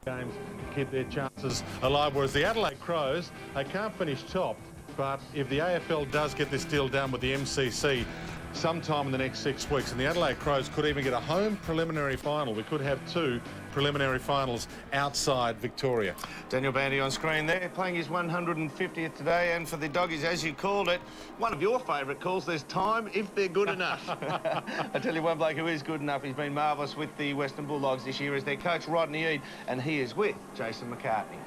games keep their chances alive, whereas the Adelaide Crows, they can't finish top, but if the AFL does get this deal done with the MCC sometime in the next 6 weeks, and the Adelaide Crows could even get a home preliminary final, we could have 2 preliminary finals outside Victoria. Daniel Bandy on screen there, playing his 150th today, and for the Doggies, as you called it, one of your favourite calls, there's time if they're good enough. I tell you one bloke who is good enough, he's been marvellous with the Western Bulldogs this year, is their coach Rodney Eade, and he is with Jason McCartney.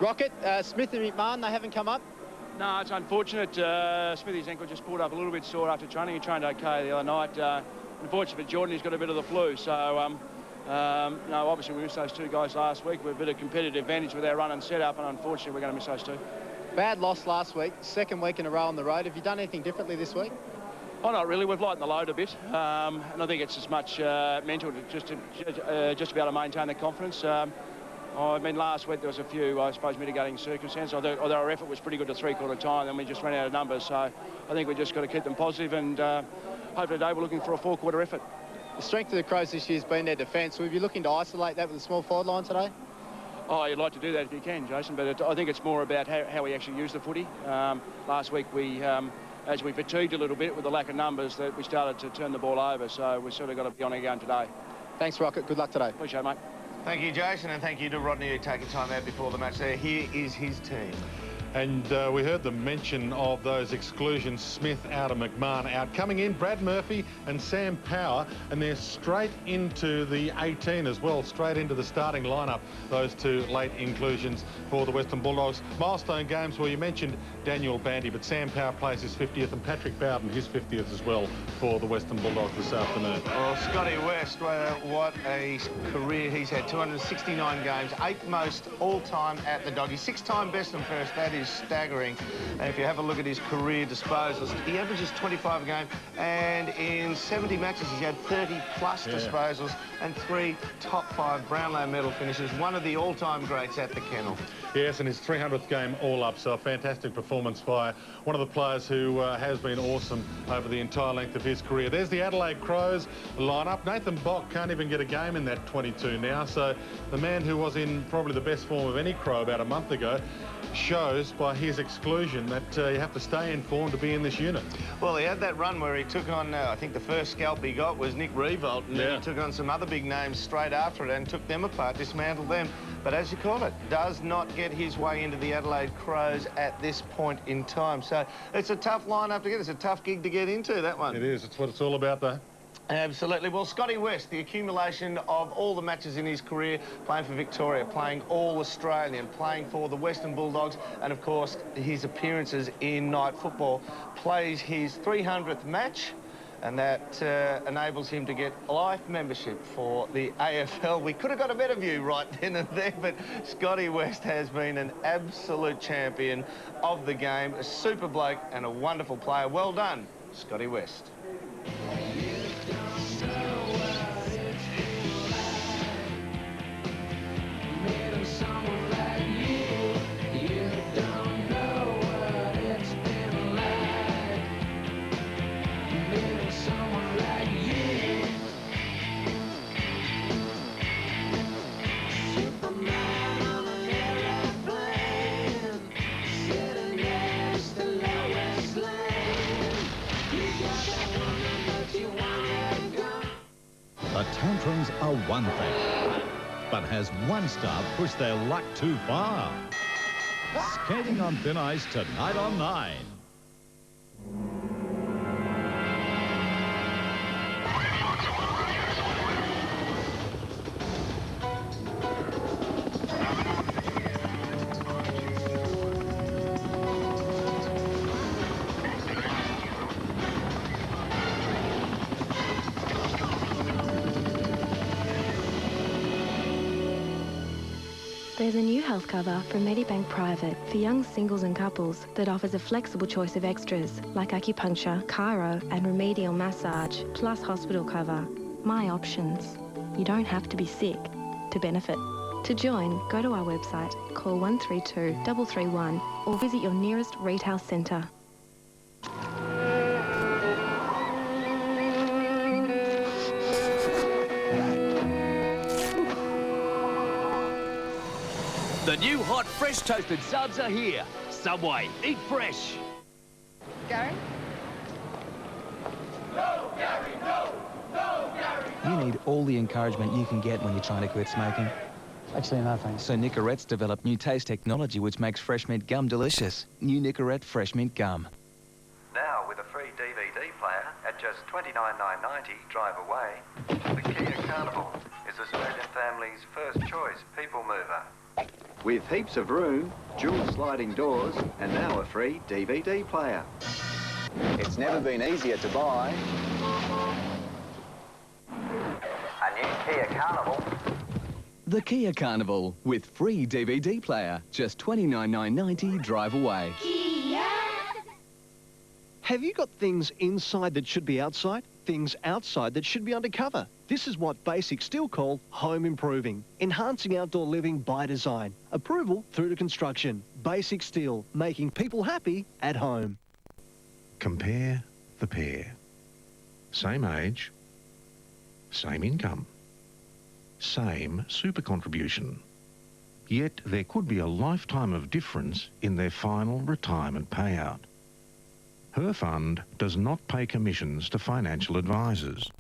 Rocket, Smith and McMahon, they haven't come up? No, it's unfortunate. Smithy's ankle just pulled up a little bit sore after training. He trained okay the other night. Unfortunately for Jordan, he's got a bit of the flu. So, no, obviously we missed those 2 guys last week. We're a bit of competitive advantage with our run and set up, and unfortunately we're going to miss those 2. Bad loss last week, 2nd week in a row on the road. Have you done anything differently this week? Oh, not really. We've lightened the load a bit, and I think it's as much mental just to be able to maintain the confidence. I mean, last week there was a few, I suppose, mitigating circumstances. Although our effort was pretty good at 3/4 time, then we just ran out of numbers. So I think we just got to keep them positive, and hopefully today we're looking for a 4/4 effort. The strength of the Crows this year has been their defence. Will you be looking to isolate that with a small forward line today? Oh, you'd like to do that if you can, Jason, but I think it's more about how we actually use the footy. Last week we, as we fatigued a little bit with the lack of numbers, that we started to turn the ball over. So we've sort of got to be on our game today. Thanks, Rocket. Good luck today. Appreciate it, mate. Thank you, Jason, and thank you to Rodney who taking time out before the match there. Here is his team. And we heard the mention of those exclusions, Smith out and McMahon out. Coming in, Brad Murphy and Sam Power, and they're straight into the 18 as well, straight into the starting lineup, those 2 late inclusions for the Western Bulldogs. Milestone games where you mentioned Daniel Bandy, but Sam Power plays his 50th and Patrick Bowden his 50th as well for the Western Bulldogs this afternoon. Well, Scotty West, what a career he's had. 269 games, 8th most all-time at the Doggies, 6-time best and first. That is staggering. And if you have a look at his career disposals, he averages 25 a game, and in 70 matches he's had 30-plus disposals and 3 top 5 Brownlow medal finishes, one of the all-time greats at the kennel. Yes, and his 300th game all up, so a fantastic performance by one of the players who has been awesome over the entire length of his career. There's the Adelaide Crows lineup. Nathan Bock can't even get a game in that 22 now, so the man who was in probably the best form of any Crow about a month ago shows by his exclusion that you have to stay in form to be in this unit. Well, he had that run where he took on, I think the first scalp he got was Nick Revolt, and then he took on some other big names straight after it and took them apart, dismantled them. But as you call it, does not get his way into the Adelaide Crows at this point in time. So it's a tough lineup to get. It's a tough gig to get into, that one. It is. It's what it's all about, though. Absolutely. Well, Scotty West, the accumulation of all the matches in his career, playing for Victoria, playing All-Australian, playing for the Western Bulldogs, and, of course, his appearances in night football, plays his 300th match, and that enables him to get life membership for the AFL. We could have got a better view right then and there, but Scotty West has been an absolute champion of the game, a super bloke and a wonderful player. Well done, Scotty West. The tantrums are one thing, but has one star pushed their luck too far? Skating on thin ice tonight on 9. There's a new health cover from Medibank Private for young singles and couples that offers a flexible choice of extras like acupuncture, chiro and remedial massage, plus hospital cover. My options. You don't have to be sick to benefit. To join, go to our website, call 132 331 or visit your nearest retail centre. The new hot, fresh toasted subs are here. Subway, eat fresh. Gary? No, Gary, no! No, Gary, no! You need all the encouragement you can get when you're trying to quit smoking. Actually, no, thanks. So Nicorette's developed new taste technology which makes fresh mint gum delicious. New Nicorette Fresh Mint Gum. Now with a free DVD player at just $29,990 drive away, the Kia Carnival is Australian families' first choice people mover. With heaps of room, dual sliding doors, and now a free DVD player. It's never been easier to buy. A new Kia Carnival. The Kia Carnival with free DVD player, just $29,990 drive away. Kia! Have you got things inside that should be outside? Things outside that should be undercover? This is what basics still call home improving, enhancing outdoor living by design. Approval through to construction. Basic Steel, making people happy at home. Compare the pair. Same age, same income, same super contribution. Yet there could be a lifetime of difference in their final retirement payout. Her fund does not pay commissions to financial advisors.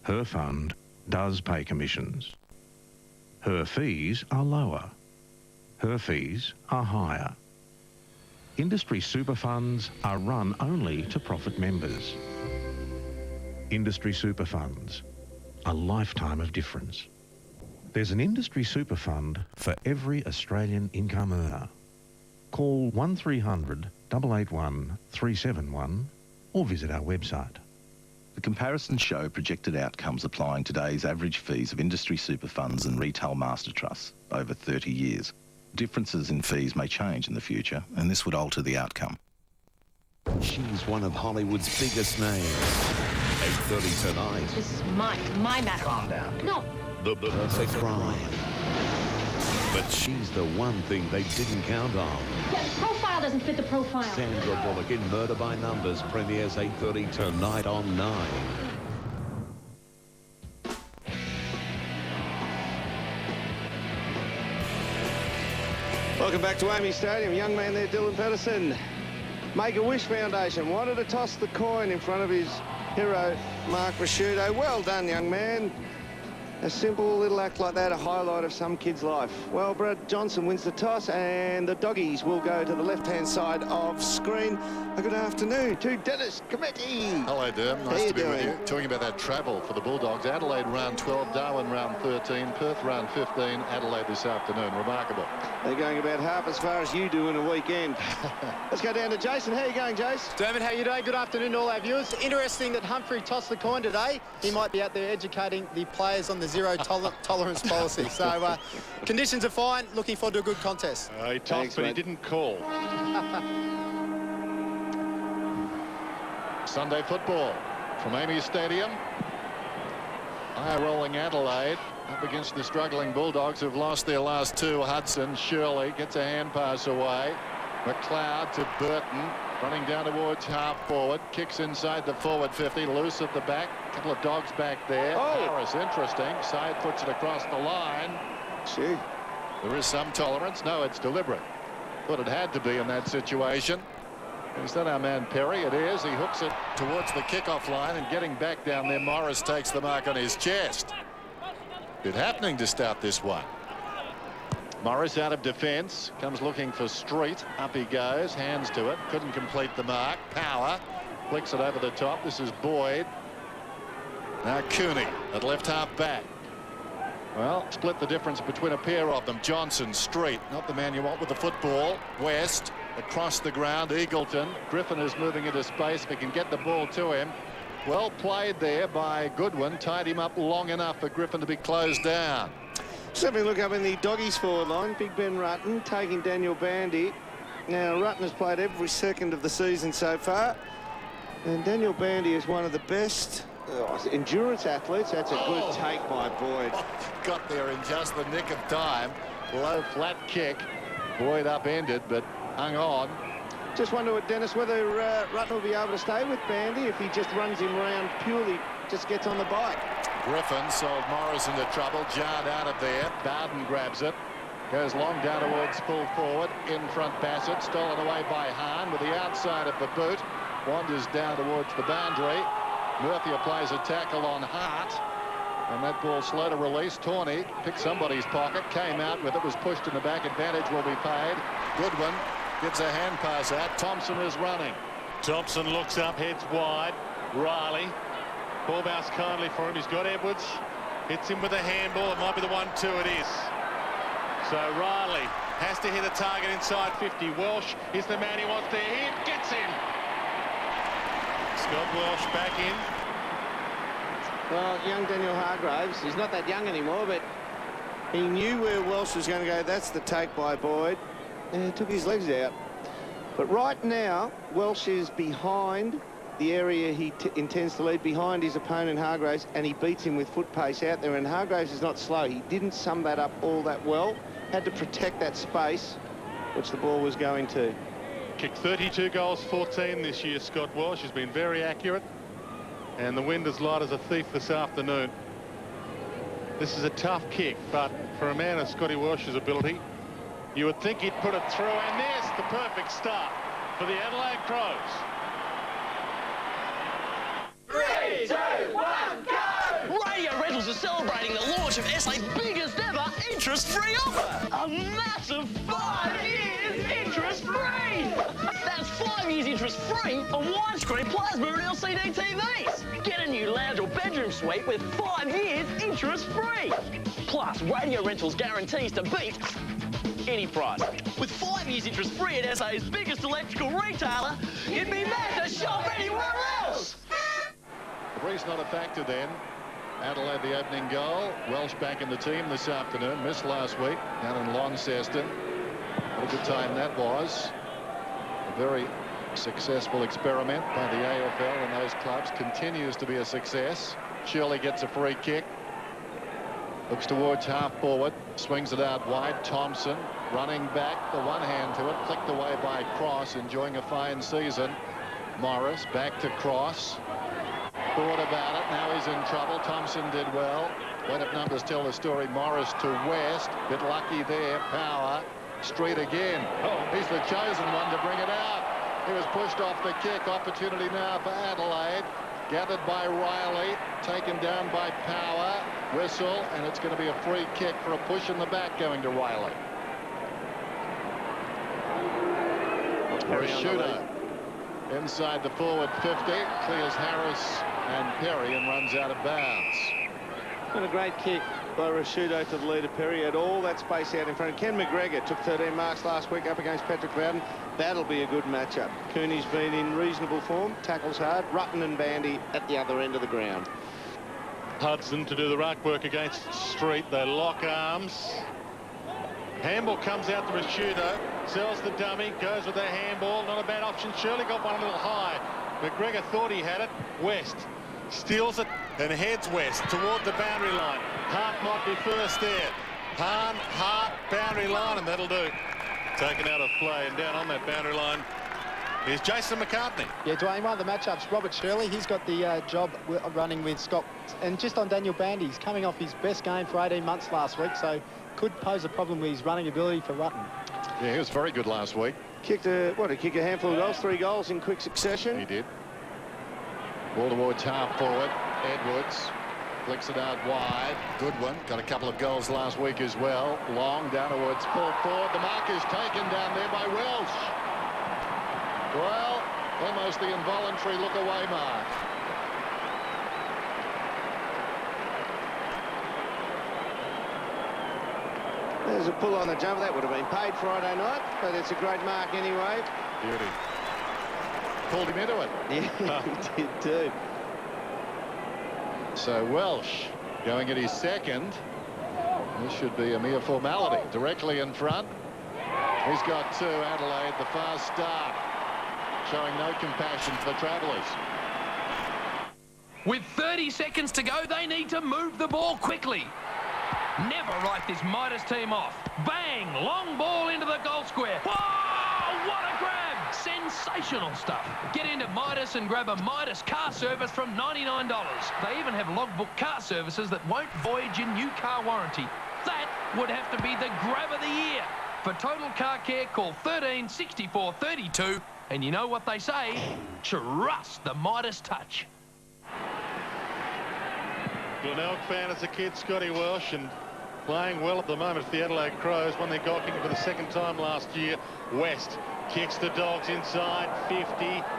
Her fund does pay commissions. Her fees are lower. Her fees are higher. Industry super funds are run only to profit members. Industry super funds, a lifetime of difference. There's an industry super fund for every Australian income earner. Call 1300 881 371 or visit our website. The comparisons show projected outcomes applying today's average fees of industry super funds and retail master trusts over 30 years. Differences in fees may change in the future, and this would alter the outcome. She's one of Hollywood's biggest names. 8:30 tonight. This is my matter. Calm down. No. The perfect crime. But she's the one thing they didn't count on. Yeah, the profile doesn't fit the profile. Sandra Bullock in Murder by Numbers premieres 8:30 tonight on 9. Welcome back to AAMI Stadium. Young man there, Dylan Patterson. Make-A-Wish Foundation wanted to toss the coin in front of his hero, Mark Rasciuto. Well done, young man. A simple little act like that, a highlight of some kid's life. Well, Brad Johnson wins the toss, and the doggies will go to the left-hand side of screen. A good afternoon to Dennis Cometti. Hello, Derm. Nice to be with you. Talking about that travel for the Bulldogs. Adelaide round 12, Darwin round 13, Perth round 15, Adelaide this afternoon. Remarkable. They're going about half as far as you do in a weekend. Let's go down to Jason. How are you going, Jace? Dermot, how are you doing? Good afternoon to all our viewers. Interesting that Humphrey tossed the coin today. He might be out there educating the players on the zero tolerance policy. So conditions are fine. Looking forward to a good contest. He tossed, but he didn't call. Sunday football from AAMI Stadium. High rolling Adelaide up against the struggling Bulldogs who've lost their last two. Hudson, Shirley gets a hand pass away. McLeod to Burton, running down towards half forward, kicks inside the forward 50, loose at the back. A couple of dogs back there. Harris, interesting. Side puts it across the line. Gee. There is some tolerance. No, it's deliberate. Thought it had to be in that situation. Is that our man Perry? It is. He hooks it towards the kickoff line, and getting back down there, Morris takes the mark on his chest. Bit happening to start this one. Morris out of defence, comes looking for Street. Up he goes, hands to it, couldn't complete the mark. Power flicks it over the top. This is Boyd. Now Cooney at left half back. Well, split the difference between a pair of them. Johnson, Street, not the man you want with the football. West across the ground. Eagleton. Griffin is moving into space. If he can get the ball to him. Well played there by Goodwin. Tied him up long enough for Griffin to be closed down. Let's have a look up in the doggies forward line. Big Ben Rutten taking Daniel Bandy. Now, Rutten has played every second of the season so far. And Daniel Bandy is one of the best endurance athletes. That's a good take by Boyd. Got there in just the nick of time. Low flat kick. Boyd upended, but hung on. Just wonder, Dennis, whether Rutten will be able to stay with Bandy if he just runs him round purely, just gets on the bike. Griffin sold Morris into trouble. Jarred out of there. Bowden grabs it. Goes long down towards full forward. In front Bassett. Stolen away by Hahn with the outside of the boot. Wanders down towards the boundary. Murphy applies a tackle on Hart. And that ball slow to release. Tawney picked somebody's pocket. Came out with it. Was pushed in the back. Advantage will be paid. Goodwin gets a hand pass out. Thompson is running. Thompson looks up, heads wide. Riley. Ball bounce kindly for him. He's got Edwards. Hits him with a handball. It might be the 1-2. It is. So Riley has to hit a target inside 50. Welsh is the man he wants to hit. Gets him. Scott Welsh back in. Well, young Daniel Hargraves, he's not that young anymore, but he knew where Welsh was going to go. That's the take by Boyd. And he took his legs out. But right now, Welsh is behind the area he intends to lead, behind his opponent Hargraves, and he beats him with foot pace out there. And Hargraves is not slow. He didn't sum that up all that well. Had to protect that space, which the ball was going to. Kicked 32 goals, 14 this year, Scott Welsh. Has been very accurate. And the wind is light as a thief this afternoon. This is a tough kick, but for a man of Scotty Welsh's ability, you would think he'd put it through, and there's the perfect start for the Adelaide Crows. 3, 2, 1, go! Radio Rentals are celebrating the launch of SA's biggest ever interest-free offer. A massive 5 years interest-free. That's 5 years interest-free on widescreen plasma and LCD TVs. Get a new lounge or bedroom suite with 5 years interest-free. Plus, Radio Rentals guarantees to beat any price. With 5 years interest-free at SA's biggest electrical retailer, you'd be mad to shop anywhere else. Breeze not a factor then. Adelaide the opening goal. Welsh back in the team this afternoon. Missed last week down in Launceston. What a good time that was. A very successful experiment by the AFL and those clubs. Continues to be a success. Shirley gets a free kick. Looks towards half forward. Swings it out wide. Thompson running back. The one hand to it. Flicked away by Cross. Enjoying a fine season. Morris back to Cross. Thought about it. Now he's in trouble. Thompson did well. Wait if numbers tell the story. Morris to West. Bit lucky there. Power. Street again. He's the chosen one to bring it out. He was pushed off the kick. Opportunity now for Adelaide. Gathered by Riley. Taken down by Power. Whistle. And it's going to be a free kick for a push in the back going to Riley. For a shooter. Inside the forward 50. Clears Harris and Perry and runs out of bounds. And a great kick by Rashudo to the leader Perry. Had all that space out in front. Ken McGregor took 13 marks last week up against Patrick Bowden. That'll be a good matchup. Cooney's been in reasonable form. Tackles hard. Rutten and Bandy at the other end of the ground. Hudson to do the ruck work against Street. They lock arms. Handball comes out to Rashudo. Sells the dummy. Goes with a handball. Not a bad option. Shirley got one a little high. McGregor thought he had it. West steals it and heads west toward the boundary line. Hart might be first there. Hart, boundary line, and that'll do. Taken out of play, and down on that boundary line is Jason McCartney. Yeah, Dwayne, one of the matchups, Robert Shirley, he's got the job running with Scott. And just on Daniel Bandy, he's coming off his best game for 18 months last week, so could pose a problem with his running ability for Rutten. Yeah, he was very good last week. Kicked a handful of goals, 3 goals in quick succession. He did. Ball towards half forward. Edwards flicks it out wide. Goodwin got a couple of goals last week as well. Long down towards full forward. The mark is taken down there by Welsh. Well, almost the involuntary look away mark. There's a pull on the jumper. That would have been paid Friday night, but it's a great mark anyway. Beauty. Pulled him into it. Yeah, he did too. So Welsh going at his second. This should be a mere formality. Directly in front. He's got 2. Adelaide, the fast start. Showing no compassion for the Travellers. With 30 seconds to go, they need to move the ball quickly. Never write this Midas team off. Bang! Long ball into the goal square. Whoa! What a grab! Sensational stuff. Get into Midas and grab a Midas car service from $99. They even have logbook car services that won't void your new car warranty. That would have to be the grab of the year. For total car care, call 13 64 32. And you know what they say, trust the Midas touch. Glenelg fan as a kid, Scotty Welsh, and playing well at the moment for the Adelaide Crows. Won their goal kicking for the second time last year. West kicks the Dogs inside 50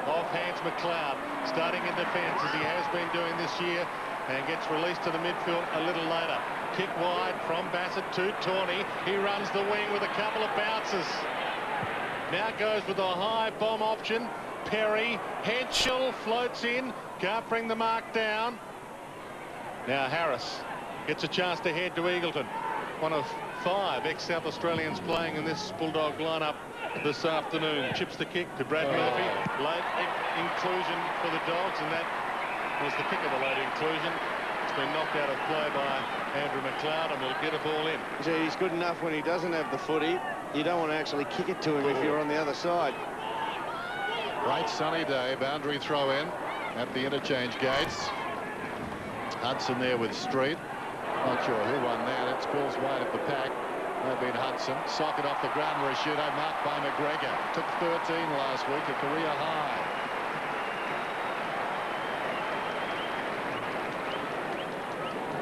off hands McLeod, starting in defence as he has been doing this year, and gets released to the midfield a little later. Kick wide from Bassett to Tawney. He runs the wing with a couple of bounces. Now goes with a high bomb option. Perry, Henschel floats in, can't bring the mark down. Now Harris gets a chance to head to Eagleton. One of 5 ex-South Australians playing in this Bulldog lineup this afternoon. Chips the kick to Brad Murphy. Late inclusion for the Dogs, and that was the kick of a late inclusion. It's been knocked out of play by Andrew McLeod, and will get a ball in. Gee, he's good enough when he doesn't have the footy. You don't want to actually kick it to him if you're on the other side. Bright sunny day, boundary throw in at the interchange gates. Hudson there with Street. Not sure who won that. It spills wide at the pack. Might have been Hudson. Socket off the ground, Rashudo, marked by McGregor. Took 13 last week, a career high.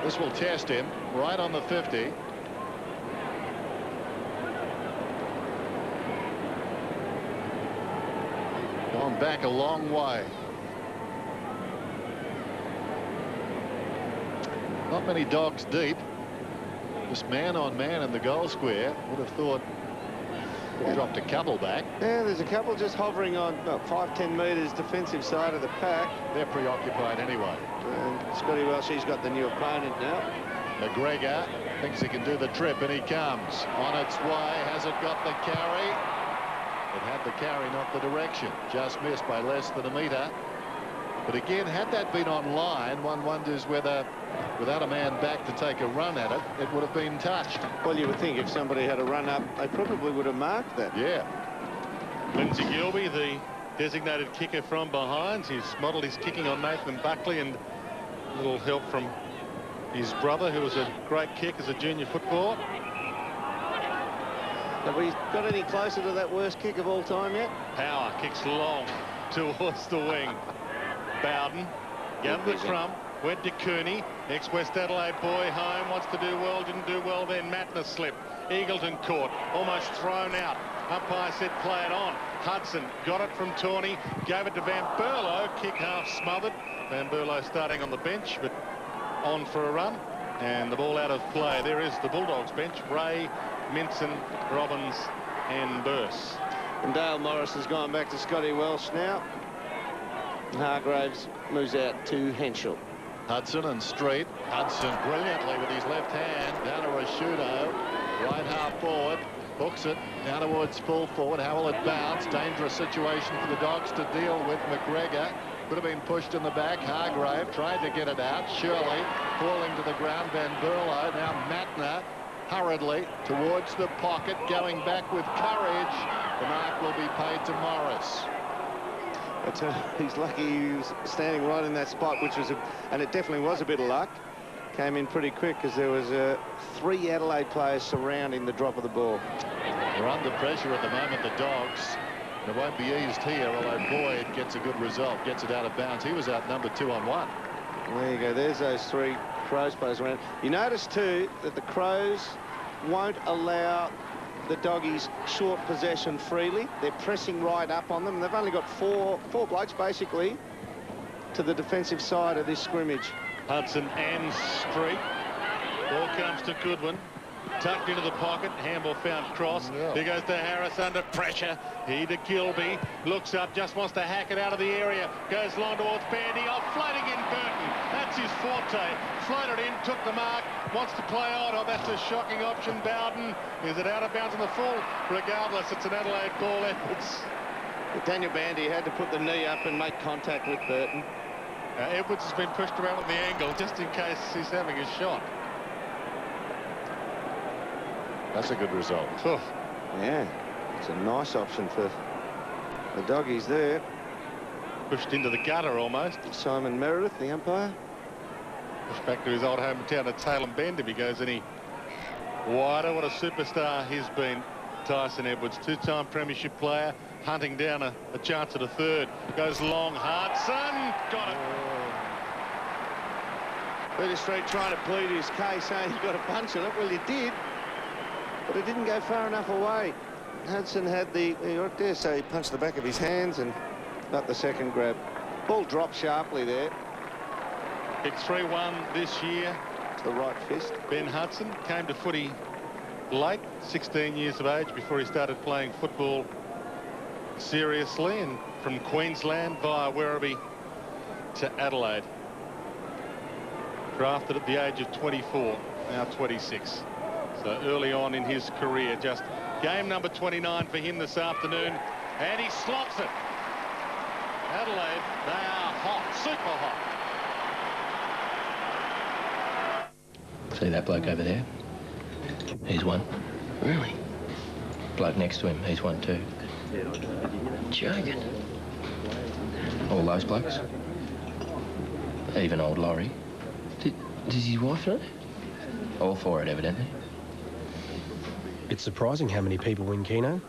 This will test him right on the 50. Gone back a long way. Not many Dogs deep. Just man on man in the goal square. Would have thought he dropped a couple back. Yeah, there's a couple just hovering on 5-10 metres defensive side of the pack. They're preoccupied anyway. And Scotty Welsh, he's got the new opponent now. McGregor thinks he can do the trip, and he comes on its way. Has it got the carry? It had the carry, not the direction. Just missed by less than a metre. But again, had that been online, one wonders whether, without a man back to take a run at it, it would have been touched. Well, you would think if somebody had a run up, they probably would have marked that. Yeah. Lindsay Gilby, the designated kicker from behind. He's modelled his kicking on Nathan Buckley, and a little help from his brother, who was a great kick as a junior footballer. Have we got any closer to that worst kick of all time yet? Power kicks long towards the wing. Bowden, gambled from, went to Cooney, ex-West Adelaide boy, home, wants to do well, didn't do well then. Matner slipped. Eagleton caught, almost thrown out. Umpire said play it on. Hudson got it from Tawney, gave it to Van Berlo, kick half smothered. Van Berlo starting on the bench, but on for a run, and the ball out of play. There is the Bulldogs bench. Ray, Minson, Robbins and Burse. And Dale Morris has gone back to Scotty Welsh now. Hargraves moves out to Henschel. Hudson and Street. Hudson brilliantly with his left hand down to Rashudo. Right half forward. Hooks it down towards full forward. How will it bounce? Dangerous situation for the Dogs to deal with. McGregor could have been pushed in the back. Hargrave tried to get it out. Shirley falling to the ground. Van Berlo. Now Matner hurriedly towards the pocket, going back with courage. The mark will be paid to Morris. He's lucky he was standing right in that spot, which was and it definitely was a bit of luck. Came in pretty quick because there was 3 Adelaide players surrounding the drop of the ball. They're under pressure at the moment, the Dogs. It won't be eased here, although Boyd gets a good result, gets it out of bounds. He was outnumbered 2-on-1. There you go. There's those 3 Crows players around. You notice too that the Crows won't allow the Doggies short possession freely. They're pressing right up on them. They've only got four blokes basically to the defensive side of this scrimmage. Hudson and Street. Ball comes to Goodwin. Tucked into the pocket. Hamble found cross. Yeah. Here goes to Harris under pressure. He to Gilby. Looks up, just wants to hack it out of the area. Goes long towards Bandy. Floating in Burton. That's his forte. Floated in, took the mark. Wants to play on. Oh, that's a shocking option. Bowden. Is it out of bounds on the full? Regardless, it's an Adelaide ball. Edwards. Daniel Bandy had to put the knee up and make contact with Burton. Edwards has been pushed around at the angle just in case he's having a shot. That's a good result. Oh. Yeah, it's a nice option for the Doggies there. Pushed into the gutter almost. Simon Meredith, the umpire. Pushed back to his old hometown at Salem Bend if he goes any wider. What a superstar he's been, Tyson Edwards. Two-time premiership player, hunting down a chance at a third. Goes long, Hartson, got it. Peter Street trying to plead his case, saying he got a punch on it. Well, he did, but it didn't go far enough away. Hudson had the, I dare say, he punched the back of his hands and not the second grab. Ball dropped sharply there. Kicked 3-1 this year. To the right fist. Ben Hudson came to footy late, 16 years of age, before he started playing football seriously, and from Queensland via Werribee to Adelaide. Drafted at the age of 24, now 26. So early on in his career, just game number 29 for him this afternoon, and he slops it. Adelaide, they are hot, super hot. See that bloke over there? He's one. Really? Bloke next to him, he's one too. Joking. All those blokes. Even old Laurie. Does his wife know? All for it, evidently. It's surprising how many people win Keno.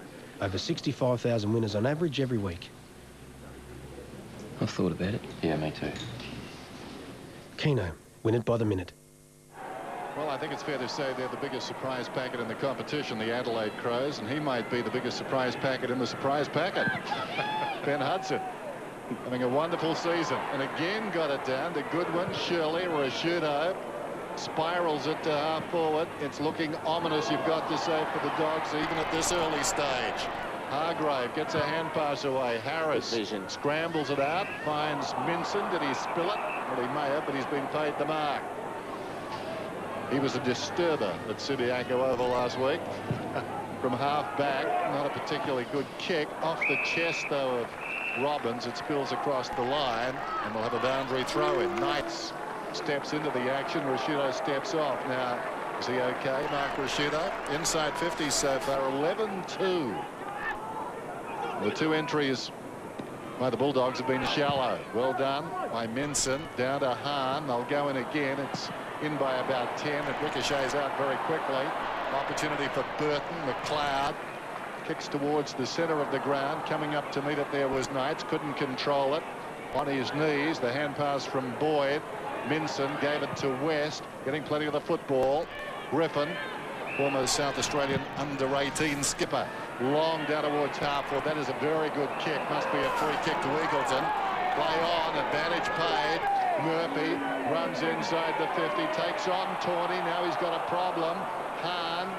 Over 65,000 winners on average every week. I've thought about it. Yeah, me too. Keno, win it by the minute. Well, I think it's fair to say they're the biggest surprise packet in the competition, the Adelaide Crows, and he might be the biggest surprise packet in the surprise packet. Ben Hudson having a wonderful season, and again got it down to Goodwin, Shirley, Rashudo, spirals it to half forward. It's looking ominous, you've got to say, for the Dogs, even at this early stage. Hargrave gets a hand pass away. Harris scrambles it out, finds Minson. Did he spill it? Well, he may have, but he's been paid the mark. He was a disturber at Subiaco Oval last week. From half back, not a particularly good kick. Off the chest, though, of Robbins. It spills across the line, and we'll have a boundary throw in. Knights steps into the action. Rashudo steps off. Now, is he okay, Mark Rashudo? Inside 50 so far, 11-2. The two entries by the Bulldogs have been shallow. Well done by Minson. Down to Hahn. They'll go in again. It's in by about 10. It ricochets out very quickly. Opportunity for Burton. McLeod kicks towards the centre of the ground. Coming up to meet it there was Knights. Couldn't control it. On his knees. The hand pass from Boyd. Minson gave it to West. Getting plenty of the football. Griffin, former South Australian under-18 skipper. Long down towards half-forward. That is a very good kick. Must be a free kick to Eagleton. Play on. Advantage paid. Murphy runs inside the 50. Takes on Tawney. Now he's got a problem. Hahn.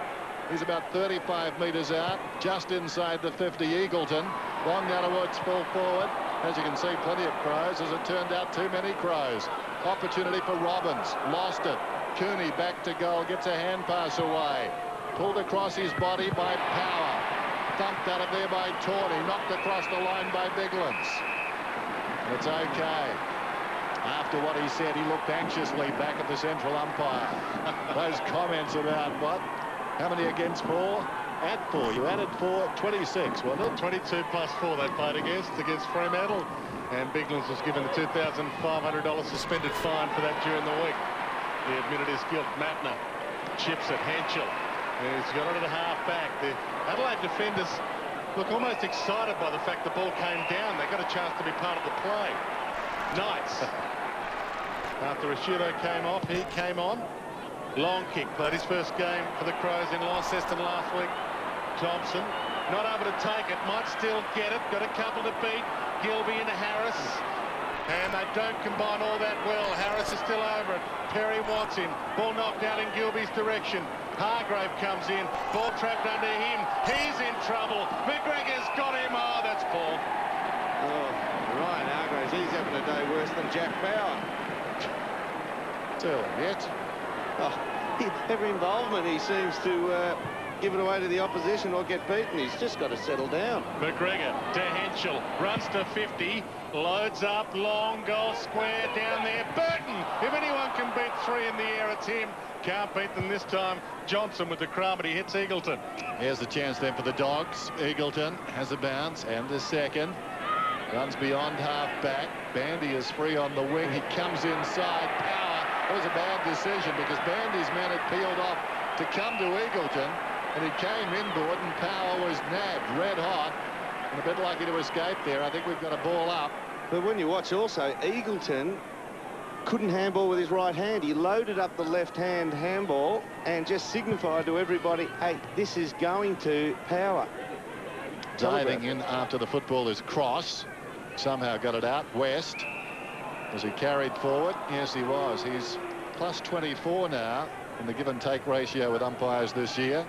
He's about 35 metres out. Just inside the 50. Eagleton. Long down towards full forward. As you can see, plenty of Crows. As it turned out, too many Crows. Opportunity for Robbins. Lost it. Cooney back to goal. Gets a hand pass away. Pulled across his body by Power. Thumped out of there by Tawney. Knocked across the line by Biglands. It's okay. After what he said, he looked anxiously back at the central umpire. Those comments about what? How many against 4? At 4. You added 4, 26, wasn't it? 22 plus 4 they played against Fremantle. And Biglands was given a $2,500 suspended fine for that during the week. He admitted his guilt. Mattner chips at Henschel. And he's got it to the half-back. The Adelaide defenders look almost excited by the fact the ball came down. They got a chance to be part of the play. Knights. After Rashudo came off, he came on. Long kick. Played his first game for the Crows in Launceston last week. Thompson not able to take it. Might still get it. Got a couple to beat. Gilby and Harris. And they don't combine all that well. Harris is still over it. Perry wants him. Ball knocked out in Gilby's direction. Hargrave comes in. Ball trapped under him. He's in trouble. McGregor's got him. Oh, that's Paul. Oh, Ryan Hargraves, he's having a day worse than Jack Bauer. Still yet. Oh, every involvement he seems to give it away to the opposition or get beaten. He's just got to settle down. McGregor to Henschel. Runs to 50. Loads up. Long goal square down there. Burton. If anyone can beat 3 in the air, it's him. Can't beat them this time. Johnson with the crumb, but he hits Eagleton. Here's the chance then for the Dogs. Eagleton has a bounce and a second. Runs beyond half-back. Bandy is free on the wing. He comes inside. Power. It was a bad decision because Bandy's man had peeled off to come to Eagleton, and he came inboard, and Power was nabbed red hot and a bit lucky to escape there. I think we've got a ball up. But when you watch also, Eagleton couldn't handball with his right hand. He loaded up the left-hand handball and just signified to everybody, hey, this is going to Power. Diving in after the football is Cross. Somehow got it out. West. Was he carried forward? Yes, he was. He's plus 24 now in the give and take ratio with umpires this year.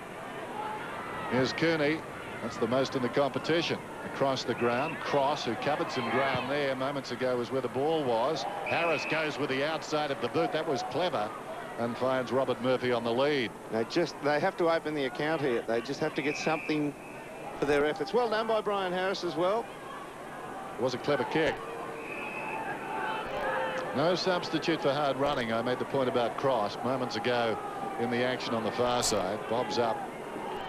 Here's Cooney. That's the most in the competition. Across the ground. Cross, who covered some ground there moments ago, was where the ball was. Harris goes with the outside of the boot. That was clever, and finds Robert Murphy on the lead. They have to open the account here. They just have to get something for their efforts. Well done by Brian Harris as well. It was a clever kick. No substitute for hard running. I made the point about Cross moments ago in the action on the far side. Bob's up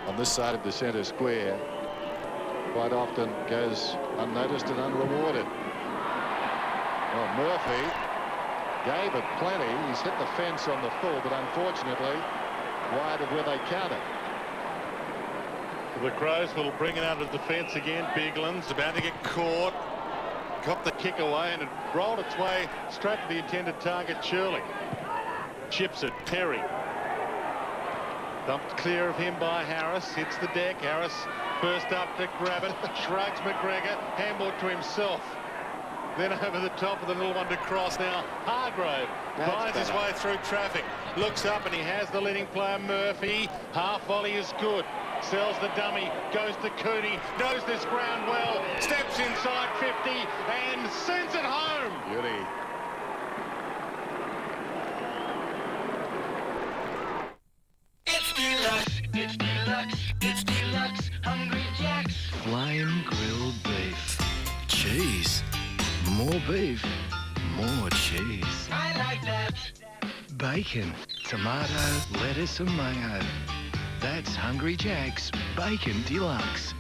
on this side of the centre square. Quite often goes unnoticed and unrewarded. Well, Murphy gave it plenty. He's hit the fence on the full, but unfortunately wide of where they counted. The Crows will bring it out of defence again. Bigland's about to get caught. Got the kick away, and it rolled its way straight to the intended target, Shirley. Chips it, Perry. Dumped clear of him by Harris. Hits the deck. Harris first up to grab it. Shrugs McGregor. Handball to himself. Then over the top of the little one to Cross. Now Hargrove finds his way through traffic. Looks up and he has the leading player Murphy. Half volley is good. Sells the dummy. Goes to Cooney. Knows this ground well. Steps inside 50 and sends it home. Beauty. It's deluxe, it's deluxe, it's deluxe, Hungry Jack's. Flame grilled beef. Cheese. More beef. More cheese. I like that. Bacon. Tomato, lettuce and mayo. That's Hungry Jack's Bacon Deluxe.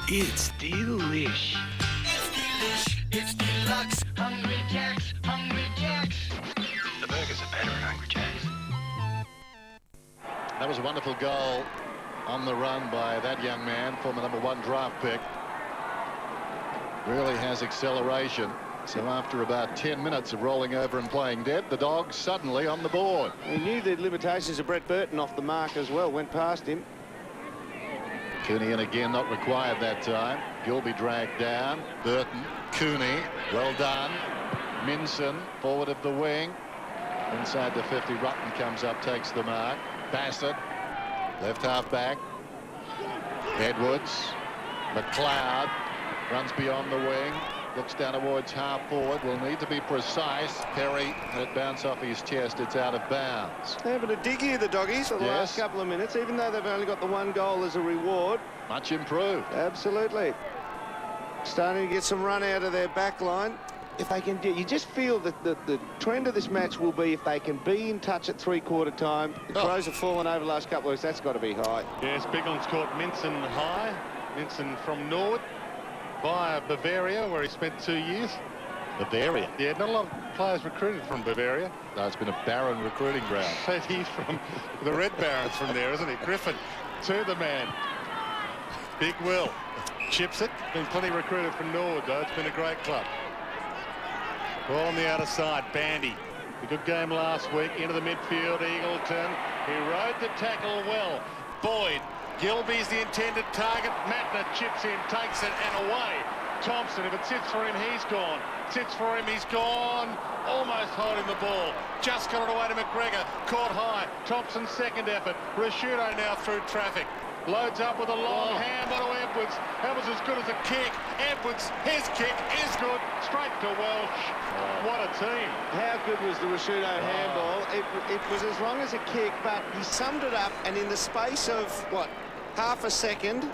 It's delish. It's delish, it's deluxe, Hungry Jack's, Hungry Jack's. The burgers are better at Hungry Jack's. That was a wonderful goal on the run by that young man, former #1 draft pick. Really has acceleration. So after about 10 minutes of rolling over and playing dead, the Dogs suddenly on the board. He knew the limitations of Brett Burton off the mark as well. Went past him. Cooney in again, not required that time. Gilby dragged down. Burton, Cooney, well done. Minson, forward of the wing. Inside the 50, Rutten comes up, takes the mark. Bassett, left half back. Edwards, McLeod, runs beyond the wing. Looks down towards half forward. Will need to be precise. Perry had it bounce off his chest. It's out of bounds. They're having a dig here, the Doggies, for the last couple of minutes, even though they've only got the 1 goal as a reward. Much improved. Absolutely. Starting to get some run out of their back line. If they can, you just feel that the trend of this match will be if they can be in touch at 3/4 time. The Crows have fallen over the last couple of weeks. That's got to be high. Yes, Bigland's caught Minson high. Minson from Norwood via Bavaria, where he spent 2 years. Bavaria? Yeah, not a lot of players recruited from Bavaria. No, it's been a barren recruiting ground. But he's from the Red Barons from there, isn't he? Griffin to the man. Big Will chips it. Been plenty recruited from Norwood, though. It's been a great club. Ball on the outer side. Bandy. A good game last week. Into the midfield. Eagleton. He rode the tackle well. Boyd. Gilby's the intended target. Matner chips in, takes it, and away. Thompson, if it sits for him, he's gone. Sits for him, he's gone. Almost holding the ball. Just got it away to McGregor. Caught high. Thompson's second effort. Rashudo now through traffic. Loads up with a long handball to Edwards. That was as good as a kick. Edwards, his kick is good. Straight to Welsh. What a team. How good was the Rashudo handball? It was as long as a kick, but he summed it up, and in the space of, what, half a second,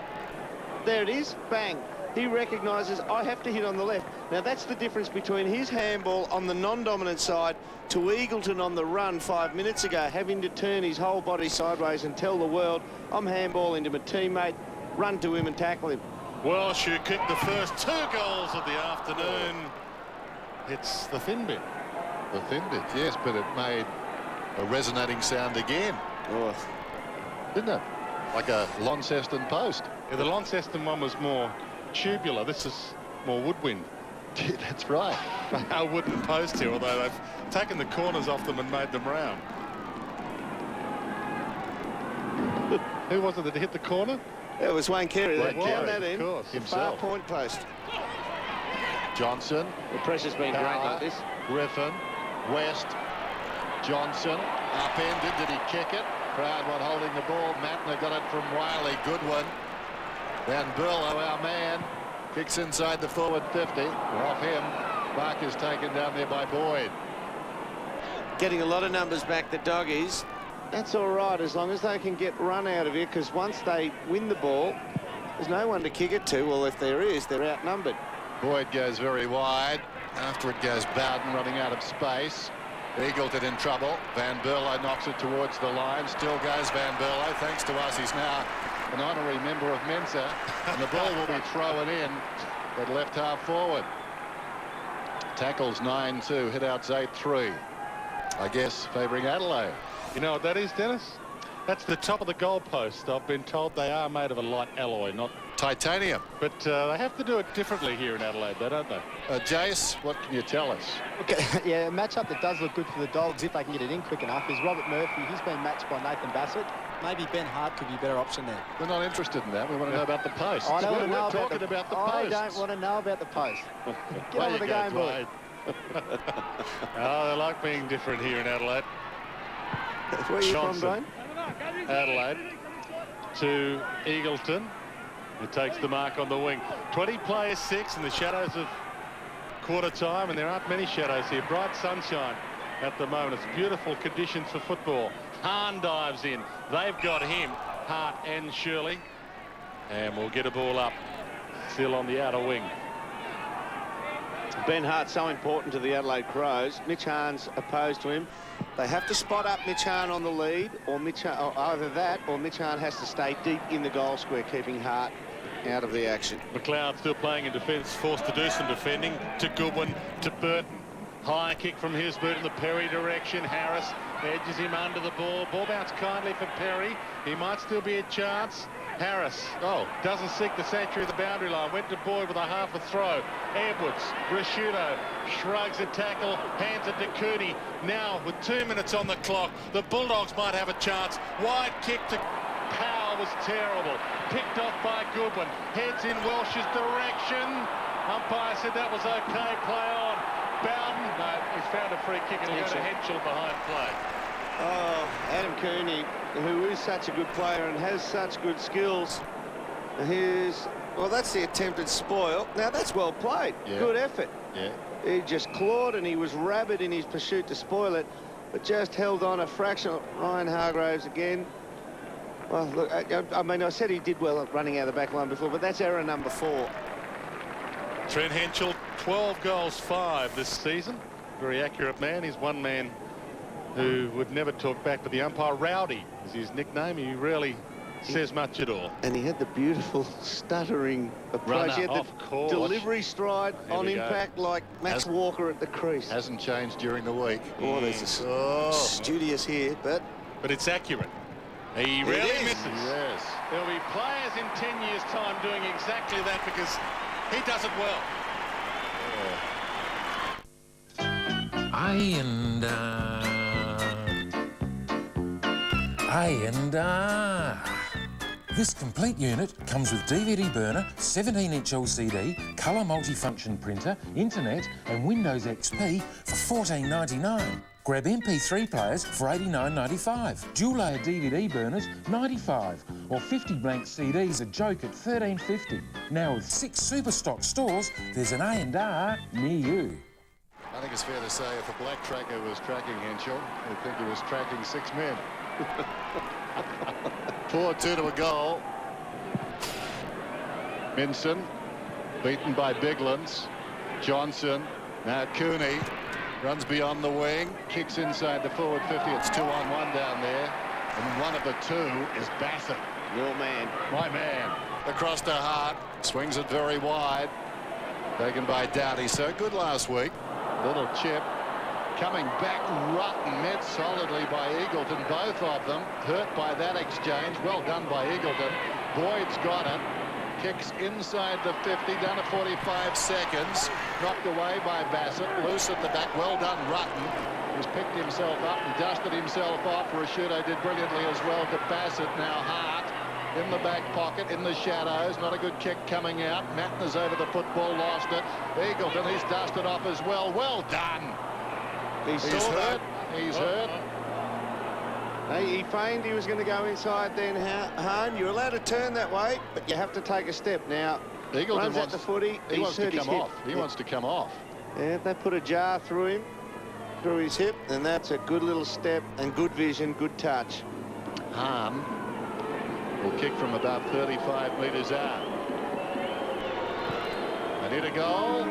there it is, bang. He recognises, I have to hit on the left. Now, that's the difference between his handball on the non-dominant side to Eagleton on the run 5 minutes ago, having to turn his whole body sideways and tell the world, I'm handballing to my teammate, run to him and tackle him. Welsh, who kicked the first 2 goals of the afternoon. It's the thin bit. The thin bit, yes, but it made a resonating sound again. didn't it? Like a Launceston post. Yeah, the Launceston one was more tubular. This is more woodwind. That's right. A wooden post here, although they've taken the corners off them and made them round. Who was it that hit the corner? It was Wayne Carey that Wayne jammed Carey, that in. of course, The himself. far point post. Johnson. The pressure's been great like this. Griffin. West. Johnson. Upended. Did he kick it? Proudwood holding the ball. Mattner got it from Wiley. Good one. Van Burlo, our man, kicks inside the forward 50. Off him. Mark is taken down there by Boyd. Getting a lot of numbers back, the Doggies. That's all right as long as they can get run out of here, because once they win the ball, there's no one to kick it to. Well, if there is, they're outnumbered. Boyd goes very wide. After it goes Bowden running out of space. Eagleton in trouble. Van Burlo knocks it towards the line. Still goes Van Burlo. Thanks to us, he's now an honorary member of Mensa. And the ball will be thrown in at left half forward. Tackles 9-2, hit-outs 8-3. I guess favouring Adelaide. You know what that is, Dennis? That's the top of the goalpost. I've been told they are made of a light alloy, not titanium. But they have to do it differently here in Adelaide, though, don't they? Jace, what can you tell us? Okay, yeah, a matchup that does look good for the Dogs if they can get it in quick enough is Robert Murphy. He's been matched by Nathan Bassett. Maybe Ben Hart could be a better option there. We're not interested in that. We want to know about the post. I don't want to know about the post. I don't want to know about the post. Get on with the game, boy. Oh, they like being different here in Adelaide. Where are you from, Brian? Adelaide to Eagleton, who takes the mark on the wing. 20 players, 6 in the shadows of quarter time, and there aren't many shadows here. Bright sunshine at the moment. It's beautiful conditions for football. Hahn dives in. They've got him, Hart and Shirley, and we'll get a ball up. Still on the outer wing. Ben Hart so important to the Adelaide Crows. Mitch Hahn's opposed to him. They have to spot up Mitch Hahn on the lead, or either that, or Mitch Hahn has to stay deep in the goal square, keeping Hart out of the action. McLeod still playing in defence, forced to do some defending. To Goodwin, to Burton. High kick from his boot in the Perry direction. Harris edges him under the ball. Ball bounce kindly for Perry. He might still be a chance. Harris, doesn't seek the sanctuary of the boundary line. Went to Boyd with a half a throw. Edwards, Rashudo, shrugs a tackle, hands it to Cooney. Now, with 2 minutes on the clock, the Bulldogs might have a chance. Wide kick to Powell was terrible. Picked off by Goodwin. Heads in Welsh's direction. Umpire said that was okay. Play on. Bowden, no, he's found a free kick and he'll go to Henschel behind play. Oh, Adam Cooney, who is such a good player and has such good skills. Well, that's the attempted spoil. Now, that's well played. Yeah. Good effort. Yeah. He just clawed and he was rabid in his pursuit to spoil it, but just held on a fraction. Ryan Hargraves again. Well, look, I mean, I said he did well at running out of the back line before, but that's error number 4. Trent Henschel, 12 goals, 5 this season. Very accurate man. He's one man who would never talk back to the umpire. Rowdy is his nickname. He rarely says much at all. And he had the beautiful stuttering approach. He had the delivery stride on impact like Max Walker at the crease. Hasn't changed during the week. Oh, there's a studious here, but it's accurate. He rarely misses. Yes. There'll be players in 10 years' time doing exactly that because he does it well. This complete unit comes with DVD burner, 17-inch LCD, colour multifunction printer, internet and Windows XP for $14.99. Grab MP3 players for $89.95. Dual-layer DVD burners, $95. Or 50 blank CDs a joke at $13.50. Now with 6 Superstock stores, there's an A&R near you. I think it's fair to say if a black tracker was tracking Henschel, I think he was tracking 6 men. 4-2 to a goal. Minson beaten by Biglands. Johnson, now Cooney runs beyond the wing, kicks inside the forward 50. It's 2-on-1 down there, and one of the 2 is Bassett. Your man. My man. Across to Hart, swings it very wide. Taken by Doughty. So good last week. Little chip. Coming back, Rutten met solidly by Eagleton, both of them hurt by that exchange. Well done by Eagleton. Boyd's got it. Kicks inside the 50, down to 45 seconds. Knocked away by Bassett. Loose at the back. Well done, Rutten. He's picked himself up and dusted himself off. Rashudo did brilliantly as well to Bassett. Now Hart in the back pocket, in the shadows. Not a good kick coming out. Matner's over the football, lost it. Eagleton, he's dusted off as well. Well done. He's hurt. He's hurt. Hey, he feigned he was going to go inside then, Hahn. You're allowed to turn that way, but you have to take a step. Now, Eagleton runs at the footy. He wants to come off. He wants to come off. Yeah, they put a jar through him, through his hip, and that's a good little step and good vision, good touch. Hahn will kick from about 35 metres out. They need a goal.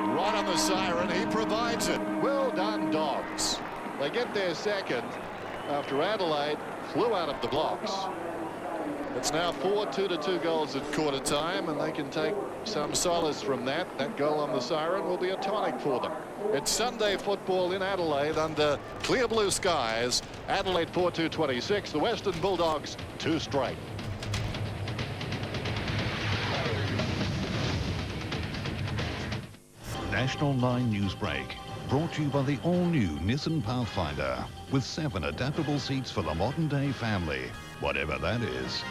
Right on the siren, he provides it. Well done, Dogs. They get their second after Adelaide flew out of the blocks. It's now 4-2 to 2 goals at quarter time, and they can take some solace from that. That goal on the siren will be a tonic for them. It's Sunday football in Adelaide under clear blue skies. Adelaide 4-2-26, the Western Bulldogs 2 straight. National 9 Newsbreak, brought to you by the all-new Nissan Pathfinder, with 7 adaptable seats for the modern-day family, whatever that is.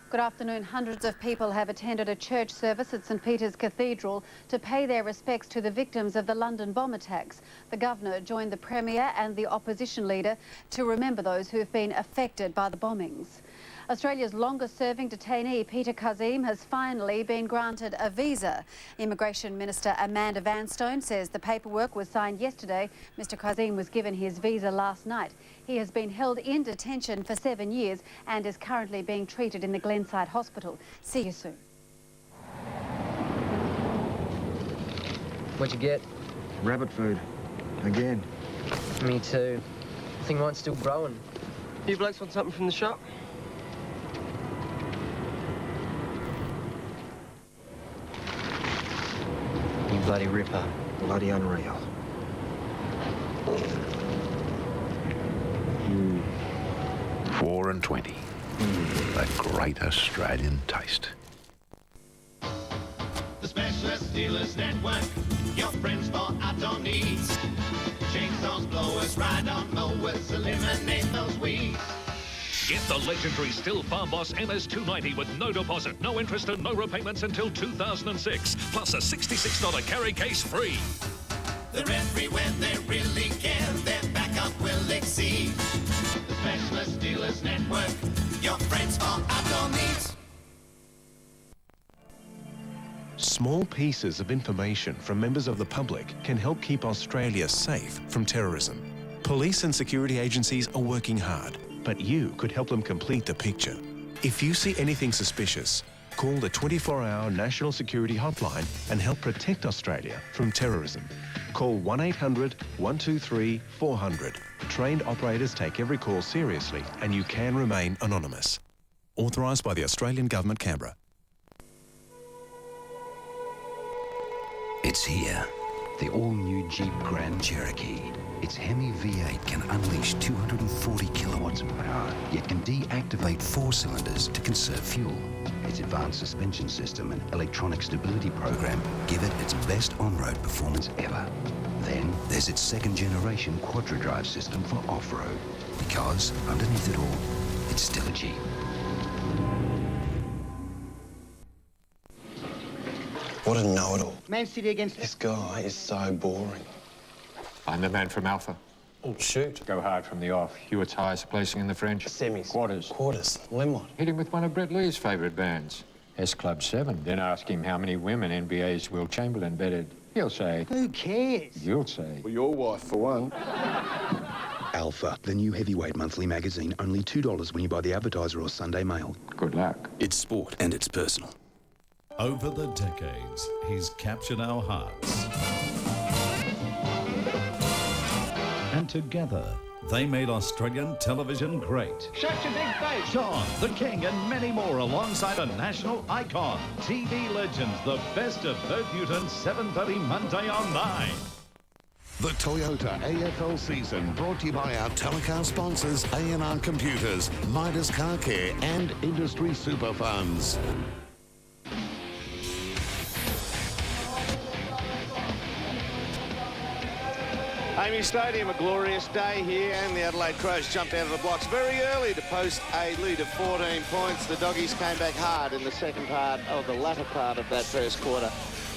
Good afternoon. Hundreds of people have attended a church service at St Peter's Cathedral to pay their respects to the victims of the London bomb attacks. The Governor joined the Premier and the opposition leader to remember those who have been affected by the bombings. Australia's longest-serving detainee, Peter Kazim, has finally been granted a visa. Immigration Minister Amanda Vanstone says the paperwork was signed yesterday. Mr Kazim was given his visa last night. He has been held in detention for 7 years and is currently being treated in the Glenside Hospital. See you soon. What'd you get? Rabbit food. Again. Me too. I think mine's still growing. You blokes want something from the shop? You bloody ripper. Bloody unreal. 4 and 20. A great Australian taste. The Specialist Dealers Network, your friends for outdoor needs. Chainsaws, blowers, ride-on mowers, eliminate those weeds. Get the legendary Still Farm Boss MS290 with no deposit, no interest and no repayments until 2006, plus a $66 carry case free. They're everywhere, they really care, their backup will exceed. The Specialist Dealers Network, your friends for outdoor needs. Small pieces of information from members of the public can help keep Australia safe from terrorism. Police and security agencies are working hard, but you could help them complete the picture. If you see anything suspicious, call the 24-hour National Security Hotline and help protect Australia from terrorism. Call 1-800-123-400. Trained operators take every call seriously and you can remain anonymous. Authorised by the Australian Government, Canberra. It's here, the all-new Jeep Grand Cherokee. Its Hemi V8 can unleash 240 kilowatts of power, yet can deactivate 4 cylinders to conserve fuel. Its advanced suspension system and electronic stability program give it its best on-road performance ever. Then there's its second-generation quadra-drive system for off-road, because underneath it all, it's still a Jeep. What a know-it-all. Man City against... This guy is so boring. I'm the man from Alpha. Oh, shoot. Go hard from the off. Hewitt's highest placing in the French. Semis. Quarters. Quarters. Lemon. Hit him with one of Brett Lee's favourite bands. S Club 7. Then ask him how many women NBA's Will Chamberlain bedded. He'll say... Who cares? You'll say... Well, your wife, for one. Alpha, the new heavyweight monthly magazine. Only $2 when you buy the Advertiser or Sunday Mail. Good luck. It's sport and it's personal. Over the decades, he's captured our hearts. And together, they made Australian television great. Shut your big face. Sean, the King, and many more alongside a national icon. TV legends, the best of Bert Newton, 7:30 Monday on 9. The Toyota AFL season brought to you by our telecast sponsors A&R Computers, Midas Car Care and Industry Super Funds. Amy Stadium, a glorious day here, and the Adelaide Crows jumped out of the blocks very early to post a lead of 14 points. The Doggies came back hard in the second part, or the latter part of that first quarter.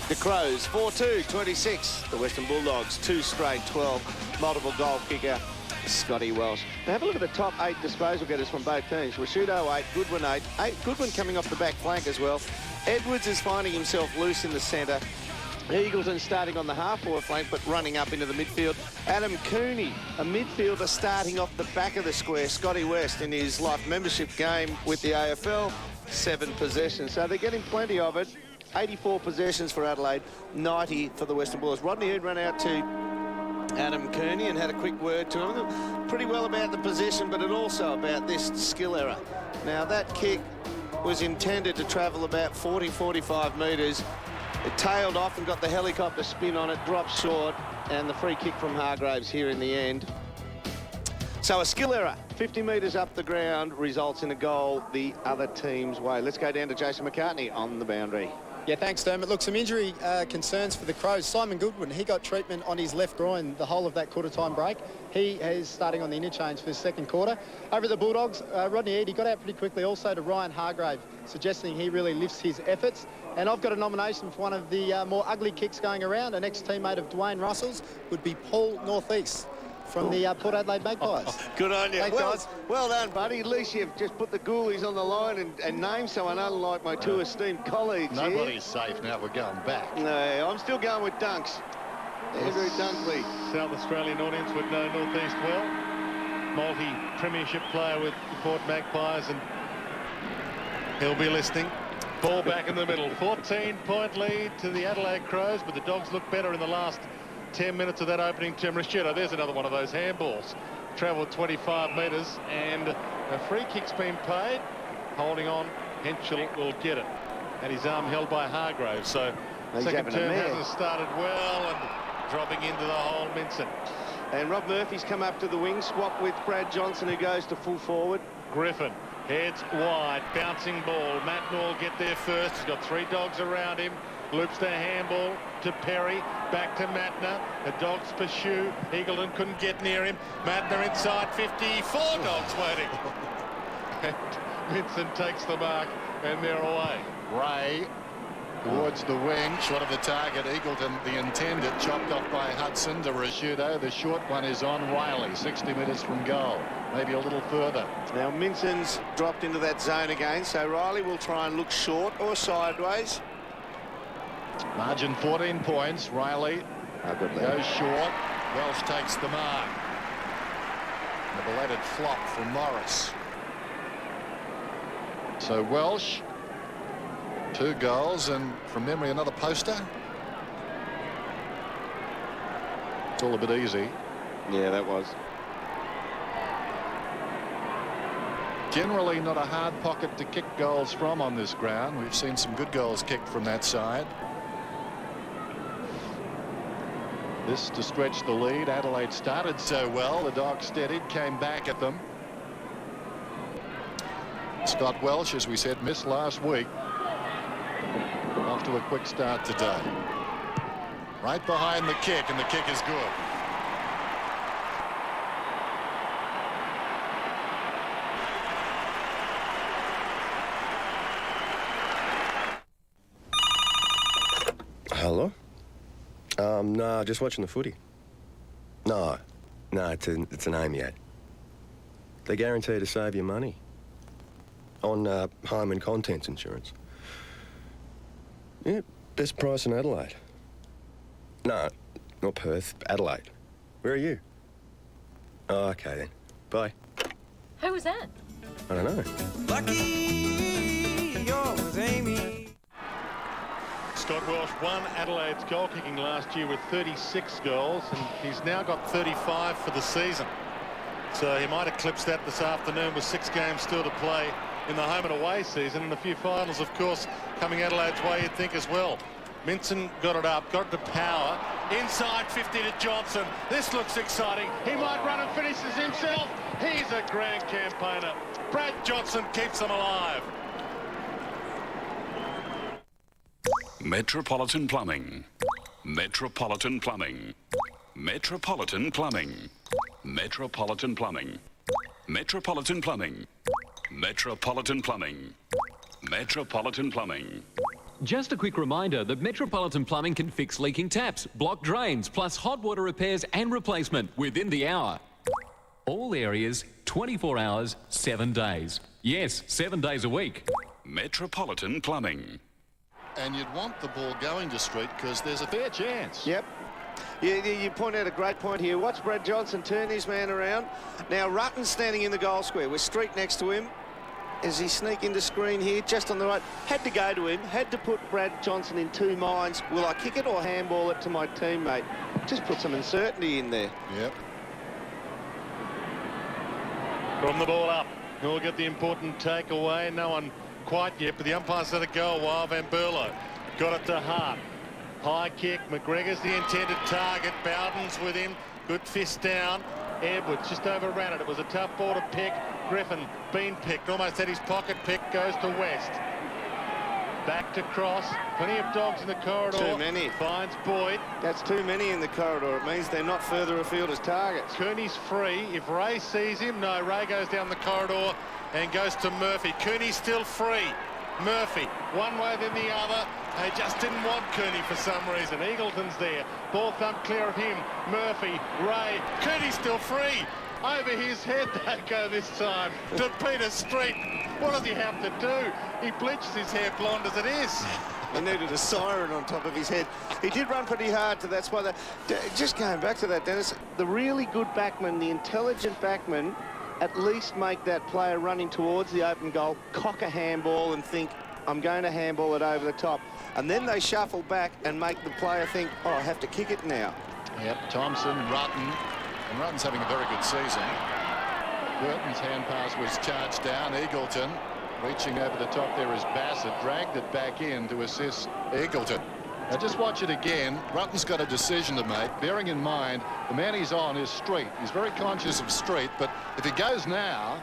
The Crows, 4-2, 26. The Western Bulldogs, 2 straight, 12. Multiple goal kicker, Scotty Welsh. Now have a look at the top 8 disposal getters from both teams. Rashudo 8, Goodwin 8. Goodwin coming off the back flank as well. Edwards is finding himself loose in the centre. Eagleton starting on the half-forward flank, but running up into the midfield. Adam Cooney, a midfielder starting off the back of the square. Scotty West in his life membership game with the AFL, 7 possessions. So they're getting plenty of it. 84 possessions for Adelaide, 90 for the Western Bulldogs. Rodney Hood ran out to Adam Cooney and had a quick word to him. Pretty well about the possession, but it also about this skill error. Now, that kick was intended to travel about 40, 45 metres. It tailed off and got the helicopter spin on it, dropped short, and the free kick from Hargraves here in the end. So a skill error, 50 metres up the ground, results in a goal the other team's way. Let's go down to Jason McCartney on the boundary. Yeah, thanks, Dermot. Look, some injury concerns for the Crows. Simon Goodwin, he got treatment on his left groin the whole of that quarter-time break. He is starting on the interchange for the second quarter. Over at the Bulldogs, Rodney Eade got out pretty quickly also to Ryan Hargrave, suggesting he really lifts his efforts. And I've got a nomination for one of the more ugly kicks going around. An ex-teammate of Dwayne Russell's would be Paul Northeast from the Port Adelaide Magpies. Good on you. Thanks, guys. Well done, buddy. At least you've just put the ghoulies on the line and named someone unlike my two esteemed colleagues. Nobody's safe now. We're going back. No, I'm still going with Dunks. Andrew Dunkley. South Australian audience would know Northeast well. Multi-premiership player with the Port Magpies, and he'll be listening. Ball back in the middle. 14-point lead to the Adelaide Crows, but the Dogs look better in the last 10 minutes of that opening term. Rashudo, there's another one of those handballs. Travelled 25 metres, and a free kick's been paid. Holding on, Henschel will get it. And his arm held by Hargrave. So second term hasn't started well, and dropping into the hole, Minson. And Rob Murphy's come up to the wing, swap with Brad Johnson, who goes to full forward. Griffin heads wide, bouncing ball. Matt will get there first. He's got 3 Dogs around him. Loops the handball to Perry, back to Matner. The Dogs pursue. Eagleton couldn't get near him. Matner inside 50, 4 Dogs waiting. And Vincent takes the mark, and they're away. Ray towards the wing, short of the target. Eagleton, the intended, chopped off by Hudson to Rashudo. The short one is on Riley, 60 metres from goal, maybe a little further. Now Minson's dropped into that zone again, so Riley will try and look short or sideways. Margin 14 points. Riley goes short. Welsh takes the mark. A belated flop from Morris. So Welsh, 2 goals, and from memory another poster. It's all a bit easy. Yeah, that was. Generally not a hard pocket to kick goals from on this ground. We've seen some good goals kicked from that side. This to stretch the lead. Adelaide started so well. The Dogs steadied, came back at them. Scott Welsh, as we said, missed last week. Off to a quick start today. Right behind the kick, and the kick is good. Hello? No, just watching the footy. No, it's an Amy ad. They guarantee to save you money on home and contents insurance. Yeah, best price in Adelaide. No, not Perth, Adelaide. Where are you? Oh, okay then. Bye. Who was that? I don't know. Lucky yours, Amy. Scott Welsh won Adelaide's goal kicking last year with 36 goals, and he's now got 35 for the season. So he might eclipse that this afternoon with 6 games still to play in the home and away season, and a few finals, of course, coming Adelaide's way, you'd think as well. Minson got it up, got it to Power. Inside 50 to Johnson. This looks exciting. He might run and finishes himself. He's a grand campaigner. Brad Johnson keeps them alive. Metropolitan Plumbing. Metropolitan Plumbing. Metropolitan Plumbing. Metropolitan Plumbing. Metropolitan Plumbing. Metropolitan Plumbing. Metropolitan Plumbing. Just a quick reminder that Metropolitan Plumbing can fix leaking taps, block drains, plus hot water repairs and replacement within the hour. All areas, 24 hours, 7 days. Yes, 7 days a week. Metropolitan Plumbing. And you'd want the ball going to Street because there's a fair chance. Yep. You point out a great point here. Watch Brad Johnson turn his man around. Now Rutten's standing in the goal square with Street next to him. As he sneak into screen here, just on the right, had to go to him, had to put Brad Johnson in two minds. Will I kick it or handball it to my teammate? Just put some uncertainty in there. Yep. From the ball up, he'll get the important takeaway. No one quite yet, but the umpire's let it go a while. Van Berlo got it to Hart. High kick, McGregor's the intended target. Bowden's with him, good fist down. Edwards just overran it. It was a tough ball to pick. Griffin been picked, almost had his pocket pick, goes to West. Back to Cross, plenty of dogs in the corridor. Too many. Finds Boyd. That's too many in the corridor. It means they're not further afield as targets. Cooney's free. If Ray sees him, no, Ray goes down the corridor and goes to Murphy. Cooney's still free. Murphy, one way then the other. They just didn't want Cooney for some reason. Eagleton's there. Ball thumped clear of him. Murphy, Ray. Cooney's still free. Over his head they go this time to Peter Street. What does he have to do? He bleaches his hair blonde as it is. He needed a siren on top of his head. He did run pretty hard to that spot. Just going back to that, Dennis, the really good backman, the intelligent backman, at least make that player running towards the open goal, cock a handball and think, I'm going to handball it over the top. And then they shuffle back and make the player think, oh, I have to kick it now. Yep, Thompson, Rutten. And Rutten's having a very good season. Burton's hand pass was charged down. Eagleton reaching over the top there is Bassett. Dragged it back in to assist Eagleton. Now just watch it again. Rutten's got a decision to make, bearing in mind the man he's on is Street. He's very conscious of Street, but if he goes now,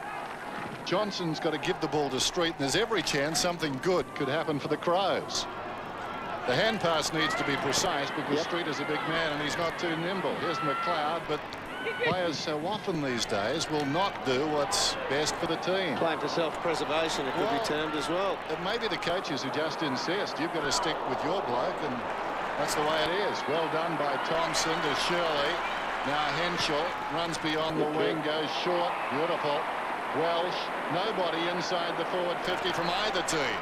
Johnson's got to give the ball to Street, and there's every chance something good could happen for the Crows. The hand pass needs to be precise because Street is a big man and he's not too nimble. Here's McLeod, but players so often these days will not do what's best for the team. Playing for self-preservation, it could be termed as well. It may be the coaches who just insist you've got to stick with your bloke, and that's the way it is. Well done by Thompson to Shirley. Now Henschel runs beyond the wing, goes short. Beautiful. Welsh, nobody inside the forward 50 from either team.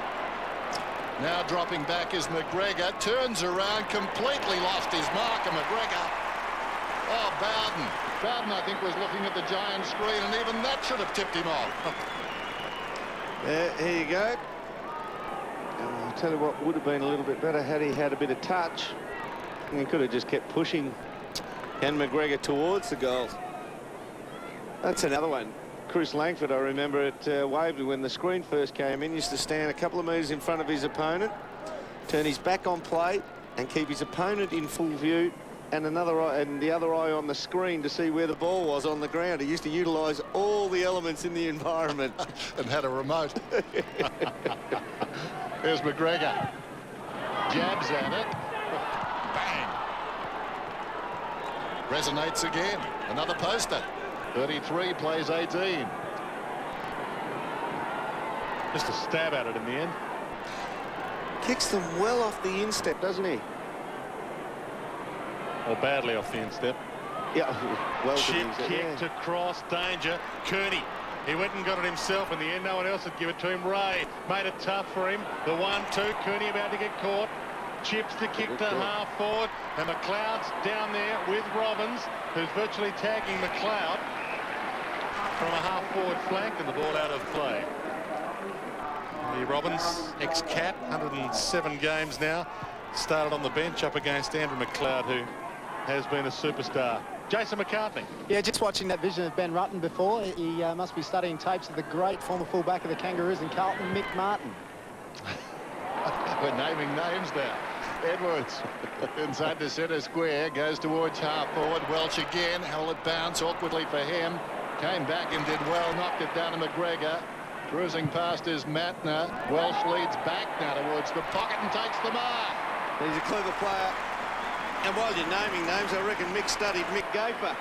Now dropping back is McGregor. Turns around, completely lost his mark, and McGregor. Oh, Bowden. Bowden, I think, was looking at the giant screen, and even that should have tipped him off. Here you go. I'll tell you what would have been a little bit better had he had a bit of touch. And he could have just kept pushing Ken McGregor towards the goal. That's another one. Chris Langford, I remember at Waverley when the screen first came in, used to stand a couple of metres in front of his opponent, turn his back on play and keep his opponent in full view, and another eye, and the other eye on the screen to see where the ball was on the ground. He used to utilise all the elements in the environment. And had a remote. There's McGregor. Jabs at it. Bang. Resonates again. Another poster. 33 plays 18. Just a stab at it in the end. Kicks them well off the instep, doesn't he? Or badly off the instep. Yeah, well. Chip kick to Cross, danger. Kearney, he went and got it himself in the end. No one else would give it to him. Ray made it tough for him. The 1-2, Kearney about to get caught. Chips the kick to half forward, and McLeod's down there with Robbins, who's virtually tagging McLeod from a half forward flank, and the ball out of play. The Robbins, ex-Cat, 107 games now, started on the bench up against Andrew McLeod, who has been a superstar. Jason McCartney. Yeah, just watching that vision of Ben Rutten before. He must be studying tapes of the great former fullback of the Kangaroos in Carlton, Mick Martin. We're naming names now. Edwards inside the centre square, goes towards half forward. Welsh again, held it bounce awkwardly for him. Came back and did well, knocked it down to McGregor. Cruising past is Matner. Welsh leads back now towards the pocket and takes the mark. He's a clever player. And while you're naming names, I reckon Mick studied Mick Gaper.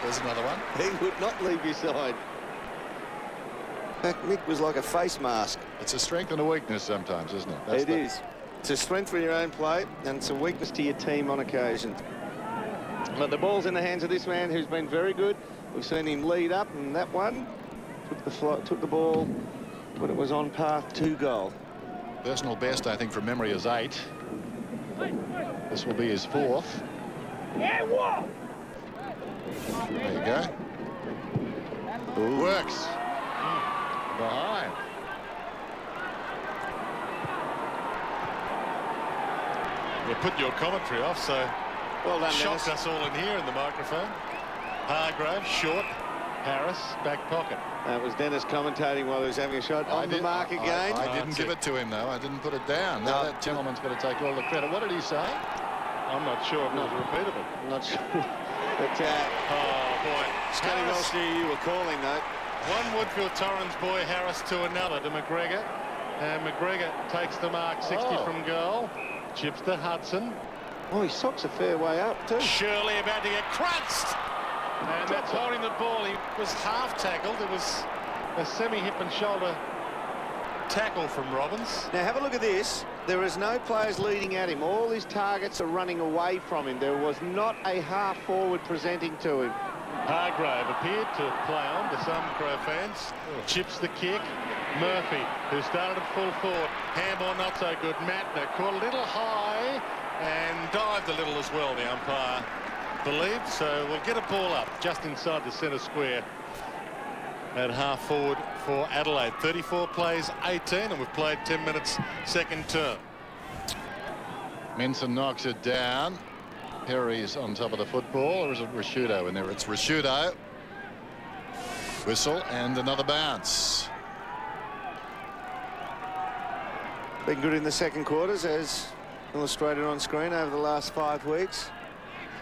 There's another one. He would not leave your side. In fact, Mick was like a face mask. It's a strength and a weakness sometimes, isn't it? It is. It's a strength for your own play, and it's a weakness to your team on occasion. But the ball's in the hands of this man who's been very good. We've seen him lead up, and that one took the ball when it was on path to goal. Personal best, I think, from memory is 8. This will be his 4th. There you go. Ooh. Works. Behind. You put your commentary off, so well done, shocked Dennis. us all in here in the microphone. Hargrave, short. Harris, back pocket. That was Dennis commentating while he was having a shot on the mark again. I didn't give it to him, though. I didn't put it down. Now that gentleman's got to take all the credit. What did he say? I'm not sure if it was repeatable. I'm not sure. But, oh, boy. Scotty Welsh knew you were calling, though. One Woodfield Torrens boy, Harris to another, to McGregor. And McGregor takes the mark 60 from goal. Chips to Hudson. Oh, he socks a fair way up, too. Shirley about to get crunched. And that's holding the ball. He was half tackled. It was a semi-hip and shoulder tackle from Robbins. Now, have a look at this. There is no players leading at him. All his targets are running away from him. There was not a half-forward presenting to him. Hargrave appeared to play on to some Crow fans. Chips the kick. Murphy, who started at full forward. Handball not so good. Matner caught a little high and dived a little as well, the umpire believed. So we'll get a ball up just inside the centre square at half forward for Adelaide. 34 plays 18, and we've played 10 minutes second term. Minson knocks it down. Perry's on top of the football, or is it Rashudo in there? It's Rashudo. Whistle and another bounce. Been good in the second quarters, as illustrated on screen over the last 5 weeks.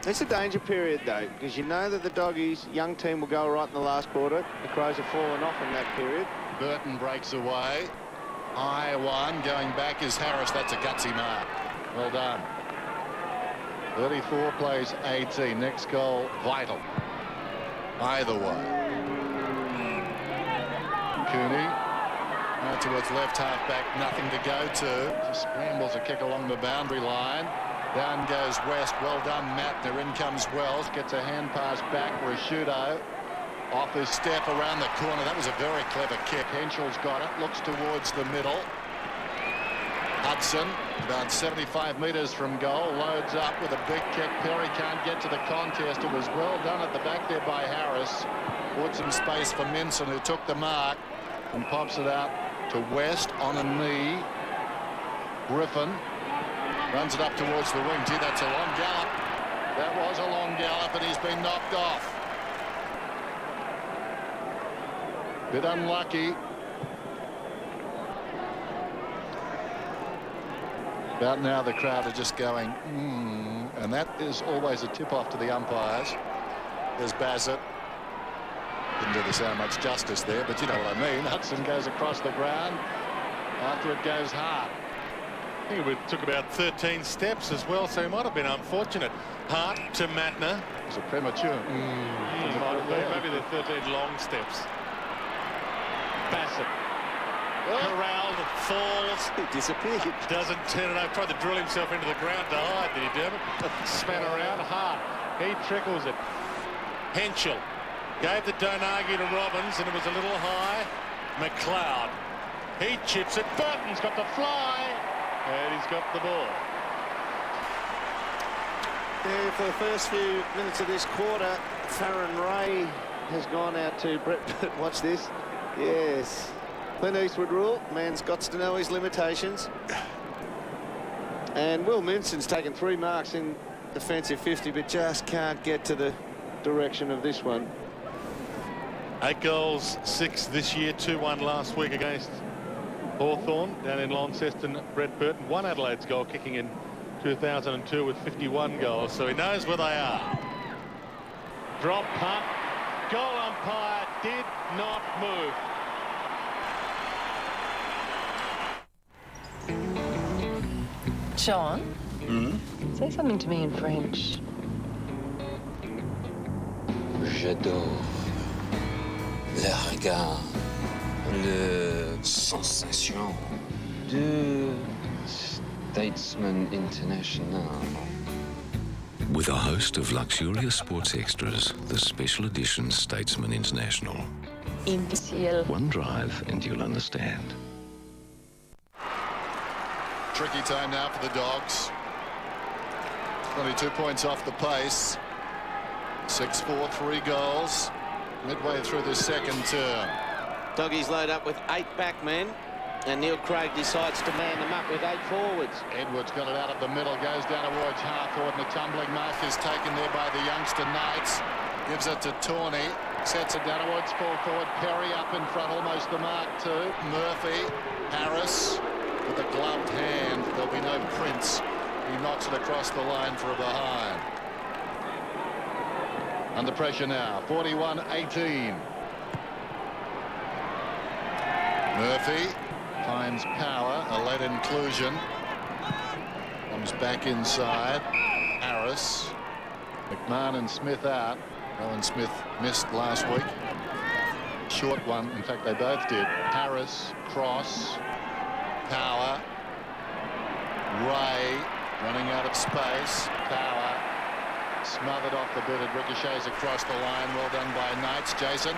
It's a danger period, though, because you know that the Doggies' young team will go right in the last quarter. The Crows have fallen off in that period. Burton breaks away. High one. Going back is Harris. That's a gutsy mark. Well done. 34 plays 18. Next goal, vital. Either way. Cooney. Out towards left half-back, nothing to go to. Just scrambles a kick along the boundary line. Down goes West. Well done, Matner. In comes Wells. Gets a hand pass back. Rashudo off his step around the corner. That was a very clever kick. Henschel's got it. Looks towards the middle. Hudson, about 75 metres from goal, loads up with a big kick. Perry can't get to the contest. It was well done at the back there by Harris. Bought some space for Minson, who took the mark and pops it out to West on a knee. Griffin runs it up towards the wing. Gee, that's a long gallop. That was a long gallop, and he's been knocked off. Bit unlucky. About now the crowd are just going, and that is always a tip-off to the umpires. There's Bassett. Didn't do the sound much justice there, but you know what I mean. Hudson goes across the ground after it goes hard. I think it took about 13 steps as well, so he might have been unfortunate. Hart to Matner. Was it premature? Maybe the 13 long steps. Bassett. Corralled, falls. He disappeared. Doesn't turn it over. Tried to drill himself into the ground to hide, did he, Dermot? Span around. Hart. He trickles it. Henschel gave the Donaghy to Robbins, and it was a little high. McLeod. He chips it. Burton's got the fly. And he's got the ball. Yeah, for the first few minutes of this quarter, Farron Ray has gone out to Brett. Watch this. Yes. Clint Eastwood rule. Man's got to know his limitations. And Will Minson's taken 3 marks in defensive 50, but just can't get to the direction of this one. 8 goals, 6 this year, 2-1 last week against Hawthorn down in Launceston. Brett Burton won Adelaide's goal kicking in 2002 with 51 goals, so he knows where they are. Drop punt. Goal umpire did not move. Sean, say something to me in French. J'adore le regard, le sensation de Statesman International. With a host of luxurious sports extras, the special edition Statesman International. Imbécile. One drive and you'll understand. Tricky time now for the Dogs. 22 points off the pace. 6-4, 3 goals. Midway through the second term. Doggies load up with 8 backmen, and Neil Craig decides to man them up with 8 forwards. Edwards got it out of the middle, goes down towards half forward, and the tumbling mark is taken there by the youngster Knights. Gives it to Tawney, sets it down towards full forward. Perry up in front, almost the mark too. Murphy, Harris with a gloved hand. There'll be no Prince. He knocks it across the line for a behind. Under pressure now, 41-18. Murphy finds Power, a lead inclusion. Comes back inside. Harris. McMahon and Smith out. Owen Smith missed last week. Short one, in fact they both did. Harris, cross. Power. Ray running out of space. Power smothered off the bit. It ricochets across the line. Well done by Knights. Jason.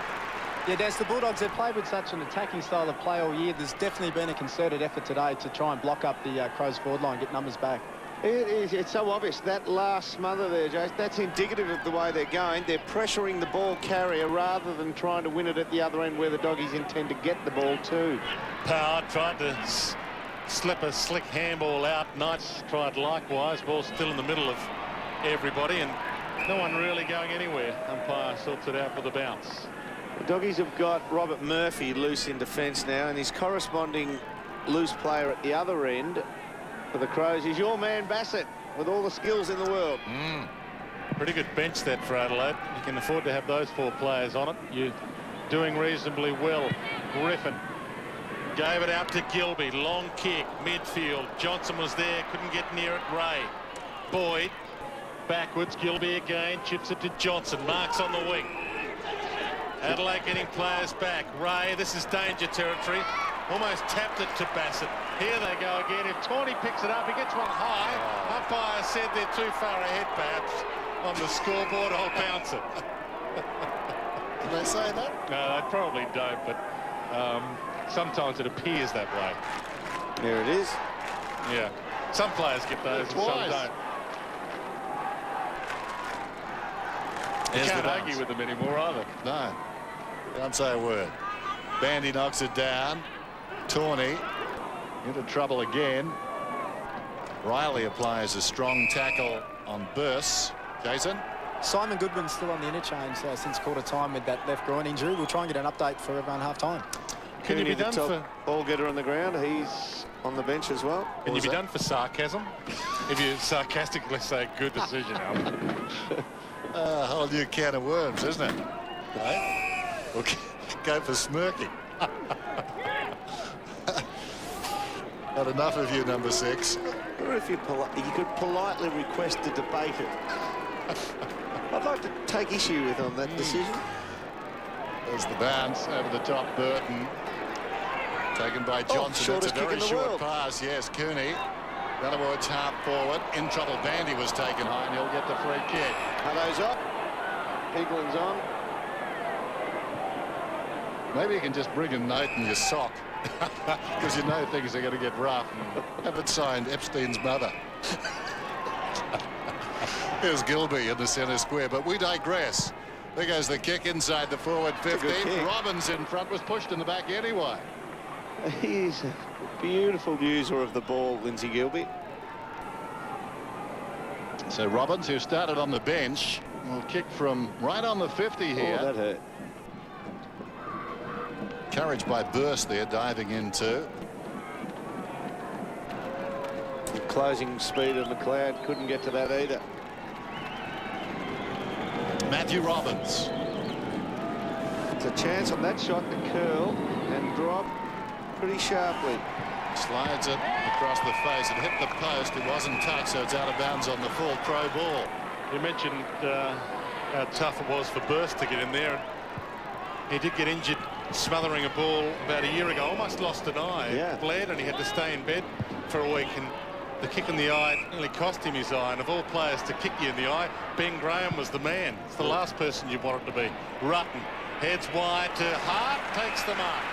Yeah, Des, the Bulldogs have played with such an attacking style of play all year. There's definitely been a concerted effort today to try and block up the Crows forward line, get numbers back. It is. It's so obvious. That last smother there, Jason, that's indicative of the way they're going. They're pressuring the ball carrier rather than trying to win it at the other end where the Doggies intend to get the ball to. Power tried to slip a slick handball out. Knights tried likewise. Ball still in the middle of everybody and no one really going anywhere. Umpire sorts it out with a bounce. The Doggies have got Robert Murphy loose in defence now, and his corresponding loose player at the other end for the Crows is your man Bassett, with all the skills in the world. Pretty good bench that for Adelaide. You can afford to have those 4 players on it. You're doing reasonably well. Griffin gave it out to Gilby. Long kick, midfield. Johnson was there, couldn't get near it. Ray. Boyd. Backwards, Gilby again. Chips it to Johnson. Marks on the wing. Adelaide getting players back. Ray, this is danger territory. Almost tapped it to Bassett. Here they go again. If Tawney picks it up, he gets one high. Umpire said they're too far ahead, perhaps, on the scoreboard. I'll bounce it. Did they say that? No, they probably don't, but sometimes it appears that way. There it is. Yeah. Some players get those and some don't. You can't argue with them anymore either. No. Can't say a word. Bandy knocks it down. Tawney into trouble again. Riley applies a strong tackle on Burse. Jason? Simon Goodwin's still on the interchange since quarter time with that left groin injury. We'll try and get an update for everyone half time. Can you be done for ball getter on the ground? He's on the bench as well. Can you be done for sarcasm? If you sarcastically say good decision, Al. A whole new can of worms, isn't it? Right? We'll go for smirking. Had enough of you, number 6. Or if you could politely request to debate it. I'd like to take issue with on that decision. There's the bounce over the top. Burton taken by Johnson. It's a very short pass. Yes, Cooney. Down towards half forward. In trouble. Bandy was taken high, and he'll get the free kick. Hello's up. Piglin's on. Maybe you can just bring a note in your sock, because you know things are going to get rough. Have it signed Epstein's mother. Here's Gilby in the centre square, but we digress. There goes the kick inside the forward 50. Robbins in front, was pushed in the back anyway. He's a beautiful user of the ball, Lindsay Gilby. So Robbins, who started on the bench, will kick from right on the 50 here. Oh, that hurt. Encouraged by Burst there, diving into. The closing speed of McLeod couldn't get to that either. Matthew Robbins. It's a chance on that shot to curl and drop pretty sharply. Slides it across the face. It hit the post. It wasn't touched, so it's out of bounds on the full pro ball. You mentioned how tough it was for Burst to get in there. He did get injured smothering a ball about a year ago. Almost lost an eye. Yeah. Bled, and he had to stay in bed for a week. And the kick in the eye nearly cost him his eye. And of all players to kick you in the eye, Ben Graham was the man. It's the last person you want it to be. Rutten heads wide to Hart, takes the mark.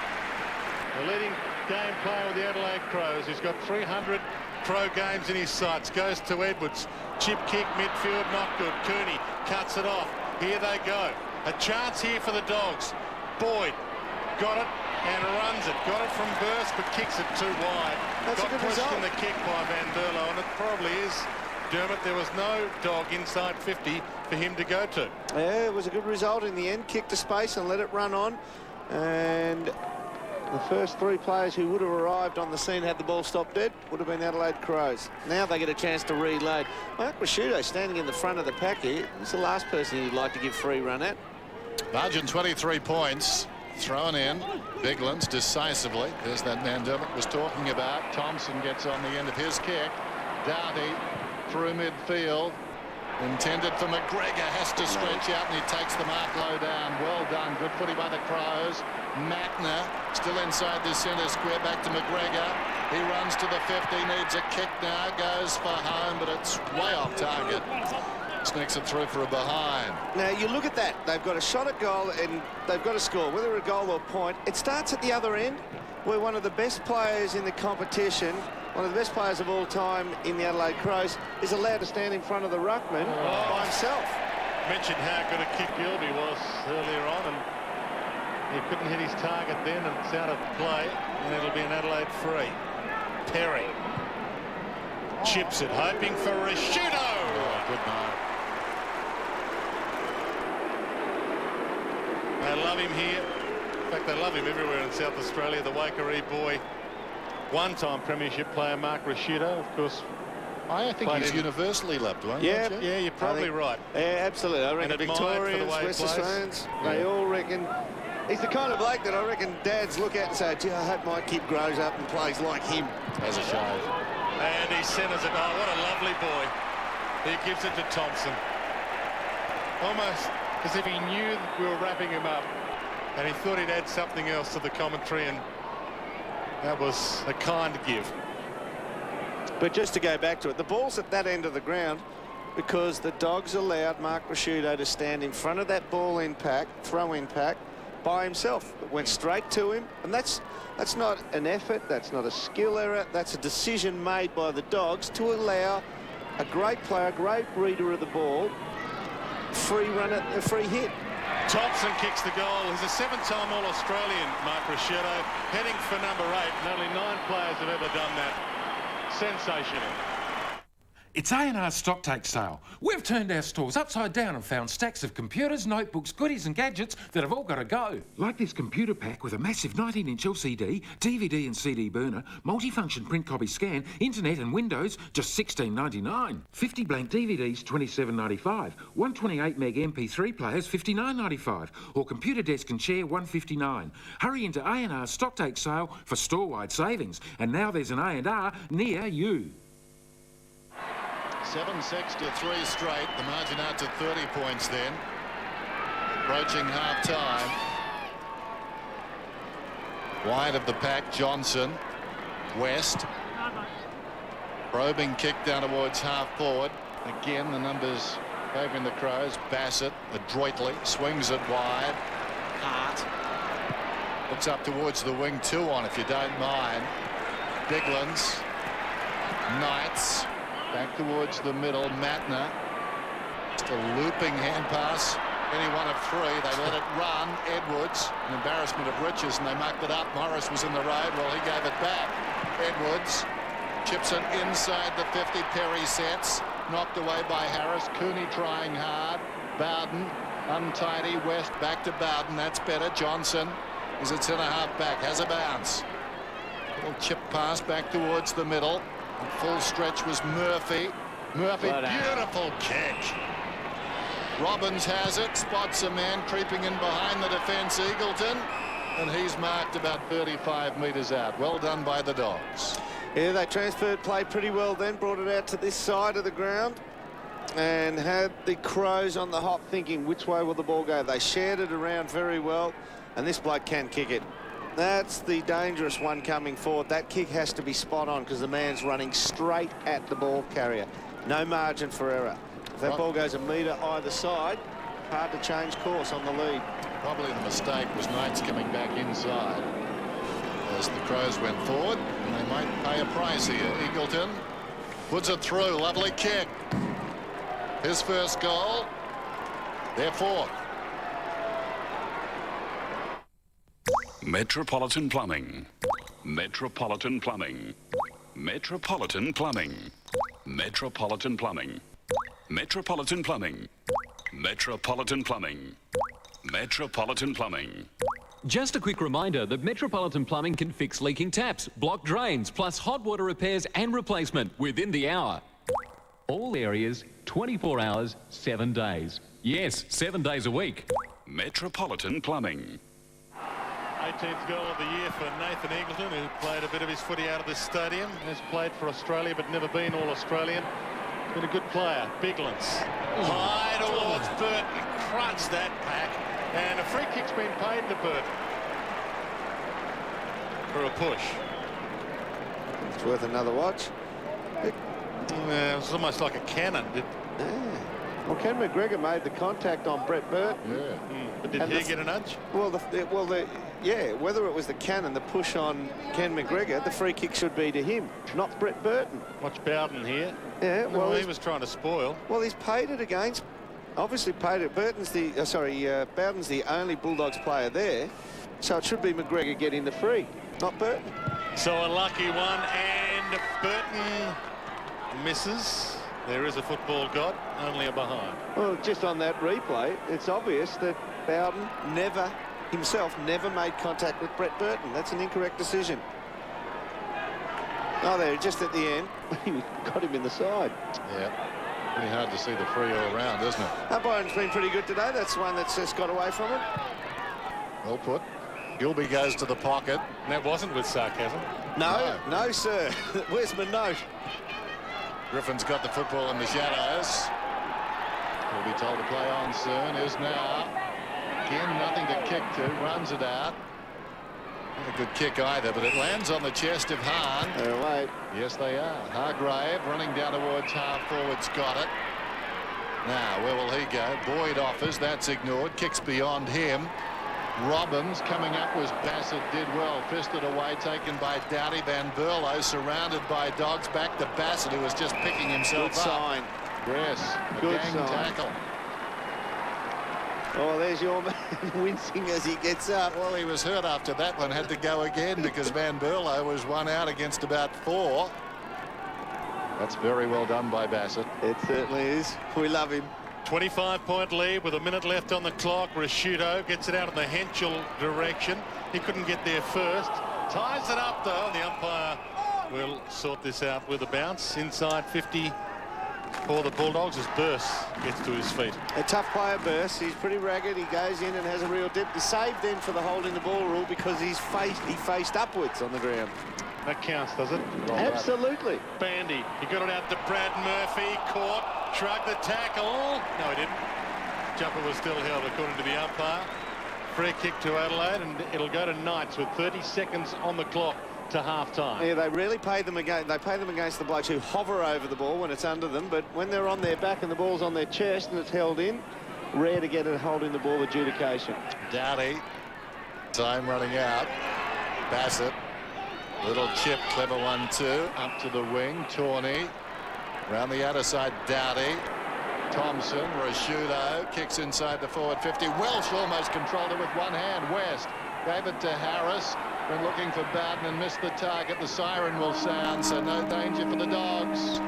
The leading game player with the Adelaide Crows, who's got 300 pro games in his sights, goes to Edwards. Chip kick, midfield, not good. Cooney cuts it off. Here they go. A chance here for the Dogs. Boyd got it and runs it. Got it from Burst, but kicks it too wide. That's got a good pushed result. in the kick by Van Berlo, and it probably is. Dermot, there was no dog inside 50 for him to go to. Yeah, it was a good result in the end. Kicked to space and let it run on. And the first three players who would have arrived on the scene had the ball stopped dead would have been Adelaide Crows. Now they get a chance to reload. Mark Rashudo standing in the front of the pack here. He's the last person you'd like to give free run at. Margin 23 points. Thrown in. Biglands decisively. There's that man Dermot was talking about. Thompson gets on the end of his kick. Doughty through midfield. Intended for McGregor. Has to stretch out, and he takes the mark low down. Well done. Good footy by the Crows. Matner still inside the centre square. Back to McGregor. He runs to the 50. Needs a kick now. Goes for home, but it's way off target. Sneaks it through for a behind. Now, you look at that. They've got a shot at goal, and they've got to score. Whether a goal or point, it starts at the other end, where one of the best players in the competition, one of the best players of all time in the Adelaide Crows, is allowed to stand in front of the ruckman by himself. Mentioned how good a kick Gilby was earlier on, and he couldn't hit his target then, and it's out of play, and it'll be an Adelaide free. Perry chips it, hoping for Rashudo. Oh, good mark. They love him here. In fact, they love him everywhere in South Australia. The Waikerie boy, one-time premiership player Mark Rashudo, of course. I think he's universally loved, won't Yeah, you? Yeah, you're probably right. Yeah, absolutely. I reckon And admired for the Victorians, way he West plays. Australians, they all reckon he's the kind of bloke that I reckon dads look at and say, gee, I hope my kid grows up and plays like him. As a shave. And he centres it. Oh, what a lovely boy. He gives it to Thompson. Almost as if he knew we were wrapping him up, and he thought he'd add something else to the commentary, and that was a kind give. But just to go back to it, the ball's at that end of the ground because the Dogs allowed Mark Rashudo to stand in front of that ball-in pack, throw-in pack, by himself. It went straight to him, and that's not an effort, that's not a skill error, that's a decision made by the Dogs to allow a great player, a great reader of the ball, free run at a free hit. Thompson kicks the goal. He's a seven-time All-Australian, Mark Rashudo, heading for number 8, and only 9 players have ever done that. Sensational. It's A&R's stock take sale. We've turned our stores upside down and found stacks of computers, notebooks, goodies and gadgets that have all got to go. Like this computer pack with a massive 19-inch LCD, DVD and CD burner, multifunction print copy scan, internet and Windows, just $16.99. 50 blank DVDs, $27.95. 128 meg MP3 players, $59.95. Or computer desk and chair, $159. Hurry into A&R's stock take sale for store-wide savings. And now there's an A&R near you. 7-6 to 3 straight. The margin out to 30 points then. Approaching half-time. Wide of the pack, Johnson. West. Probing kick down towards half-forward. Again, the numbers favouring the Crows. Bassett adroitly swings it wide. Hart. Looks up towards the wing, 2 on if you don't mind. Biglands. Knights. Back towards the middle, Matner. Just a looping hand pass. Any one of 3. They let it run. Edwards, an embarrassment of riches, and they mucked it up. Morris was in the road. Well, he gave it back. Edwards chips it inside the 50. Perry sets. Knocked away by Harris. Cooney trying hard. Bowden, untidy. West back to Bowden. That's better. Johnson is at centre half back. Has a bounce. Little chip pass back towards the middle. Full stretch was Murphy. Murphy, beautiful kick. Robbins has it, spots a man creeping in behind the defence, Eagleton, and he's marked about 35 metres out. Well done by the Dogs. Yeah, they transferred play pretty well then, brought it out to this side of the ground and had the Crows on the hop thinking, which way will the ball go? They shared it around very well, and this bloke can kick it. That's the dangerous one coming forward. That kick has to be spot on because the man's running straight at the ball carrier. No margin for error. If that ball goes a metre either side, hard to change course on the lead. Probably the mistake was Knights coming back inside as the Crows went forward, and they might pay a price here. Eagleton puts it through. Lovely kick. His first goal. Their fourth. Metropolitan Plumbing. Metropolitan Plumbing. Metropolitan Plumbing. Metropolitan Plumbing. Metropolitan Plumbing. Metropolitan Plumbing. Metropolitan Plumbing. Just a quick reminder that Metropolitan Plumbing can fix leaking taps, block drains, plus hot water repairs and replacement within the hour. All areas, 24 hours, 7 days. Yes, 7 days a week. Metropolitan Plumbing. 18th goal of the year for Nathan Eagleton, who played a bit of his footy out of this stadium. Has played for Australia but never been All-Australian. Been a good player. Biglands. High towards Burton. Crunched that pack. And a free kick's been paid to Burton for a push. It's worth another watch. It was almost like a cannon. Well, Ken McGregor made the contact on Brett Burton. Yeah. But did he get a nudge? Well, yeah, whether it was the cannon, the push on Ken McGregor, the free kick should be to him, not Brett Burton. Watch Bowden here. Yeah, well, he was trying to spoil. Well, he's paid it against. Obviously paid it. Bowden's the only Bulldogs player there, so it should be McGregor getting the free, not Burton. So a lucky one, and Burton misses. There is a football god, only a behind. Well, just on that replay, it's obvious that Bowden himself never made contact with Brett Burton. That's an incorrect decision. Oh, there, just at the end, he got him in the side. Yeah. Pretty hard to see the free all round, isn't it? Byron's been pretty good today. That's one that's just got away from him. Well put. Gilby goes to the pocket. And that wasn't with sarcasm. No, sir. Where's my note? Griffin's got the football in the shadows. He'll be told to play on soon. Is now. Again, nothing to kick to. Runs it out. Not a good kick either, but it lands on the chest of Hahn. They're away. Yes, they are. Hargrave running down towards half forward's got it. Now, where will he go? Boyd offers. That's ignored. Kicks beyond him. Robbins coming up was Bassett. Did well. Fisted away, taken by Doughty. Van Berlo surrounded by Dogs. Back to Bassett, who was just picking himself Good up. Sign. Yes, a Good gang sign. tackle. Oh, there's your man wincing as he gets up. Well, he was hurt after that one. Had to go again because Van Berlo was one out against about 4. That's very well done by Bassett. It certainly is. We love him. 25-point lead with a minute left on the clock. Rashudo gets it out in the Henschel direction. He couldn't get there first. Ties it up, though. The umpire will sort this out with a bounce. Inside 50 for the Bulldogs as Burse gets to his feet. A tough player, Burse. He's pretty ragged. He goes in and has a real dip. He's saved then for the holding the ball rule because he faced upwards on the ground. That counts, does it? Absolutely. Bandy. He got it out to Brad Murphy. Caught. Shrugged the tackle. No, he didn't. Jumper was still held according to the umpire. Free kick to Adelaide, and it'll go to Knights with 30 seconds on the clock to half-time. Yeah, they really pay them against. They pay them against the blokes who hover over the ball when it's under them, but when they're on their back and the ball's on their chest and it's held in, rare to get it holding the ball adjudication. Doughty. Time running out. Bassett. Little chip, clever 1-2. Up to the wing. Tawney. Round the outer side, Doughty. Thompson, Rashudo. Kicks inside the forward 50. Welsh almost controlled it with one hand. West gave it to Harris. Been looking for Bowden and missed the target. The siren will sound, so no danger for the Dogs.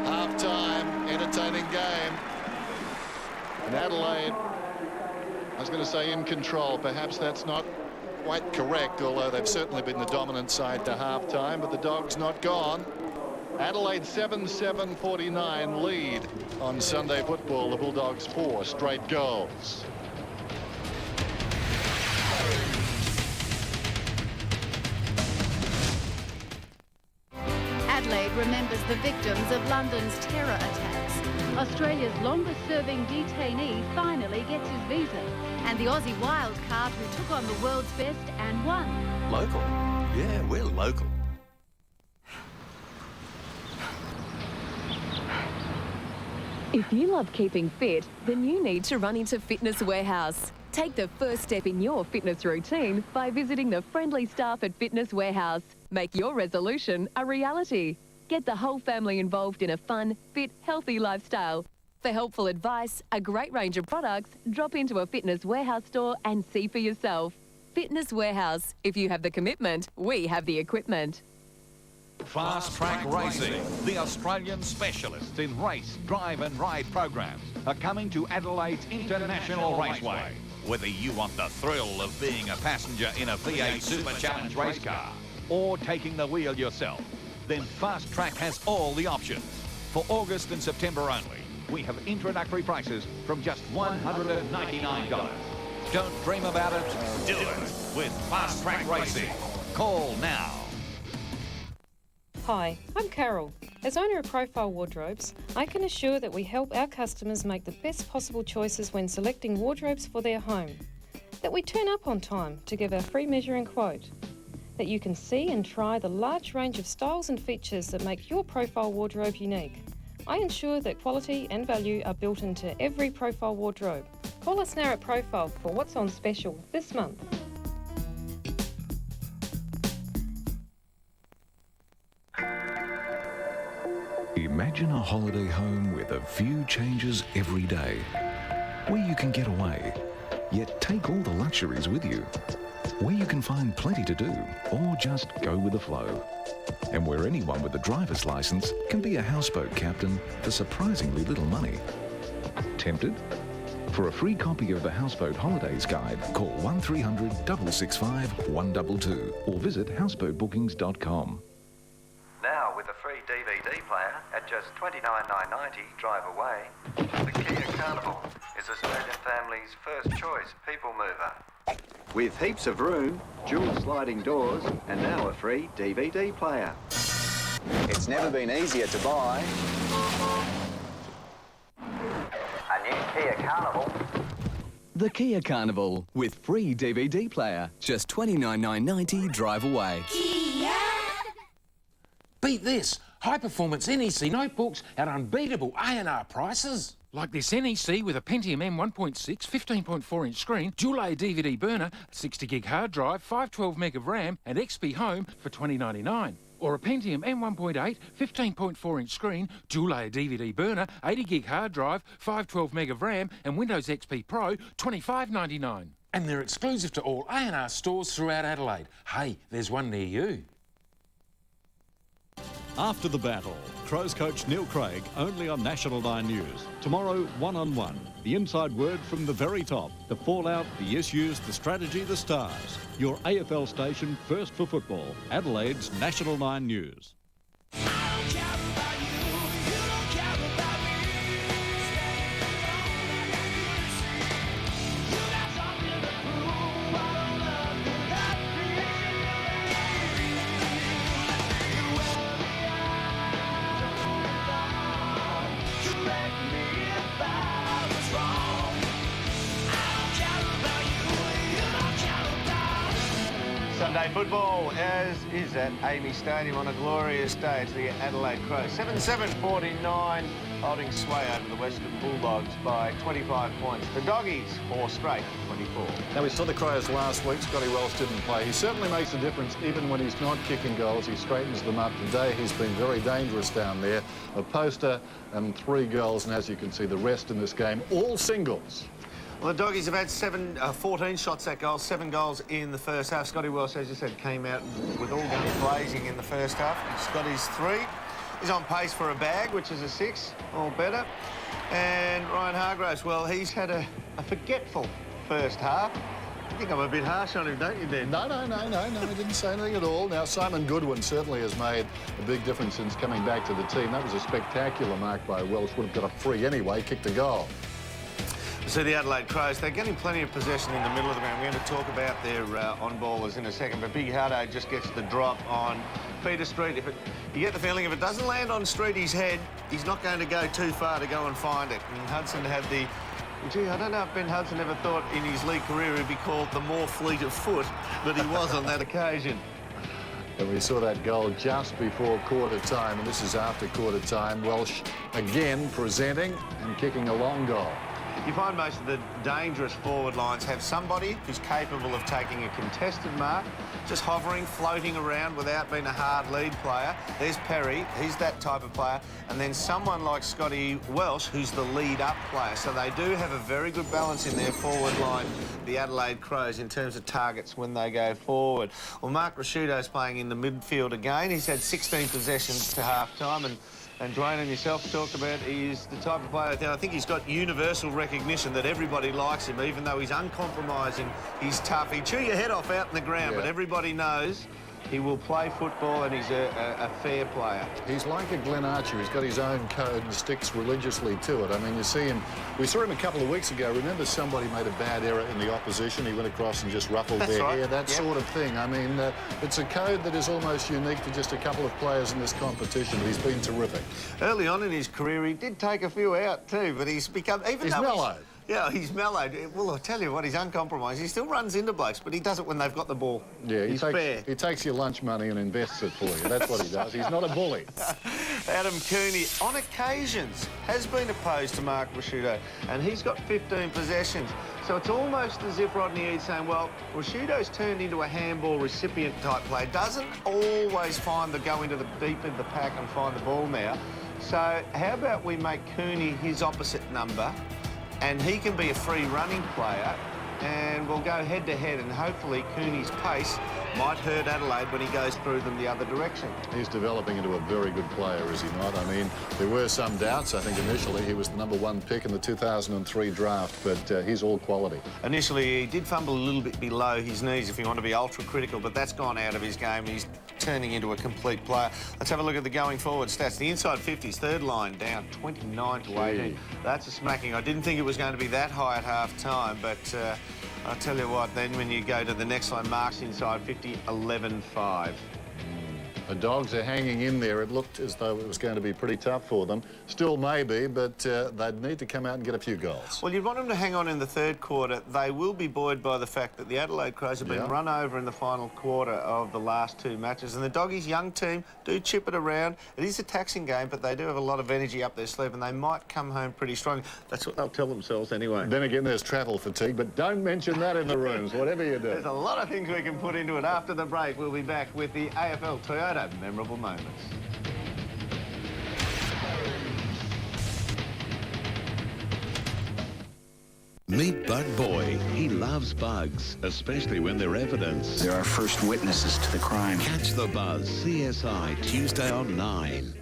Half-time, entertaining game. And Adelaide, I was going to say in control. Perhaps that's not quite correct, although they've certainly been the dominant side to half-time, but the Dogs not gone. Adelaide 7-7-49 lead on Sunday football. The Bulldogs 4 straight goals. Adelaide remembers the victims of London's terror attacks. Australia's longest-serving detainee finally gets his visa. And the Aussie wildcard who took on the world's best and won. Local? Yeah, we're local. If you love keeping fit, then you need to run into Fitness Warehouse. Take the first step in your fitness routine by visiting the friendly staff at Fitness Warehouse. Make your resolution a reality. Get the whole family involved in a fun, fit, healthy lifestyle. For helpful advice, a great range of products, drop into a Fitness Warehouse store and see for yourself. Fitness Warehouse. If you have the commitment, we have the equipment. Fast Track Racing, the Australian specialists in race, drive and ride programs, are coming to Adelaide's International Raceway. Whether you want the thrill of being a passenger in a V8 Super Challenge race car or taking the wheel yourself, then Fast Track has all the options. For August and September only, we have introductory prices from just $199. Don't dream about it, do it with Fast Track Racing. Call now. Hi, I'm Carol. As owner of Profile Wardrobes, I can assure that we help our customers make the best possible choices when selecting wardrobes for their home. That we turn up on time to give a free measuring quote. That you can see and try the large range of styles and features that make your Profile wardrobe unique. I ensure that quality and value are built into every Profile wardrobe. Call us now at Profile for what's on special this month. Imagine a holiday home with a few changes every day, where you can get away, yet take all the luxuries with you, where you can find plenty to do or just go with the flow, and where anyone with a driver's license can be a houseboat captain for surprisingly little money. Tempted? For a free copy of the Houseboat Holidays Guide, call 1300 665 122 or visit houseboatbookings.com. Now, with a free DVD player at just $29,990 drive away, the Kia Carnival is Australian families' first choice people mover. With heaps of room, dual sliding doors, and now a free DVD player. It's never been easier to buy. A new Kia Carnival. The Kia Carnival with free DVD player, just $29,990 drive away. Kia! Beat this! High-performance NEC notebooks at unbeatable A&R prices. Like this NEC with a Pentium M1.6, 15.4-inch screen, dual-A DVD burner, 60-gig hard drive, 512 meg of RAM, and XP Home for $20.99. Or a Pentium M1.8, 15.4-inch screen, dual-A DVD burner, 80-gig hard drive, 512 meg of RAM, and Windows XP Pro, $25.99. And they're exclusive to all A&R stores throughout Adelaide. Hey, there's one near you. After the battle, Crows coach Neil Craig only on National 9 News. Tomorrow, one-on-one. The inside word from the very top. The fallout, the issues, the strategy, the stars. Your AFL station first for football. Adelaide's National 9 News. Sunday football, as is at Amy Stadium on a glorious day. It's the Adelaide Crows. 7-7-49, holding sway over the Western Bulldogs by 25 points. The Doggies, 4 straight, 24. Now, we saw the Crows last week. Scotty Welsh didn't play. He certainly makes a difference even when he's not kicking goals. He straightens them up. Today, he's been very dangerous down there. A poster and 3 goals, and as you can see, the rest in this game, all singles. Well, the Doggies have had 14 shots at goal, 7 goals in the first half. Scotty Welsh, as you said, came out with all guns blazing in the first half. Scotty's 3. He's on pace for a bag, which is a 6, all better. And Ryan Hargraves, well, he's had a forgetful first half. You think I'm a bit harsh on him, don't you, Dan? No, I didn't say anything at all. Now, Simon Goodwin certainly has made a big difference since coming back to the team. That was a spectacular mark by Welsh. Would have got a free anyway, kicked a goal. So the Adelaide Crows, they're getting plenty of possession in the middle of the ground. We're going to talk about their on-ballers in a second, but Big Hardo just gets the drop on Peter Street. You get the feeling if it doesn't land on Streety's head, he's not going to go too far to go and find it. And Hudson had the... Gee, I don't know if Ben Hudson ever thought in his league career he'd be called the more fleet of foot, but he was on that occasion. And we saw that goal just before quarter time, and this is after quarter time. Welsh again presenting and kicking a long goal. You find most of the dangerous forward lines have somebody who's capable of taking a contested mark, just hovering, floating around without being a hard lead player. There's Perry, he's that type of player. And then someone like Scotty Welsh, who's the lead-up player. So they do have a very good balance in their forward line, the Adelaide Crows, in terms of targets when they go forward. Well, Mark Rasciuto's playing in the midfield again. He's had 16 possessions to half-time, and Dwayne and yourself talked about he's the type of player. I think he's got universal recognition that everybody likes him, even though he's uncompromising, he's tough. He'd chew your head off out in the ground, but everybody knows he will play football and he's a fair player. He's like a Glenn Archer. He's got his own code and sticks religiously to it. I mean, you see him... We saw him a couple of weeks ago. Remember somebody made a bad error in the opposition? He went across and just ruffled their hair, that sort of thing. I mean, it's a code that is almost unique to just a couple of players in this competition. He's been terrific. Early on in his career, he did take a few out too, but he's become... He's mellowed. Yeah, he's mellowed. Well, I'll tell you what, he's uncompromised. He still runs into blokes, but he does it when they've got the ball. Yeah, he's fair. He takes your lunch money and invests it for you. That's what he does. He's not a bully. Adam Cooney, on occasions, has been opposed to Mark Rasciuto, and he's got 15 possessions. So it's almost as if Rodney Eade's saying, well, Rasciuto's turned into a handball recipient type play. Doesn't always go into the deep of the pack and find the ball now. So how about we make Cooney his opposite number, and he can be a free running player, and we'll go head-to-head, and hopefully Cooney's pace might hurt Adelaide when he goes through them the other direction. He's developing into a very good player, is he not? I mean, there were some doubts. I think initially he was the #1 pick in the 2003 draft, but he's all quality. Initially, he did fumble a little bit below his knees, if you want to be ultra-critical, but that's gone out of his game. He's turning into a complete player. Let's have a look at the going forward stats. The inside 50s, third line down 29 to 18. That's a smacking. I didn't think it was going to be that high at half-time, but I'll tell you what, then when you go to the next line, marks inside 50, 11-5. The Dogs are hanging in there. It looked as though it was going to be pretty tough for them. Still maybe, but they'd need to come out and get a few goals. Well, you'd want them to hang on in the third quarter. They will be buoyed by the fact that the Adelaide Crows have been run over in the final quarter of the last two matches. And the Doggies' young team do chip it around. It is a taxing game, but they do have a lot of energy up their sleeve, and they might come home pretty strong. That's what they'll tell themselves anyway. Then again, there's travel fatigue, but don't mention that in the rooms, whatever you do. There's a lot of things we can put into it. After the break, we'll be back with the AFL Toyota Memorable Moments. Meet Bug Boy. He loves bugs, especially when they're evidence. There are first witnesses to the crime. Catch the Buzz, CSI, Tuesday on 9.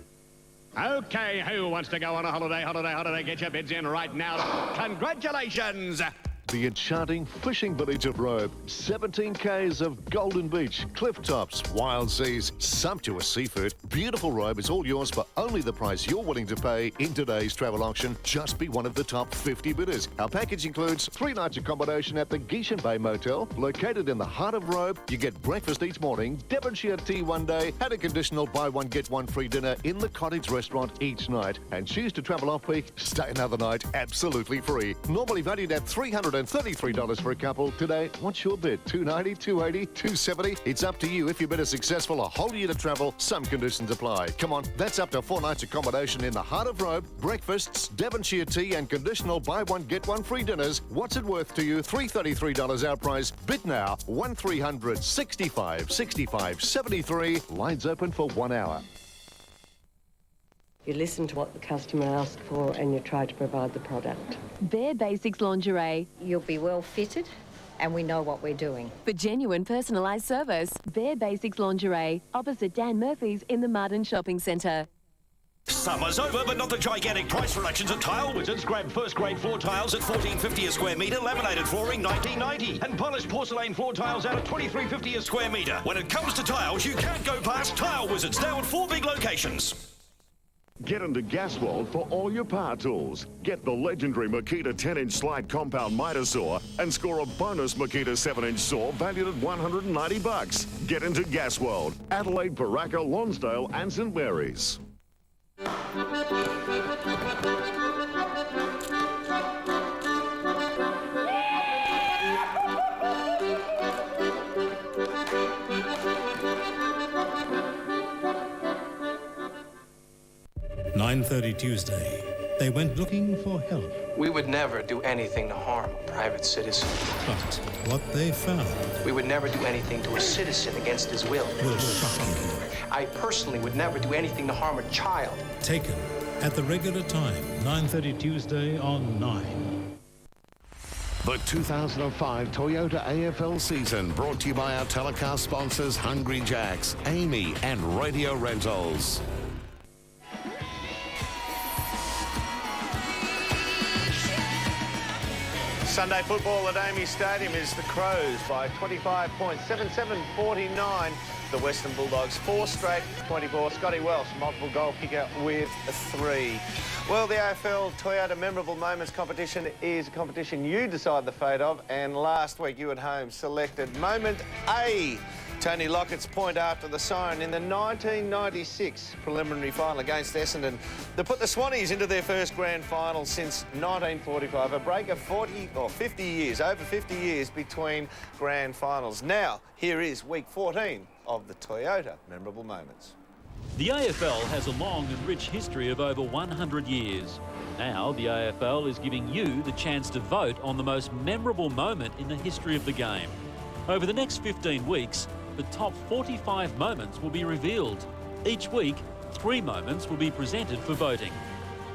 Okay, who wants to go on a holiday? Get your bids in right now. Congratulations! The enchanting fishing village of Robe. 17 k's of golden beach, cliff tops, wild seas, sumptuous seafood. Beautiful Robe is all yours for only the price you're willing to pay in today's travel auction. Just be one of the top 50 bidders. Our package includes 3 nights accommodation at the Geishan Bay Motel, located in the heart of Robe. You get breakfast each morning, Devonshire tea one day, and a conditional buy one get one free dinner in the cottage restaurant each night. And choose to travel off-peak, stay another night absolutely free. Normally valued at $333 for a couple. Today, what's your bid? $290, $280, $270? It's up to you. If you've been successful, a whole year to travel, some conditions apply. Come on, that's up to 4 nights accommodation in the heart of Robe, breakfasts, Devonshire tea, and conditional buy one get one free dinners. What's it worth to you? $333 our price. Bid now. 1300 65 65 73. Lines open for 1 hour. You listen to what the customer asks for and you try to provide the product. Bare Basics Lingerie. You'll be well fitted and we know what we're doing. For genuine personalised service, Bare Basics Lingerie, opposite Dan Murphy's in the Martin Shopping Centre. Summer's over, but not the gigantic price reductions at Tile Wizards. Grab first-grade floor tiles at $14.50 a square metre, laminated flooring $19.90, and polished porcelain floor tiles out at $23.50 a square metre. When it comes to tiles, you can't go past Tile Wizards, now at 4 big locations. Get into Gaswold for all your power tools. Get the legendary Makita 10-inch slide compound miter saw and score a bonus Makita 7-inch saw valued at $190. Get into Gaswold, Adelaide, Baraka, Lonsdale and St Mary's. 9:30 Tuesday. They went looking for help. We would never do anything to harm a private citizen. But what they found We would never do anything to a citizen against his will. will shock you. I personally would never do anything to harm a child. Taken at the regular time, 9:30 Tuesday on 9. The 2005 Toyota AFL season brought to you by our telecast sponsors Hungry Jack's, Amy and Radio Rentals. Sunday football at Amy Stadium is the Crows by 25 points, 77-49. The Western Bulldogs, 4 straight, 24. Scotty Welsh, multiple goal kicker with a 3. Well, the AFL Toyota Memorable Moments competition is a competition you decide the fate of, and last week you at home selected Moment A. Tony Lockett's point after the siren in the 1996 preliminary final against Essendon that put the Swannies into their first grand final since 1945. A break of 50 years, over 50 years between grand finals. Now, here is week 14 of the Toyota Memorable Moments. The AFL has a long and rich history of over 100 years. Now, the AFL is giving you the chance to vote on the most memorable moment in the history of the game. Over the next 15 weeks, the top 45 moments will be revealed. Each week, 3 moments will be presented for voting.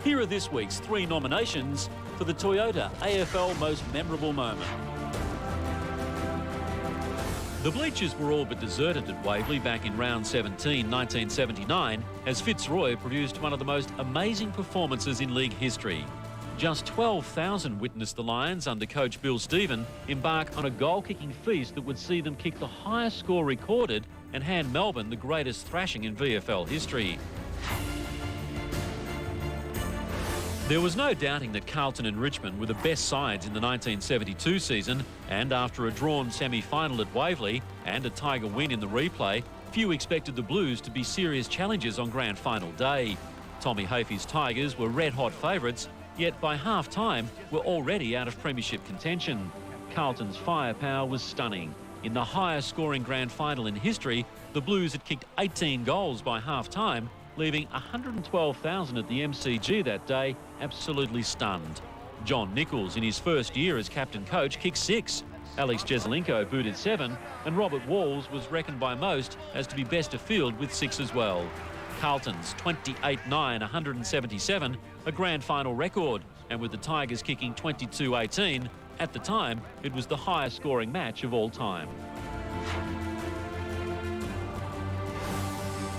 Here are this week's 3 nominations for the Toyota AFL Most Memorable Moment. The bleachers were all but deserted at Waverley back in round 17, 1979, as Fitzroy produced one of the most amazing performances in league history. Just 12,000 witnessed the Lions under coach Bill Stephen embark on a goal-kicking feast that would see them kick the highest score recorded and hand Melbourne the greatest thrashing in VFL history. There was no doubting that Carlton and Richmond were the best sides in the 1972 season, and after a drawn semi-final at Waverley and a Tiger win in the replay, few expected the Blues to be serious challengers on grand final day. Tommy Hafey's Tigers were red-hot favourites, yet by half-time were already out of premiership contention. Carlton's firepower was stunning. In the highest scoring grand final in history, the Blues had kicked 18 goals by half-time, leaving 112,000 at the MCG that day absolutely stunned. John Nichols, in his first year as captain-coach, kicked 6. Alex Jesselenko booted 7, and Robert Walls was reckoned by most as to be best of field with 6 as well. Carlton's 28-9-177, a grand final record, and with the Tigers kicking 22-18, at the time, it was the highest scoring match of all time.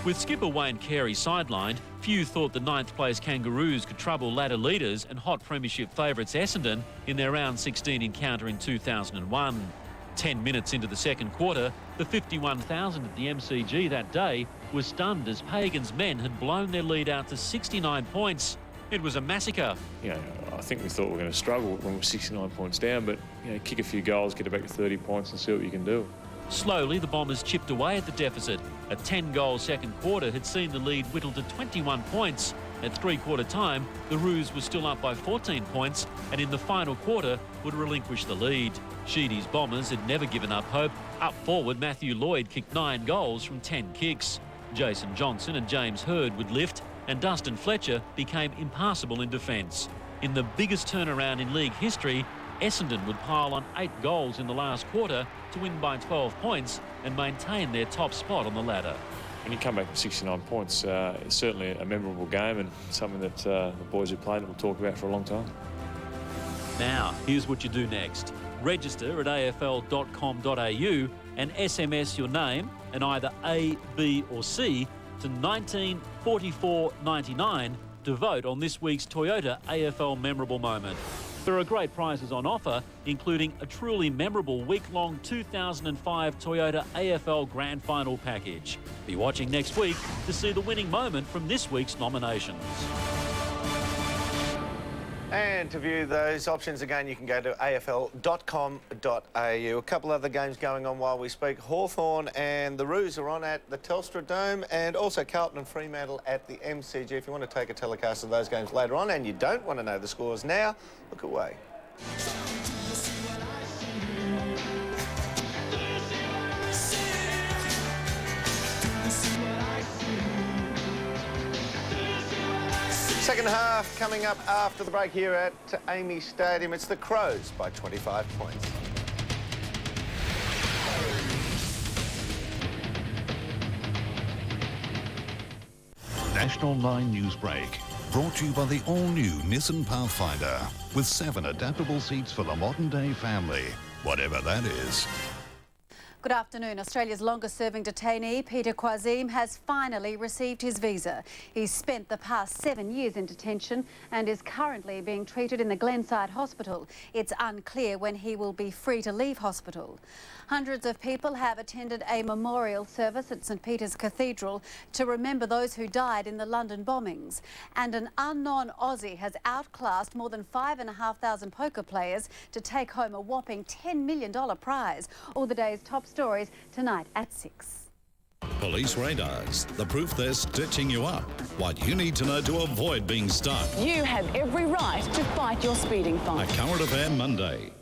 With skipper Wayne Carey sidelined, few thought the 9th place Kangaroos could trouble ladder leaders and hot premiership favourites Essendon in their round 16 encounter in 2001. 10 minutes into the second quarter, the 51,000 at the MCG that day was stunned as Pagan's men had blown their lead out to 69 points. It was a massacre. You know, I think we thought we were going to struggle when we were 69 points down, but kick a few goals, get it back to 30 points and see what you can do. Slowly, the Bombers chipped away at the deficit. A 10-goal second quarter had seen the lead whittled to 21 points. At three-quarter time, the Roos were still up by 14 points and in the final quarter would relinquish the lead. Sheedy's Bombers had never given up hope. Up forward, Matthew Lloyd kicked 9 goals from 10 kicks. Jason Johnson and James Hurd would lift, and Dustin Fletcher became impassable in defence. In the biggest turnaround in league history, Essendon would pile on 8 goals in the last quarter to win by 12 points and maintain their top spot on the ladder. When you come back with 69 points, it's certainly a memorable game and something that the boys who played it will talk about for a long time. Now, here's what you do next. Register at afl.com.au and SMS your name and either A, B or C to $19.44.99 to vote on this week's Toyota AFL Memorable Moment. There are great prizes on offer, including a truly memorable week-long 2005 Toyota AFL Grand Final package. Be watching next week to see the winning moment from this week's nominations. And to view those options again, you can go to afl.com.au. A couple other games going on while we speak. Hawthorn and the Roos are on at the Telstra Dome, and also Carlton and Fremantle at the MCG. If you want to take a telecast of those games later on and you don't want to know the scores now, look away. Second half coming up after the break here at Amy Stadium. It's the Crows by 25 points. National 9 News Break, brought to you by the all-new Nissan Pathfinder, with 7 adaptable seats for the modern-day family, whatever that is. Good afternoon. Australia's longest-serving detainee, Peter Quazim, has finally received his visa. He's spent the past 7 years in detention and is currently being treated in the Glenside Hospital. It's unclear when he will be free to leave hospital. Hundreds of people have attended a memorial service at St Peter's Cathedral to remember those who died in the London bombings. And an unknown Aussie has outclassed more than 5,500 poker players to take home a whopping $10 million prize. All the day's top stories tonight at 6. Police radars, the proof they're stitching you up. What you need to know to avoid being stuck. You have every right to fight your speeding fine. A current affair Monday.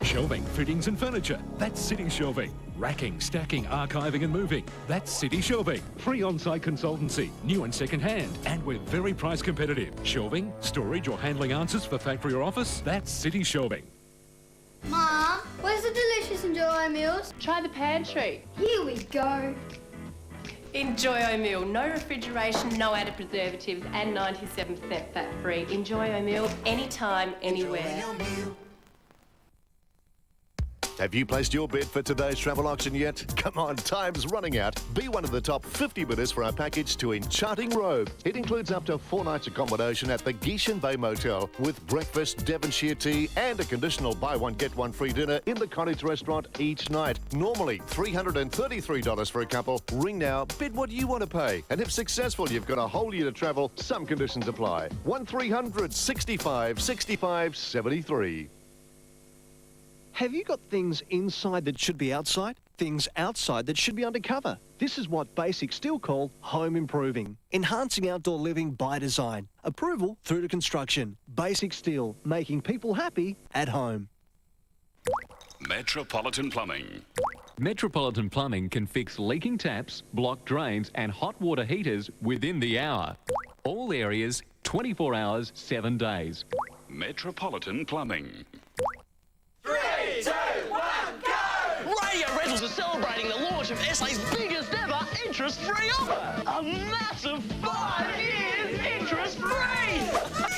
Shelving, fittings and furniture, that's City Shelving. Racking, stacking, archiving and moving, that's City Shelving. Free on-site consultancy, new and second-hand, and we're very price competitive. Shelving, storage or handling answers for factory or office, that's City Shelving. Mom, where's the delicious Enjoy meals? Try the pantry. Here we go. Enjoy meal, no refrigeration, no added preservatives and 97% fat-free. Enjoy meal anytime, anywhere. Have you placed your bid for today's travel auction yet? Come on, time's running out. Be one of the top 50 bidders for our package to Enchanting Robe. It includes up to 4 nights accommodation at the Geishan Bay Motel with breakfast, Devonshire tea and a conditional buy one get one free dinner in the Cottage restaurant each night. Normally $333 for a couple. Ring now, bid what you want to pay. And if successful, you've got a whole year to travel. Some conditions apply. 1300 65 65 73. Have you got things inside that should be outside? Things outside that should be undercover? This is what Basic Steel call home improving. Enhancing outdoor living by design. Approval through to construction. Basic Steel, making people happy at home. Metropolitan Plumbing. Metropolitan Plumbing can fix leaking taps, blocked drains and hot water heaters within the hour. All areas, 24 hours, 7 days. Metropolitan Plumbing. 3, 2, 1, go! Radio Rentals are celebrating the launch of SA's biggest ever interest-free offer. A massive 5 years interest-free!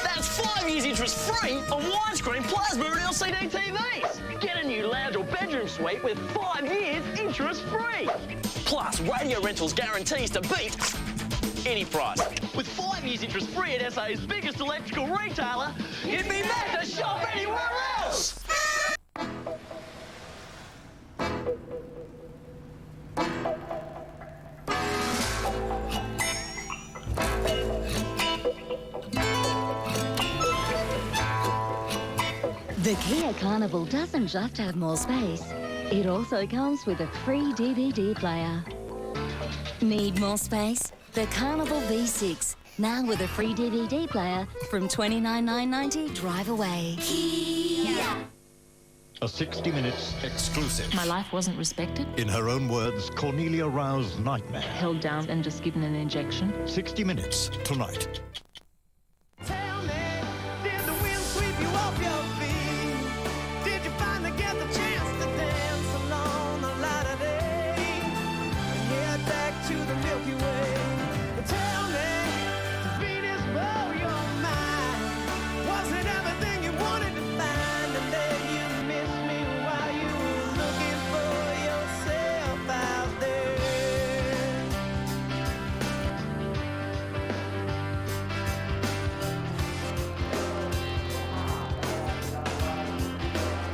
That's 5 years interest-free on widescreen plasma and LCD TVs. Get a new lounge or bedroom suite with 5 years interest-free. Plus, Radio Rentals guarantees to beat any price. With 5 years interest-free at SA's biggest electrical retailer, you'd be mad to shop anywhere else! The Kia Carnival doesn't just have more space, it also comes with a free DVD player. Need more space? The Carnival V6, now with a free DVD player from $29,990 drive away. Kia! A 60 Minutes exclusive. My life wasn't respected. In her own words, Cornelia Rao's nightmare. Held down and just given an injection. 60 Minutes tonight. Tell me, did the wind sweep you off your feet? Did you finally get the chance to dance along the light of day? And head back to the Milky Way. Tell me, did Venus blow your mind? Was it everything you wanted to find? And then you missed me while you were looking for yourself out there.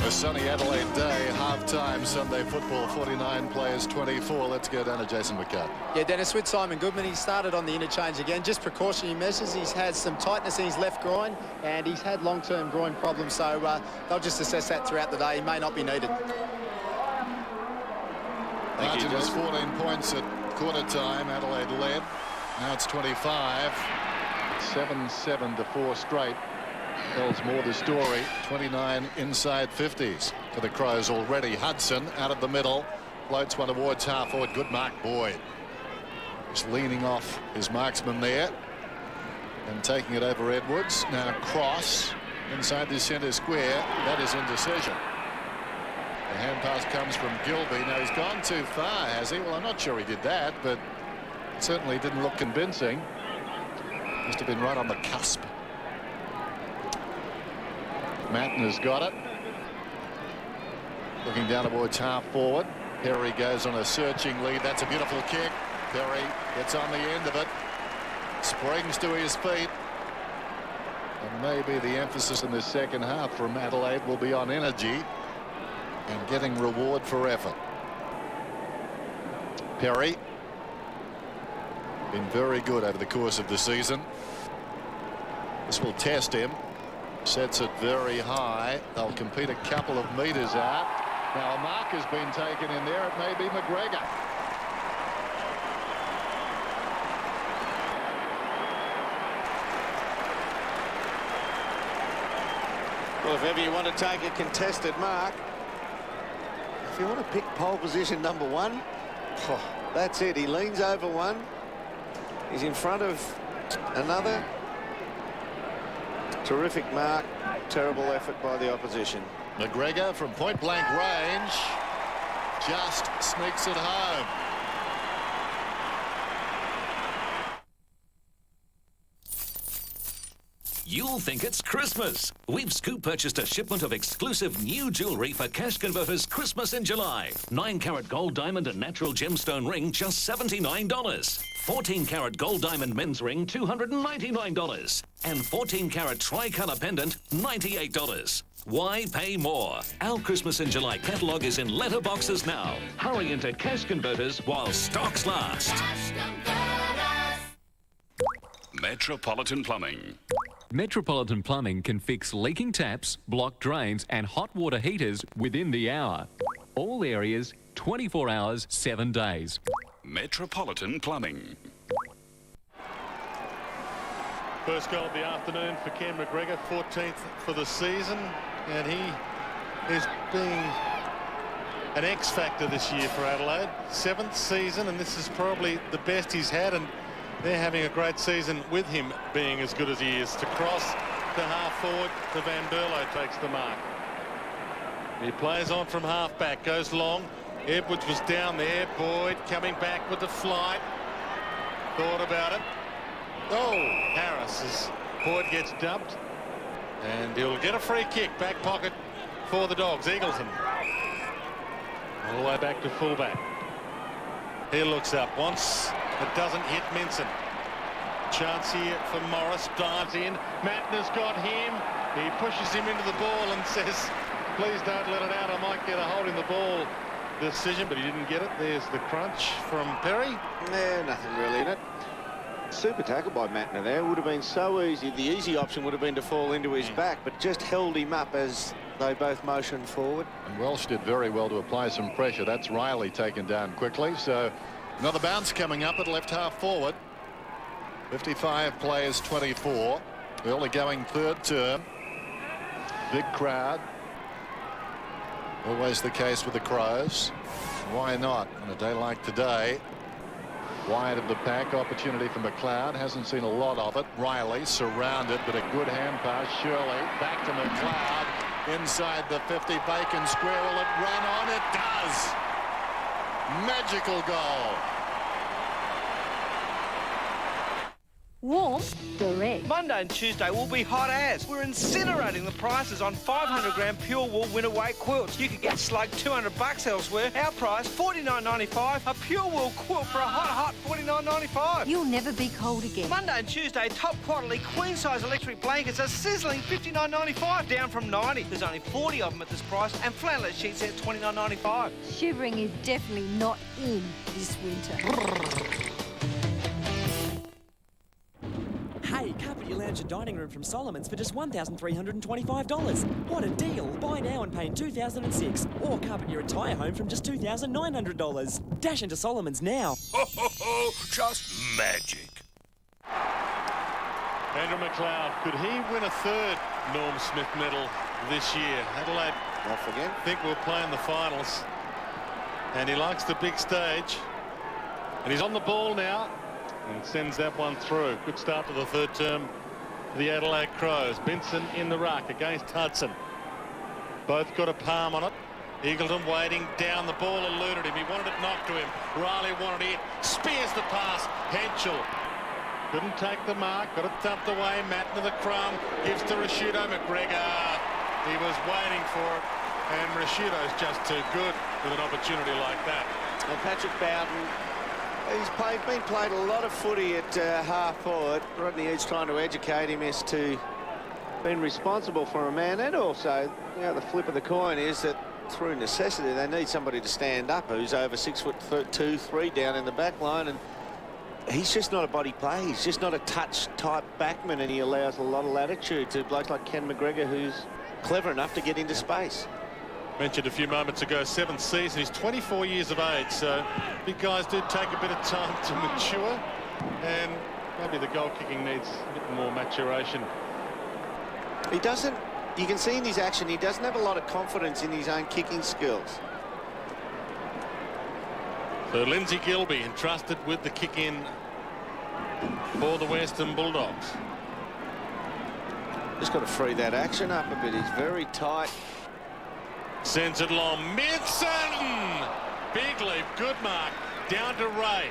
A sunny Adelaide day, half-time Sunday football, 49 players, 24. Let's go down to Jason McCart. Yeah, Dennis, with Simon Goodman, he started on the interchange again. Just precautionary measures. He's had some tightness in his left groin and he's had long-term groin problems, so they'll just assess that throughout the day. He may not be needed. Margin was 14 points at quarter time. Adelaide led. Now it's 25. 7-7 to 4 straight. Tells more the story. 29 inside 50s for the Crows already. Hudson out of the middle. Floats one towards half forward. Good mark, Boyd. Just leaning off his marksman there. And taking it over Edwards. Now cross inside the centre square. That is indecision. The hand pass comes from Gilby. Now he's gone too far, has he? Well, I'm not sure he did that, but it certainly didn't look convincing. Must have been right on the cusp. Matten has got it. Looking down towards half forward. Perry goes on a searching lead. That's a beautiful kick. Perry gets on the end of it. Springs to his feet. And maybe the emphasis in the second half from Adelaide will be on energy and getting reward for effort. Perry. Been very good over the course of the season. This will test him. Sets it very high. They'll compete a couple of metres out. Now a mark has been taken in there. It may be McGregor. Well, if ever you want to take a contested mark, if you want to pick pole position number one, that's it. He leans over one. He's in front of another. Terrific mark. Terrible effort by the opposition. McGregor from point-blank range just sneaks it home. You'll think it's Christmas. We've scoop purchased a shipment of exclusive new jewellery for Cash Converters Christmas in July. 9-carat gold diamond and natural gemstone ring, just $79. 14-carat gold diamond men's ring, $299. And 14-carat tri-colour pendant, $98. Why pay more? Our Christmas in July catalogue is in letterboxes now. Hurry into Cash Converters while stocks last. Metropolitan Plumbing. Metropolitan Plumbing can fix leaking taps, blocked drains and hot water heaters within the hour. All areas, 24 hours, 7 days. Metropolitan Plumbing. First goal of the afternoon for Ken McGregor, 14th for the season, and he is being an X-factor this year for Adelaide. 7th season, and this is probably the best he's had, and they're having a great season with him being as good as he is. To cross to half forward, to Van Berlo takes the mark. He plays on from half back, goes long. Edwards was down there. Boyd coming back with the flight. Thought about it. Oh, Harris as Boyd gets dumped. And he'll get a free kick. Back pocket for the Dogs. Eagleton. All the way back to fullback. He looks up once. It doesn't hit Minson. Chance here for Morris. Dives in. Matten has got him. He pushes him into the ball and says, please don't let it out. I might get a hold in the ball decision, but he didn't get it. There's the crunch from Perry. Yeah, nothing really in it. Super tackle by Mattner there. Would have been so easy. The easy option would have been to fall into his back, but just held him up as they both motioned forward. And Welsh did very well to apply some pressure. That's Riley taken down quickly. So another bounce coming up at left half forward. 55 players, 24. Early going third term. Big crowd. Always the case with the Crows. Why not on a day like today? Wide of the pack, opportunity for McLeod. Hasn't seen a lot of it. Riley surrounded, but a good hand pass. Shirley back to McLeod. Inside the 50, Bacon square. Will it run on? It does. Magical goal. Warm Norms? Direct. Monday and Tuesday will be hot as. We're incinerating the prices on 500-gram pure wool winter weight quilts. You could get slugged $200 elsewhere. Our price, $49.95. A pure wool quilt for a hot $49.95. You'll never be cold again. Monday and Tuesday, top quality queen-size electric blankets are sizzling $59.95, down from $90. There's only 40 of them at this price, and flannelette sheets at $29.95. Shivering is definitely not in this winter. Hey, carpet your lounge and dining room from Solomon's for just $1,325. What a deal! Buy now and pay in 2006. Or carpet your entire home from just $2,900. Dash into Solomon's now. Ho, ho, ho! Just magic. Andrew McLeod, could he win a third Norm Smith medal this year? Adelaide, off again. Think we'll play in the finals. And he likes the big stage. And he's on the ball now. And sends that one through. Good start to the third term for the Adelaide Crows. Benson in the ruck against Hudson. Both got a palm on it. Eagleton waiting down. The ball eluded him. He wanted it knocked to him. Riley wanted it. Spears the pass. Henschel couldn't take the mark. Got it thumped away. Matt to the crumb. Gives to Rashido McGregor. He was waiting for it. And Rashido's just too good with an opportunity like that. And Patrick Bowden, he's been played a lot of footy at half forward. Rodney Eads trying to educate him as to being responsible for a man, and also, you know, the flip of the coin is that through necessity they need somebody to stand up who's over 6'2", 3 down in the back line, and he's just not a body play. He's just not a touch type backman, and he allows a lot of latitude to blokes like Ken McGregor, who's clever enough to get into space. Mentioned a few moments ago, 7th season. He's 24 years of age, so big guys do take a bit of time to mature, and maybe the goal kicking needs a bit more maturation. He doesn't, you can see in his action, he doesn't have a lot of confidence in his own kicking skills. So Lindsay Gilbey entrusted with the kick in for the Western Bulldogs. Just got to free that action up a bit. He's very tight. Sends it long. Midson! Big leap. Good mark. Down to Ray.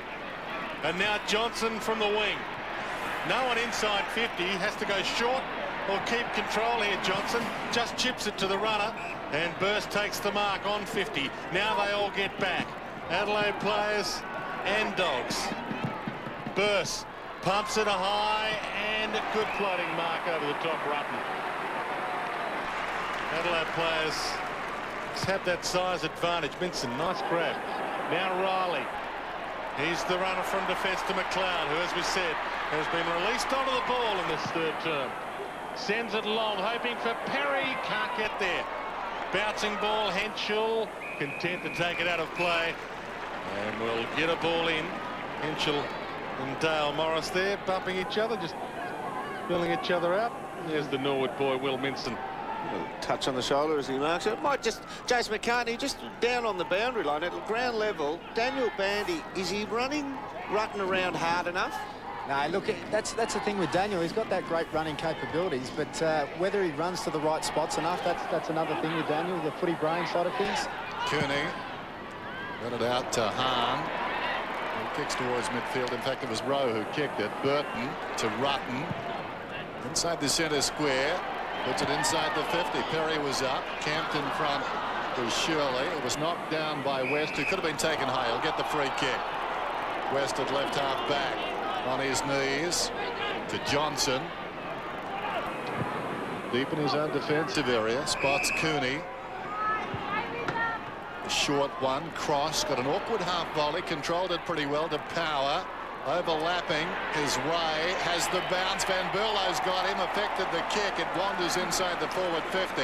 And now Johnson from the wing. No one inside 50. Has to go short or keep control here, Johnson. Just chips it to the runner. And Burst takes the mark on 50. Now they all get back. Adelaide players and Dogs. Burst pumps it a high and a good floating mark over the top. Rutten. Adelaide players have that size advantage. Minson, nice grab. Now Riley. He's the runner from defence to McLeod, who, as we said, has been released onto the ball in this third term. Sends it long, hoping for Perry. Can't get there. Bouncing ball, Henschel content to take it out of play. And we'll get a ball in. Henschel and Dale Morris there, bumping each other, just filling each other out. There's the Norwood boy, Will Minson. Touch on the shoulder as he marks it. Might just, Jace McCartney just down on the boundary line at ground level. Daniel Bandy, is he running Rutten around hard enough? No, look, that's the thing with Daniel. He's got that great running capabilities, but whether he runs to the right spots enough, that's another thing with Daniel, the footy brain side of things. Cooney got it out to Hahn, who kicks towards midfield. In fact, it was Rowe who kicked it. Burton to Rutten inside the centre square. Puts it inside the 50. Perry was up. Camped in front was Shirley. It was knocked down by West, who could have been taken high. He'll get the free kick. West at left half back on his knees to Johnson. Deep in his own defensive area. Spots Cooney. A short one. Cross got an awkward half volley. Controlled it pretty well to Power. Overlapping is Ray, has the bounce. Van Berlo's got him, affected the kick. It wanders inside the forward 50.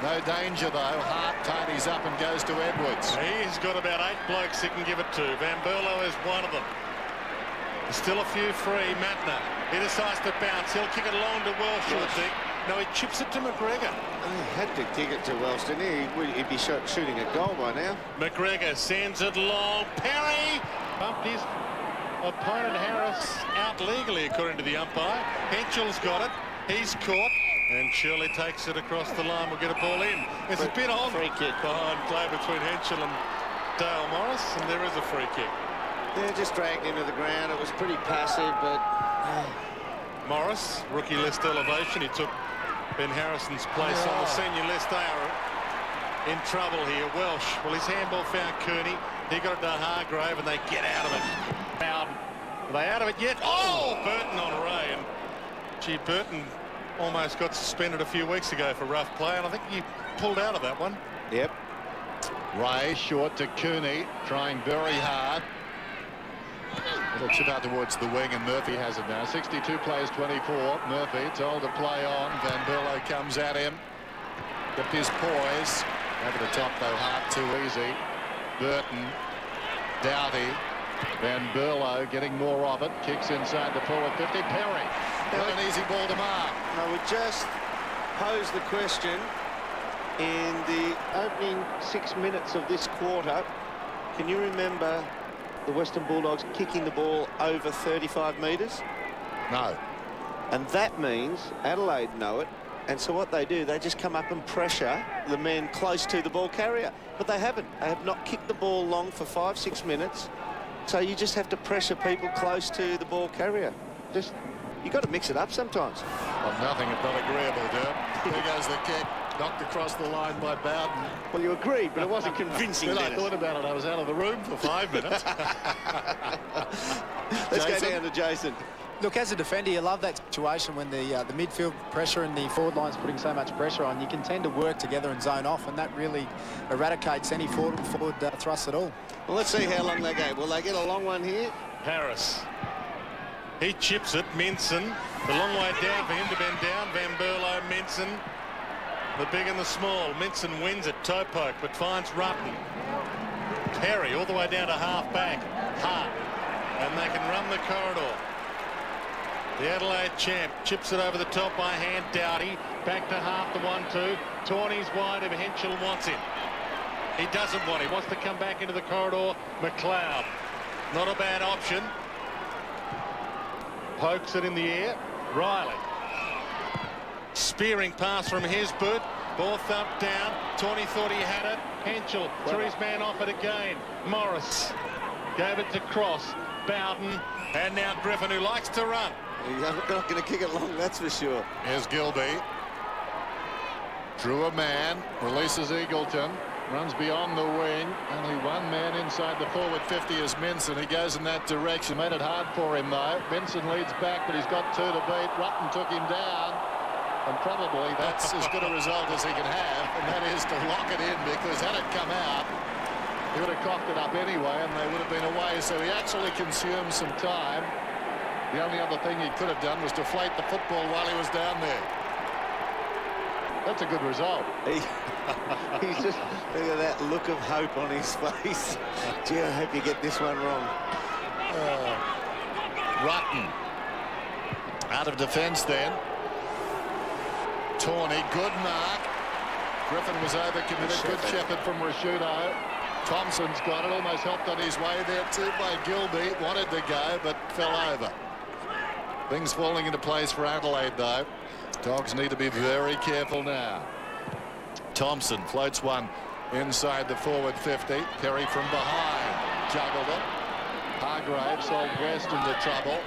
No danger though. Hart tidies up and goes to Edwards. He's got about 8 blokes he can give it to. Van Berlo is one of them. There's still a few free. Matner, he decides to bounce. He'll kick it along to Welsh, I think. No, he chips it to McGregor. He had to kick it to Welsh, didn't he? He'd be shooting a goal by now. McGregor sends it long. Perry bumped his opponent Harris out legally, according to the umpire. Henschel's got it. He's caught. And Shirley takes it across the line. We'll get a ball in. There's a bit on free kick behind play between Henschel and Dale Morris, and there is a free kick. Yeah, just dragged into the ground. It was pretty passive, but Morris, rookie list elevation. He took Ben Harrison's place on the senior list. They are in trouble here. Welsh, well, his handball found Kearney. He got it to Hargrave, and they get out of it. Bowden, are they out of it yet? Oh, Burton on Ray. And gee, Burton almost got suspended a few weeks ago for rough play, and I think he pulled out of that one. Yep. Ray short to Cooney, trying very hard. It'll chip out towards the wing, and Murphy has it now. 62 plays 24. Murphy told to play on. Van Berlo comes at him. Kept his poise. Over the top, though, hard too easy. Burton, Doughty, Van Berlo getting more of it. Kicks inside the forward 50. Perry. Not an easy ball to mark. I would just pose the question, in the opening 6 minutes of this quarter, can you remember the Western Bulldogs kicking the ball over 35 metres? No. And that means Adelaide know it, and so what they do, they just come up and pressure the men close to the ball carrier. But they haven't. They have not kicked the ball long for 5-6 minutes. So you just have to pressure people close to the ball carrier. Just, you got to mix it up sometimes. Well, nothing if not agreeable, Derp. There goes the kick, knocked across the line by Bowden. Well, you agreed, but it wasn't convincing. When I thought about it, I was out of the room for 5 minutes. Let's go down to Jason. Look, as a defender, you love that situation when the midfield pressure and the forward line's putting so much pressure on. You can tend to work together and zone off, and that really eradicates any forward thrust at all. Well, let's see how long they go. Will they get a long one here? Harris. He chips it. Minson. The long way down for him to bend down. Van Berlo, Minson. The big and the small. Minson wins it. Toe poke, but finds Rutten. Perry all the way down to half back. Hart. And they can run the corridor. The Adelaide champ chips it over the top by hand. Doughty back to half the 1-2. Tawney's wide if Henschel wants him. He doesn't want him. Wants to come back into the corridor. McLeod. Not a bad option. Pokes it in the air. Riley. Spearing pass from Hesbert. Ball thumped down. Tawney thought he had it. Henschel threw his man off it again. Morris gave it to Cross. Bowden. And now Griffin, who likes to run. He's not going to kick it long, that's for sure. Here's Gilby. Drew a man. Releases Eagleton. Runs beyond the wing. Only one man inside the forward 50 is Minson. He goes in that direction. Made it hard for him, though. Minson leads back, but he's got 2 to beat. Rutten took him down. And probably that's as good a result as he can have, and that is to lock it in, because had it come out, he would have coughed it up anyway, and they would have been away. So he actually consumed some time. The only other thing he could have done was deflate the football while he was down there. That's a good result. He's just, look at that look of hope on his face. Gee, I hope you get this one wrong. Rutten out of defence then. Tawney, good mark. Griffin was overcommitted. Good shepherd from Rashudo. Thompson's got it. Almost helped on his way there too by Gilby. Wanted to go, but fell over. Things falling into place for Adelaide, though. Dogs need to be very careful now. Thompson floats one inside the forward 50. Perry from behind. Juggled it. Hargrave sold West into trouble.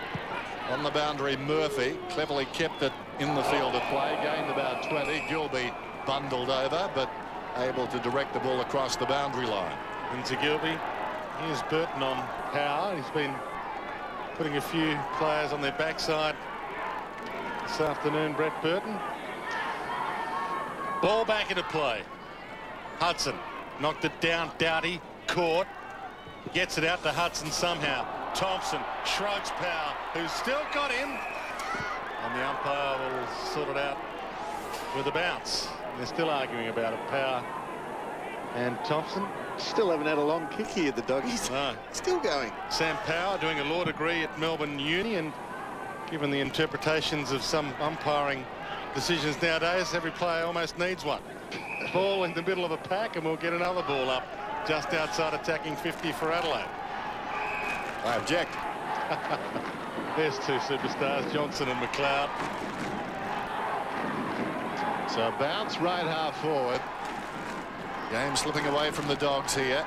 On the boundary, Murphy cleverly kept it in the field of play. Gained about 20. Gilby bundled over, but able to direct the ball across the boundary line. Into Gilby. Here's Burton on power. He's been putting a few players on their backside this afternoon, Brett Burton. Ball back into play. Hudson knocked it down. Doughty caught. Gets it out to Hudson somehow. Thompson shrugs Power, who's still got him. And the umpire will sort it out with a bounce. They're still arguing about it. Power and Thompson. Still haven't had a long kick here, the doggies. No. Still going. Sam Power doing a law degree at Melbourne Uni, and given the interpretations of some umpiring decisions nowadays, every player almost needs one. Ball in the middle of a pack, and we'll get another ball up just outside attacking 50 for Adelaide. I object. There's two superstars, Johnson and McLeod. So bounce right half forward. Game slipping away from the Dogs here.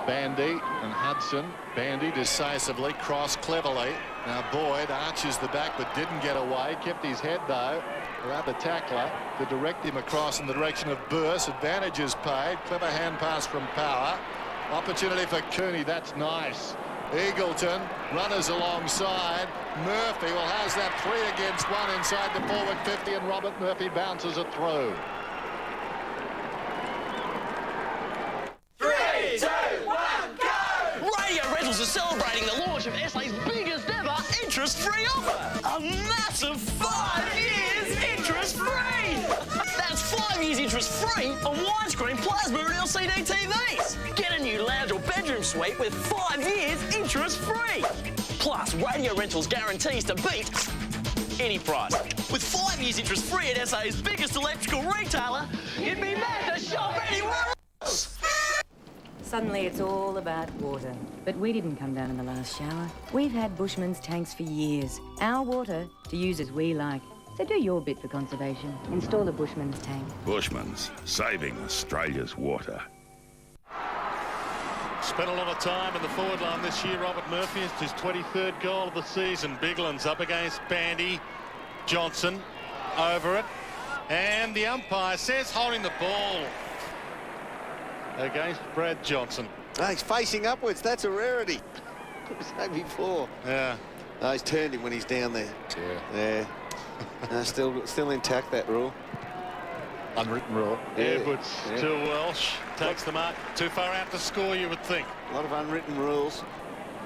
Bandy and Hudson. Bandy decisively, cross cleverly. Now Boyd arches the back but didn't get away. Kept his head though around the tackler to direct him across in the direction of Burse. Advantages paid. Clever hand pass from Power. Opportunity for Cooney. That's nice. Eagleton, runners alongside. Murphy has that 3 against 1 inside the forward 50, and Robert Murphy bounces it through. 3, 2, 1, go! Radio Rentals are celebrating the launch of SA's biggest ever interest-free offer. A massive 5 years interest-free! That's 5 years interest-free on widescreen plasma and LCD TVs. Get a new lounge or bedroom suite with 5 years interest-free. Plus, Radio Rentals guarantees to beat any price. With 5 years interest-free at SA's biggest electrical retailer, you'd be mad to shop anywhere else. Suddenly it's all about water. But we didn't come down in the last shower. We've had Bushman's tanks for years. Our water to use as we like. So do your bit for conservation. Install a Bushman's tank. Bushman's, saving Australia's water. Spent a lot of time in the forward line this year. Robert Murphy, it's his 23rd goal of the season. Bigland's up against Bandy. Johnson over it. And the umpire says holding the ball against Brad Johnson. Oh, he's facing upwards. That's a rarity. It was like before. Yeah. Oh, he's turned him when he's down there. Yeah. No, still intact, that rule. Unwritten rule. Edwards to Welsh. Takes the mark. Too far out to score, you would think. A lot of unwritten rules,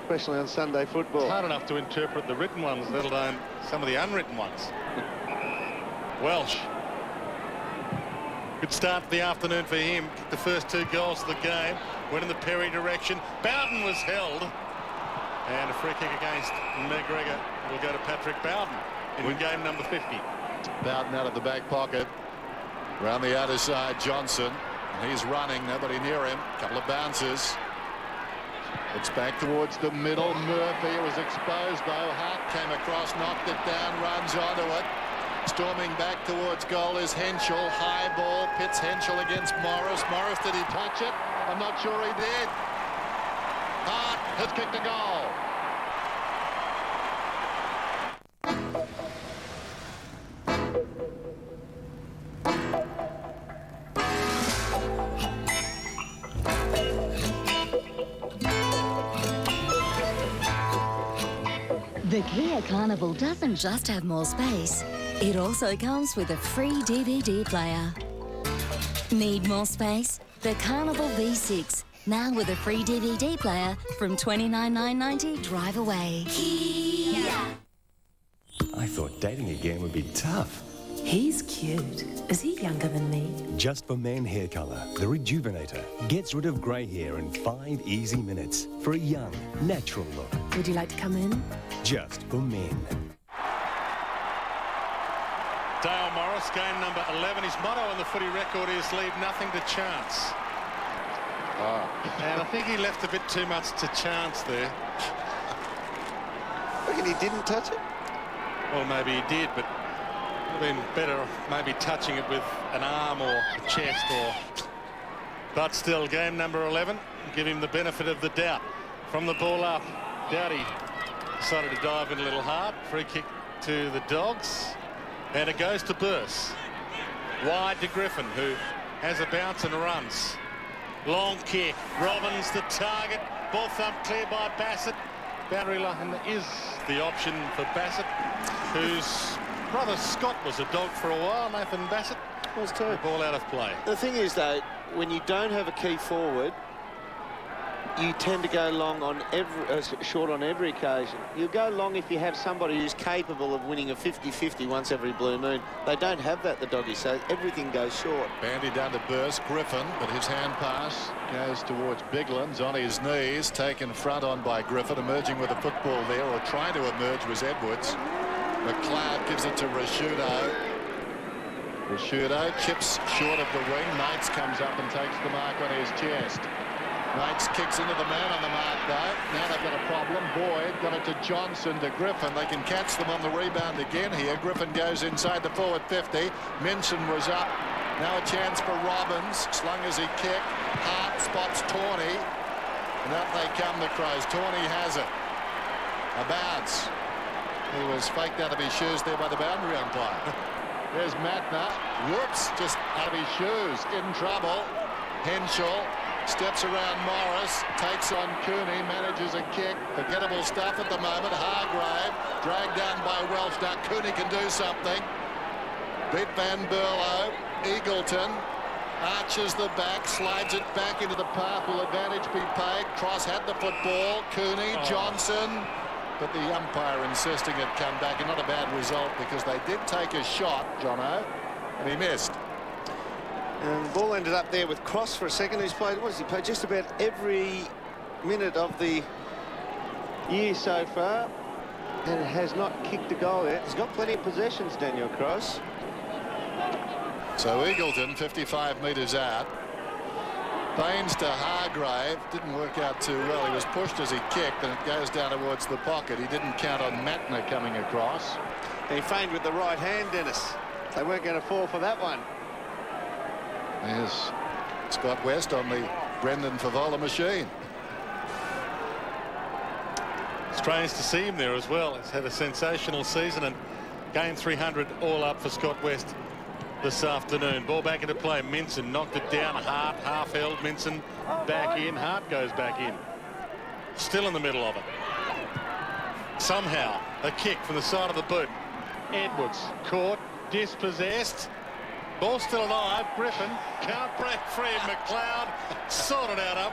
especially on Sunday football. It's hard enough to interpret the written ones, let alone some of the unwritten ones. Welsh. Good start to the afternoon for him. Kicked the first 2 goals of the game. Went in the Perry direction. Bowden was held. And a free kick against McGregor will go to Patrick Bowden in game number 50. Bowden out of the back pocket. Around the outer side, Johnson. He's running, nobody near him. Couple of bounces. It's back towards the middle. Murphy was exposed though. Hart came across, knocked it down, runs onto it. Storming back towards goal is Henschel. High ball, pits Henschel against Morris. Morris, did he touch it? I'm not sure he did. Hart has kicked a goal. The Kia Carnival doesn't just have more space, it also comes with a free DVD player. Need more space? The Carnival V6, now with a free DVD player from $29,990 drive away. Kia! I thought dating again would be tough. He's cute. Is he younger than me? Just for men hair colour, the Rejuvenator gets rid of grey hair in 5 easy minutes for a young, natural look. Would you like to come in? Just for men. Dale Morris, game number 11. His motto on the footy record is leave nothing to chance. And I think he left a bit too much to chance there. Reckon he didn't touch it? Well, maybe he did, but would have been better maybe touching it with an arm or a chest or... But still, game number 11. Give him the benefit of the doubt. From the ball up, Dowdy decided to dive in a little hard. Free kick to the Dogs. And it goes to Burse. Wide to Griffin, who has a bounce and runs. Long kick. Robbins the target. Ball thumped clear by Bassett. Boundary line is the option for Bassett, whose brother Scott was a dog for a while. Nathan Bassett was too. Ball out of play. The thing is, though, when you don't have a key forward, you tend to go long on short on every occasion. You go long if you have somebody who's capable of winning a 50-50 once every blue moon. They don't have that, the Doggies, so everything goes short. Bandy down to Burse. Griffin, but his hand pass goes towards Biglands on his knees, taken front on by Griffin. Emerging with a football there, or trying to emerge, was Edwards. McLeod gives it to Rashudo. Rashudo chips short of the wing. Knights comes up and takes the mark on his chest. Knights kicks into the man on the mark though. Now they've got a problem. Boyd got it to Johnson, to Griffin. They can catch them on the rebound again here. Griffin goes inside the forward 50. Minson was up. Now a chance for Robbins. Slung as he kicked. Hart spots Tawney. And up they come, the Crows. Tawney has it. A bounce. He was faked out of his shoes there by the boundary umpire. There's Matner. Whoops, just out of his shoes. In trouble. Henschel steps around Morris, takes on Cooney, manages a kick. Forgettable stuff at the moment. Hargrave dragged down by Welsh. Now Cooney can do something. Beat Van Berlo. Eagleton arches the back, slides it back into the path. Will advantage be paid? Cross had the football. Cooney, Johnson. But the umpire insisting it come back, and not a bad result because they did take a shot, Jono, and he missed. And the ball ended up there with Cross for a second, who's played, what has he played? Just about every minute of the year so far, and has not kicked a goal yet. He's got plenty of possessions, Daniel Cross. So Eagleton, 55 metres out. Baines to Hargrave, didn't work out too well. He was pushed as he kicked, and it goes down towards the pocket. He didn't count on Matner coming across. He feigned with the right hand, Dennis. They weren't going to fall for that one. There's Scott West on the Brendan Favola machine. Strange to see him there as well. He's had a sensational season and gained 300 all up for Scott West this afternoon. Ball back into play. Minson knocked it down. Hart half held. Minson back in. Hart goes back in. Still in the middle of it. Somehow a kick from the side of the boot. Edwards caught, dispossessed. Ball still alive. Griffin can't break free. McLeod sorted out up.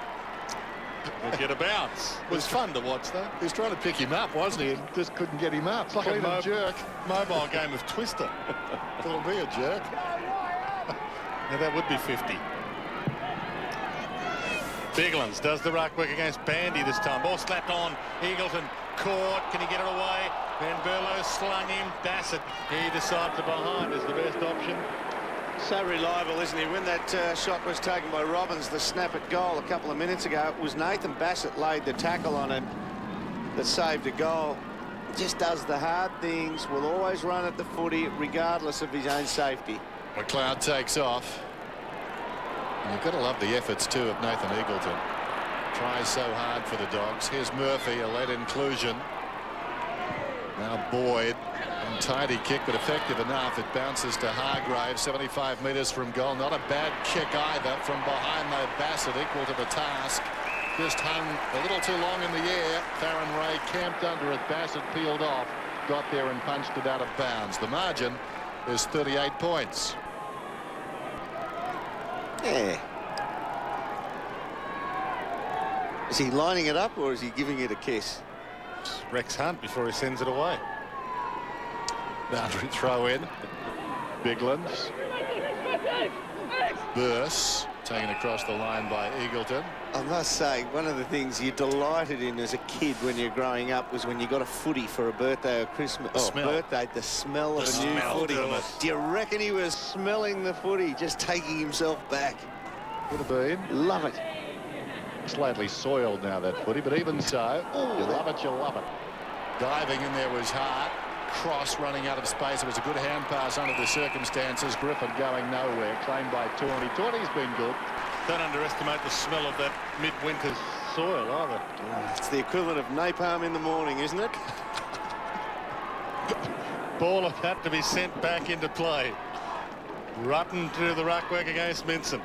We'll get a bounce. It was fun to watch though. He was trying to pick him up, wasn't he? And just couldn't get him up. It's like Clean a and jerk. mobile game of Twister. It'll be a jerk. Now that would be 50. Biglands does the ruck work against Bandy this time. Ball slapped on. Eagleton caught. Can he get it away? Van Berlo slung him. Bassett, he decided to behind is the best option. So reliable, isn't he? When that shot was taken by Robbins, the snap at goal a couple of minutes ago, it was Nathan Bassett laid the tackle on him that saved a goal. Just does the hard things, will always run at the footy regardless of his own safety. McLeod takes off. And you've got to love the efforts too of Nathan Eagleton. Tries so hard for the Dogs. Here's Murphy, a late inclusion. Now Boyd, untidy kick but effective enough. It bounces to Hargrave, 75 metres from goal. Not a bad kick either from behind though. Bassett equal to the task. Just hung a little too long in the air. Farron Ray camped under it. Bassett peeled off, got there and punched it out of bounds. The margin is 38 points. Yeah. Is he lining it up or is he giving it a kiss? Rex Hunt before he sends it away. Boundary throw in. Biglands. Burse taken across the line by Eagleton. I must say, one of the things you delighted in as a kid when you're growing up was when you got a footy for a birthday or Christmas. The smell of a new footy. Do you reckon he was smelling the footy, just taking himself back? Would have been. Love it. Slightly soiled now, that footy, but even so, you love it, you love it. Diving in there was Hart. Cross running out of space. It was a good hand pass under the circumstances. Griffin going nowhere. Claimed by Tawney. Tawney's been good. Don't underestimate the smell of that midwinter soil either. It's the equivalent of napalm in the morning, isn't it? Ball of that to be sent back into play. Rutten to the ruck work against Minson.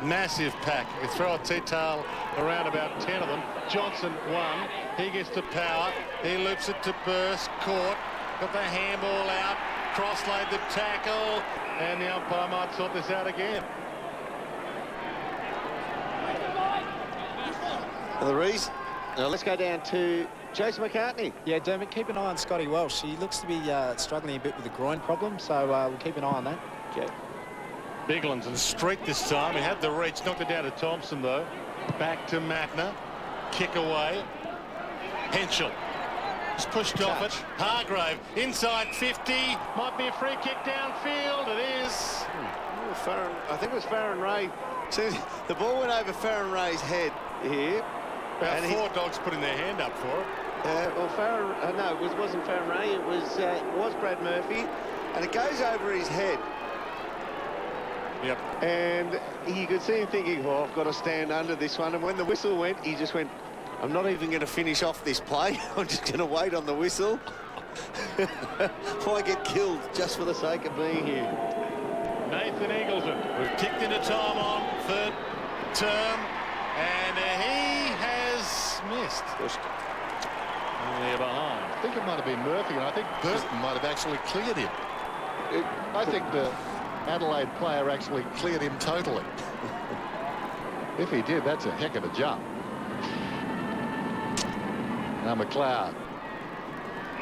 Massive pack. You throw a T-tail around about 10 of them. Johnson one. He gets to Power. He loops it to Burst. Caught. Got the handball out. Cross laid the tackle. And the umpire might sort this out again. The reason. Now let's go down to Jason McCartney. Yeah, Dermot, keep an eye on Scotty Welsh. He looks to be struggling a bit with the groin problem, so we'll keep an eye on that. Okay. Biglands and Street this time. He had the reach, knocked it down to Thompson though. Back to Matner. Kick away. Henschel. It's pushed off it. Hargrave inside 50. Might be a free kick downfield. It is. I think it was Farron Ray. So the ball went over Farron Ray's head here. About four Dogs putting their hand up for it. Well, Farron, no, it wasn't Farron Ray. It was Brad Murphy, and it goes over his head. Yep. And you could see him thinking, oh, I've got to stand under this one. And when the whistle went, he just went, I'm not even going to finish off this play. I'm just going to wait on the whistle. Why get killed just for the sake of being here? Nathan Eagleton, we've ticked into time on third term, and he has missed. Only behind. I think it might have been Murphy, and I think Burton might have actually cleared him. I think the Adelaide player actually cleared him totally. If he did, that's a heck of a jump. Now McLeod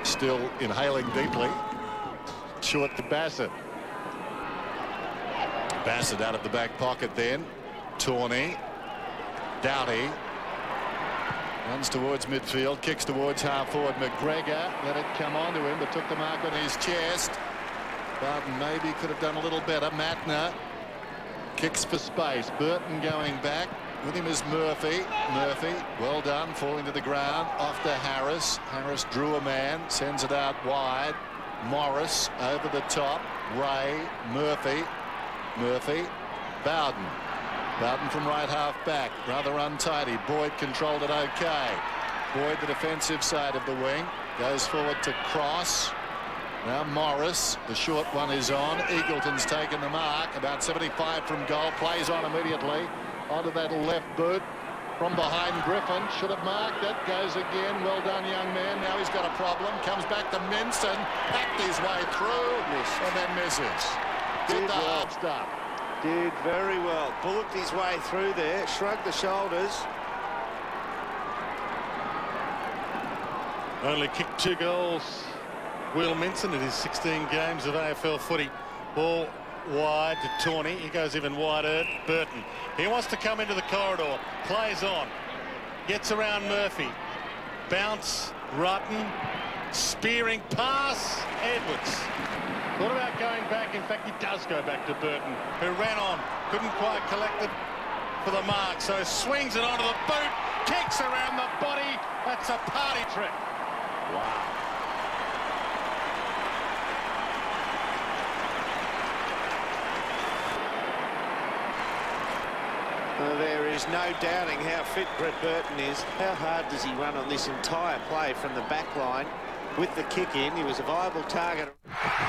still inhaling deeply. Short to Bassett. Bassett out of the back pocket then. Tawney. Doughty. Runs towards midfield. Kicks towards half forward. McGregor let it come onto him, but took the mark on his chest. Barton maybe could have done a little better. Matner kicks for space. Burton going back. With him is Murphy. Murphy, well done, falling to the ground. Off to Harris. Harris drew a man, sends it out wide. Morris over the top. Ray, Murphy. Murphy, Bowden. Bowden from right half back, rather untidy. Boyd controlled it okay. Boyd, the defensive side of the wing, goes forward to Cross. Now Morris, the short one is on. Eagleton's taken the mark, about 75 from goal, plays on immediately. Onto that left boot from behind Griffin. Should have marked it. Goes again. Well done, young man. Now he's got a problem. Comes back to Minson. Packed his way through. And then misses. Did the hard stuff. Did very well. Bullocked his way through there. Shrugged the shoulders. Only kicked 2 goals. Will Minson in his 16 games of AFL footy. Ball wide to Tawney. He goes even wider. Burton. He wants to come into the corridor. Plays on. Gets around Murphy. Bounce. Rutten. Spearing pass. Edwards. Thought about going back. In fact, he does go back to Burton, who ran on. Couldn't quite collect it for the mark. So swings it onto the boot. Kicks around the body. That's a party trick. Wow. There is no doubting how fit Brett Burton is. How hard does he run on this entire play from the back line with the kick in? He was a viable target.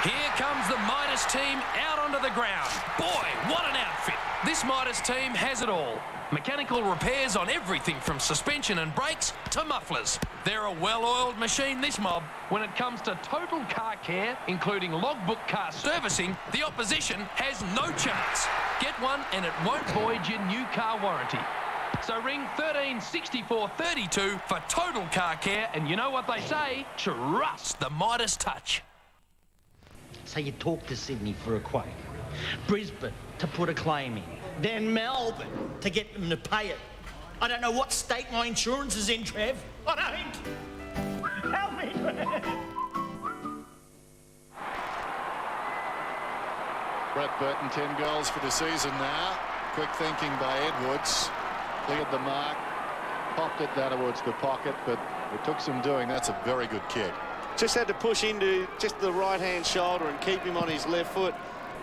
Here comes the Midas team out onto the ground. Boy, what an outfit. This Midas team has it all. Mechanical repairs on everything from suspension and brakes to mufflers. They're a well-oiled machine, this mob. When it comes to total car care, including logbook car servicing, the opposition has no chance. Get one and it won't void your new car warranty. So ring 136432 for total car care, and you know what they say, trust the Midas touch. So you talk to Sydney for a quote, Brisbane to put a claim in, then Melbourne to get them to pay it. I don't know what state my insurance is in, Trev. I don't. Help me, Trev. Brett Burton, 10 goals for the season now. Quick thinking by Edwards. Cleared the mark. Popped it down towards the pocket, but it took some doing. That's a very good kick. Just had to push into just the right-hand shoulder and keep him on his left foot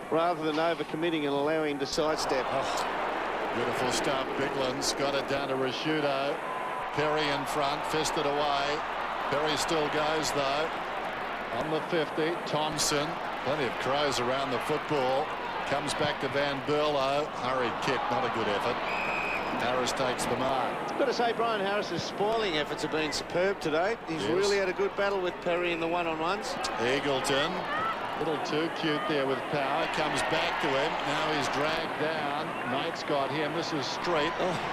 rather than over-committing and allowing him to sidestep. Oh, beautiful stuff. Bigland's got it down to Rashudo. Perry in front, fisted away. Perry still goes, though. On the 50, Thompson. Plenty of crows around the football. Comes back to Van Berlo. Hurried kick, not a good effort. Harris takes the mark. I've got to say, Brian Harris's spoiling efforts have been superb today. He's really had a good battle with Perry in the one-on-ones. Eagleton, a little too cute there with power. Comes back to him. Now he's dragged down. Knight's got him. This is Street.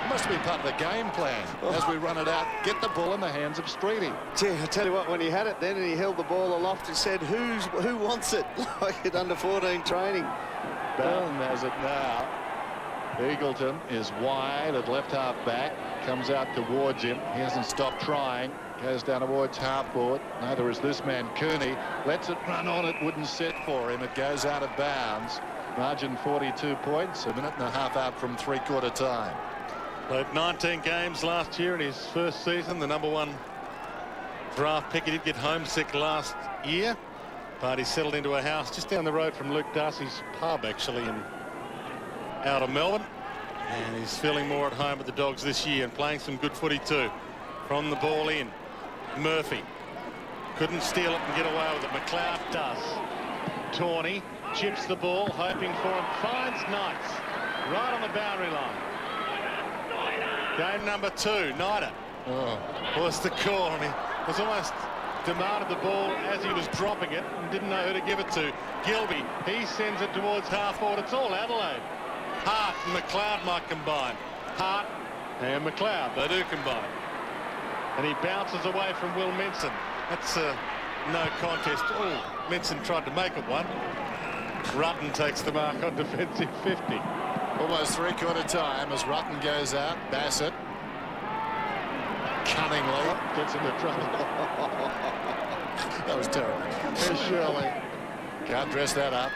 Must have been part of the game plan as we run it out. Get the ball in the hands of Streety. Gee, I tell you what, when he had it then and he held the ball aloft and said, who wants it? Like at under 14 training. Bowden has it now. Eagleton is wide at left half back. Comes out towards him. He hasn't stopped trying. Goes down towards half forward. Neither is this man, Cooney. Lets it run on. It wouldn't sit for him. It goes out of bounds. Margin 42 points. A minute and a half out from three-quarter time. Played 19 games last year in his first season. The #1 draft pick. He did get homesick last year, but he settled into a house just down the road from Luke Darcy's pub, actually, in out of Melbourne. And he's feeling more at home with the Dogs this year and playing some good footy too. From the ball in, Murphy couldn't steal it and get away with it. McLeod does. Tawney chips the ball, hoping for him, finds Knights right on the boundary line. Game number 2, Nida. Was the call, and he was almost demanded the ball as he was dropping it and didn't know who to give it to. Gilby, he sends it towards half forward. It's all Adelaide. Hart and McLeod might combine. Hart and McLeod, they do combine. And he bounces away from Will Minson. That's no contest. Oh, Minson tried to make it one. Rutten takes the mark on defensive 50. Almost three-quarter time as Rutten goes out. Bassett cunningly gets into trouble. That was terrible. Surely. Can't dress that up.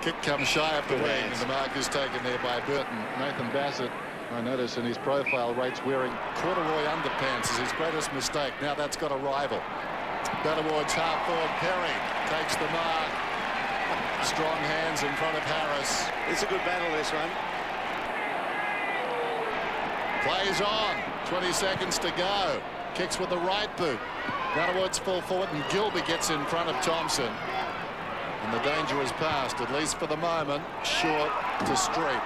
Kick comes shy of the wing, and the mark is taken there by Burton. Nathan Bassett, I notice in his profile, rates wearing corduroy underpants is his greatest mistake. Now that's got a rival. Down towards half forward. Perry takes the mark. Strong hands in front of Harris. It's a good battle, this one. Plays on. 20 seconds to go. Kicks with the right boot. Down towards full forward, and Gilby gets in front of Thompson. And the danger is past, at least for the moment. Short to Street.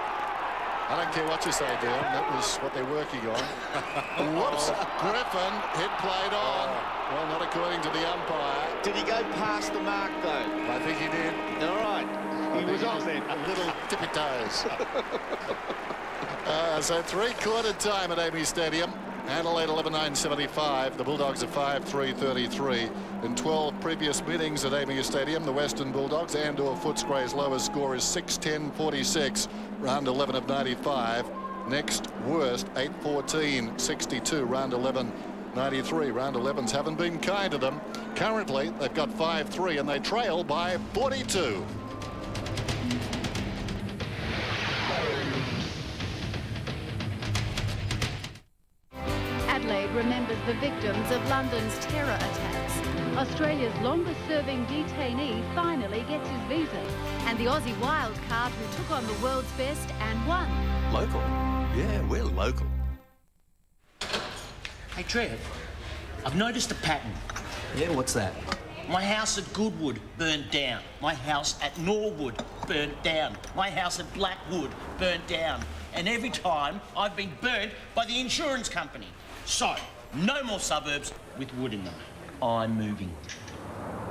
I don't care what you say, Dan. That was what they're working on. Whoops. Griffin hit played on. Well, not according to the umpire. Did he go past the mark, though? I think he did. All right. He was on then. A little tippy toes. So three-quarter time at Amy Stadium. Adelaide 11-9-75. The Bulldogs are 5-3-33. In 12 previous meetings at Amy Stadium, the Western Bulldogs and/or Footscray's lowest score is 6-10-46. Round 11 of 95. Next worst 8-14-62. Round 11 93. Round 11s haven't been kind to them. Currently they've got 5-3 and they trail by 42. Adelaide remembers the victims of London's terror attacks. Australia's longest-serving detainee finally gets his visa. And the Aussie wildcard who took on the world's best and won. Local? Yeah, we're local. Hey, Trev, I've noticed a pattern. Yeah, what's that? My house at Goodwood burnt down. My house at Norwood burnt down. My house at Blackwood burnt down. And every time I've been burnt by the insurance company. So, no more suburbs with wood in them. I'm moving.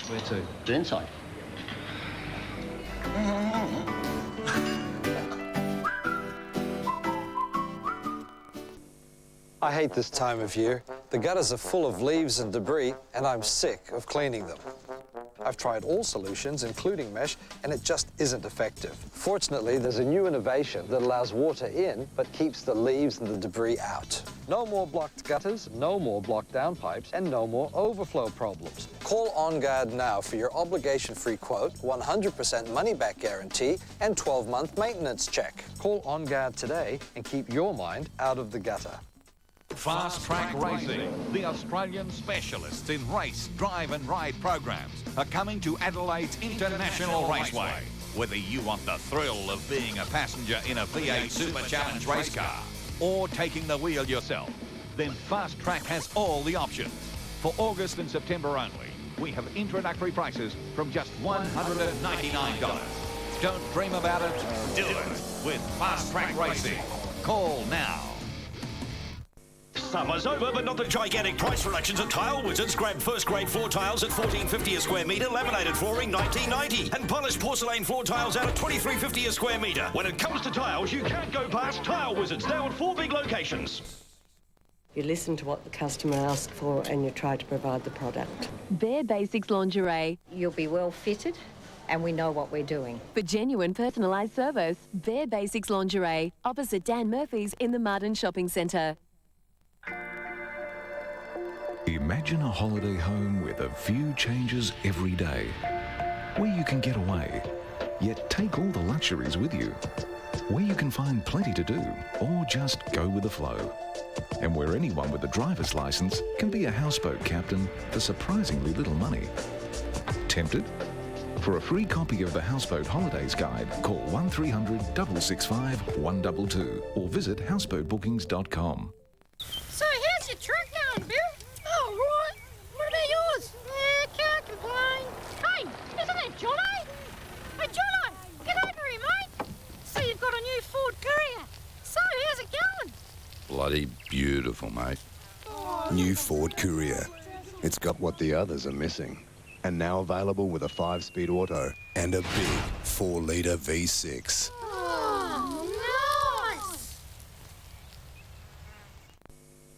Where to? Burnside. I hate this time of year. The gutters are full of leaves and debris, and I'm sick of cleaning them. I've tried all solutions, including mesh, and it just isn't effective. Fortunately, there's a new innovation that allows water in, but keeps the leaves and the debris out. No more blocked gutters, no more blocked downpipes, and no more overflow problems. Call On Guard now for your obligation-free quote, 100% money-back guarantee, and 12-month maintenance check. Call On Guard today and keep your mind out of the gutter. Fast Track Racing, the Australian specialists in race, drive and ride programs, are coming to Adelaide's International Raceway. Whether you want the thrill of being a passenger in a V8 Super Challenge race car or taking the wheel yourself, then Fast Track has all the options. For August and September only, we have introductory prices from just $199. Don't dream about it, do it with Fast Track Racing. Call now. Summer's over, but not the gigantic price reductions at Tile Wizards. Grab first grade floor tiles at $14.50 a square metre, laminated flooring $19.90, and polished porcelain floor tiles out at $23.50 a square metre. When it comes to tiles, you can't go past Tile Wizards, now at 4 big locations. You listen to what the customer asks for and you try to provide the product. Bare Basics Lingerie. You'll be well fitted and we know what we're doing. For genuine personalised service, Bare Basics Lingerie, opposite Dan Murphy's in the Martin Shopping Centre. Imagine a holiday home with a few changes every day, where you can get away, yet take all the luxuries with you, where you can find plenty to do or just go with the flow, and where anyone with a driver's license can be a houseboat captain for surprisingly little money. Tempted? For a free copy of the Houseboat Holidays Guide, call 1300 665 122 or visit houseboatbookings.com. So how's your truck going, Bill? Oh, right. What about yours? Yeah, can't complain. Hey, isn't that Jono? Hey, Jono, get over here, mate. So you've got a new Ford Courier. So how's it going? Bloody beautiful, mate. New Ford Courier. It's got what the others are missing. And now available with a 5-speed auto and a big 4-litre V6. Oh,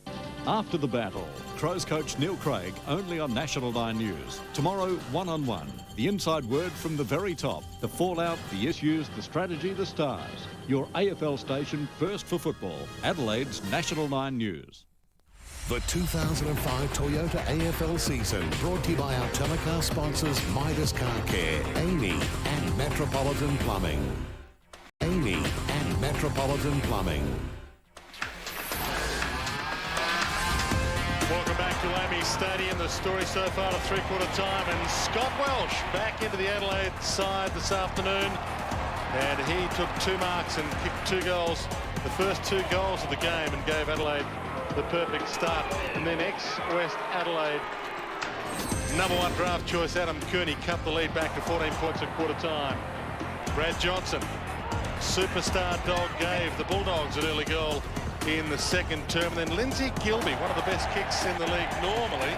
nice. After the battle, Crows coach Neil Craig only on National 9 News. Tomorrow, one-on-one. The inside word from the very top. The fallout, the issues, the strategy, the stars. Your AFL station first for football. Adelaide's National 9 News. The 2005 Toyota AFL season brought to you by our telecar sponsors Midas Car Care, Amy and Metropolitan Plumbing. Amy and Metropolitan Plumbing. Welcome back to Amy Stadium. The story so far to three-quarter time, and Scott Welsh back into the Adelaide side this afternoon, and he took 2 marks and kicked 2 goals, the first 2 goals of the game, and gave Adelaide the perfect start. And then ex-West Adelaide #1 draft choice Adam Cooney cut the lead back to 14 points at quarter time. Brad Johnson, superstar dog, gave the Bulldogs an early goal in the second term. And then Lindsay Gilby, one of the best kicks in the league normally,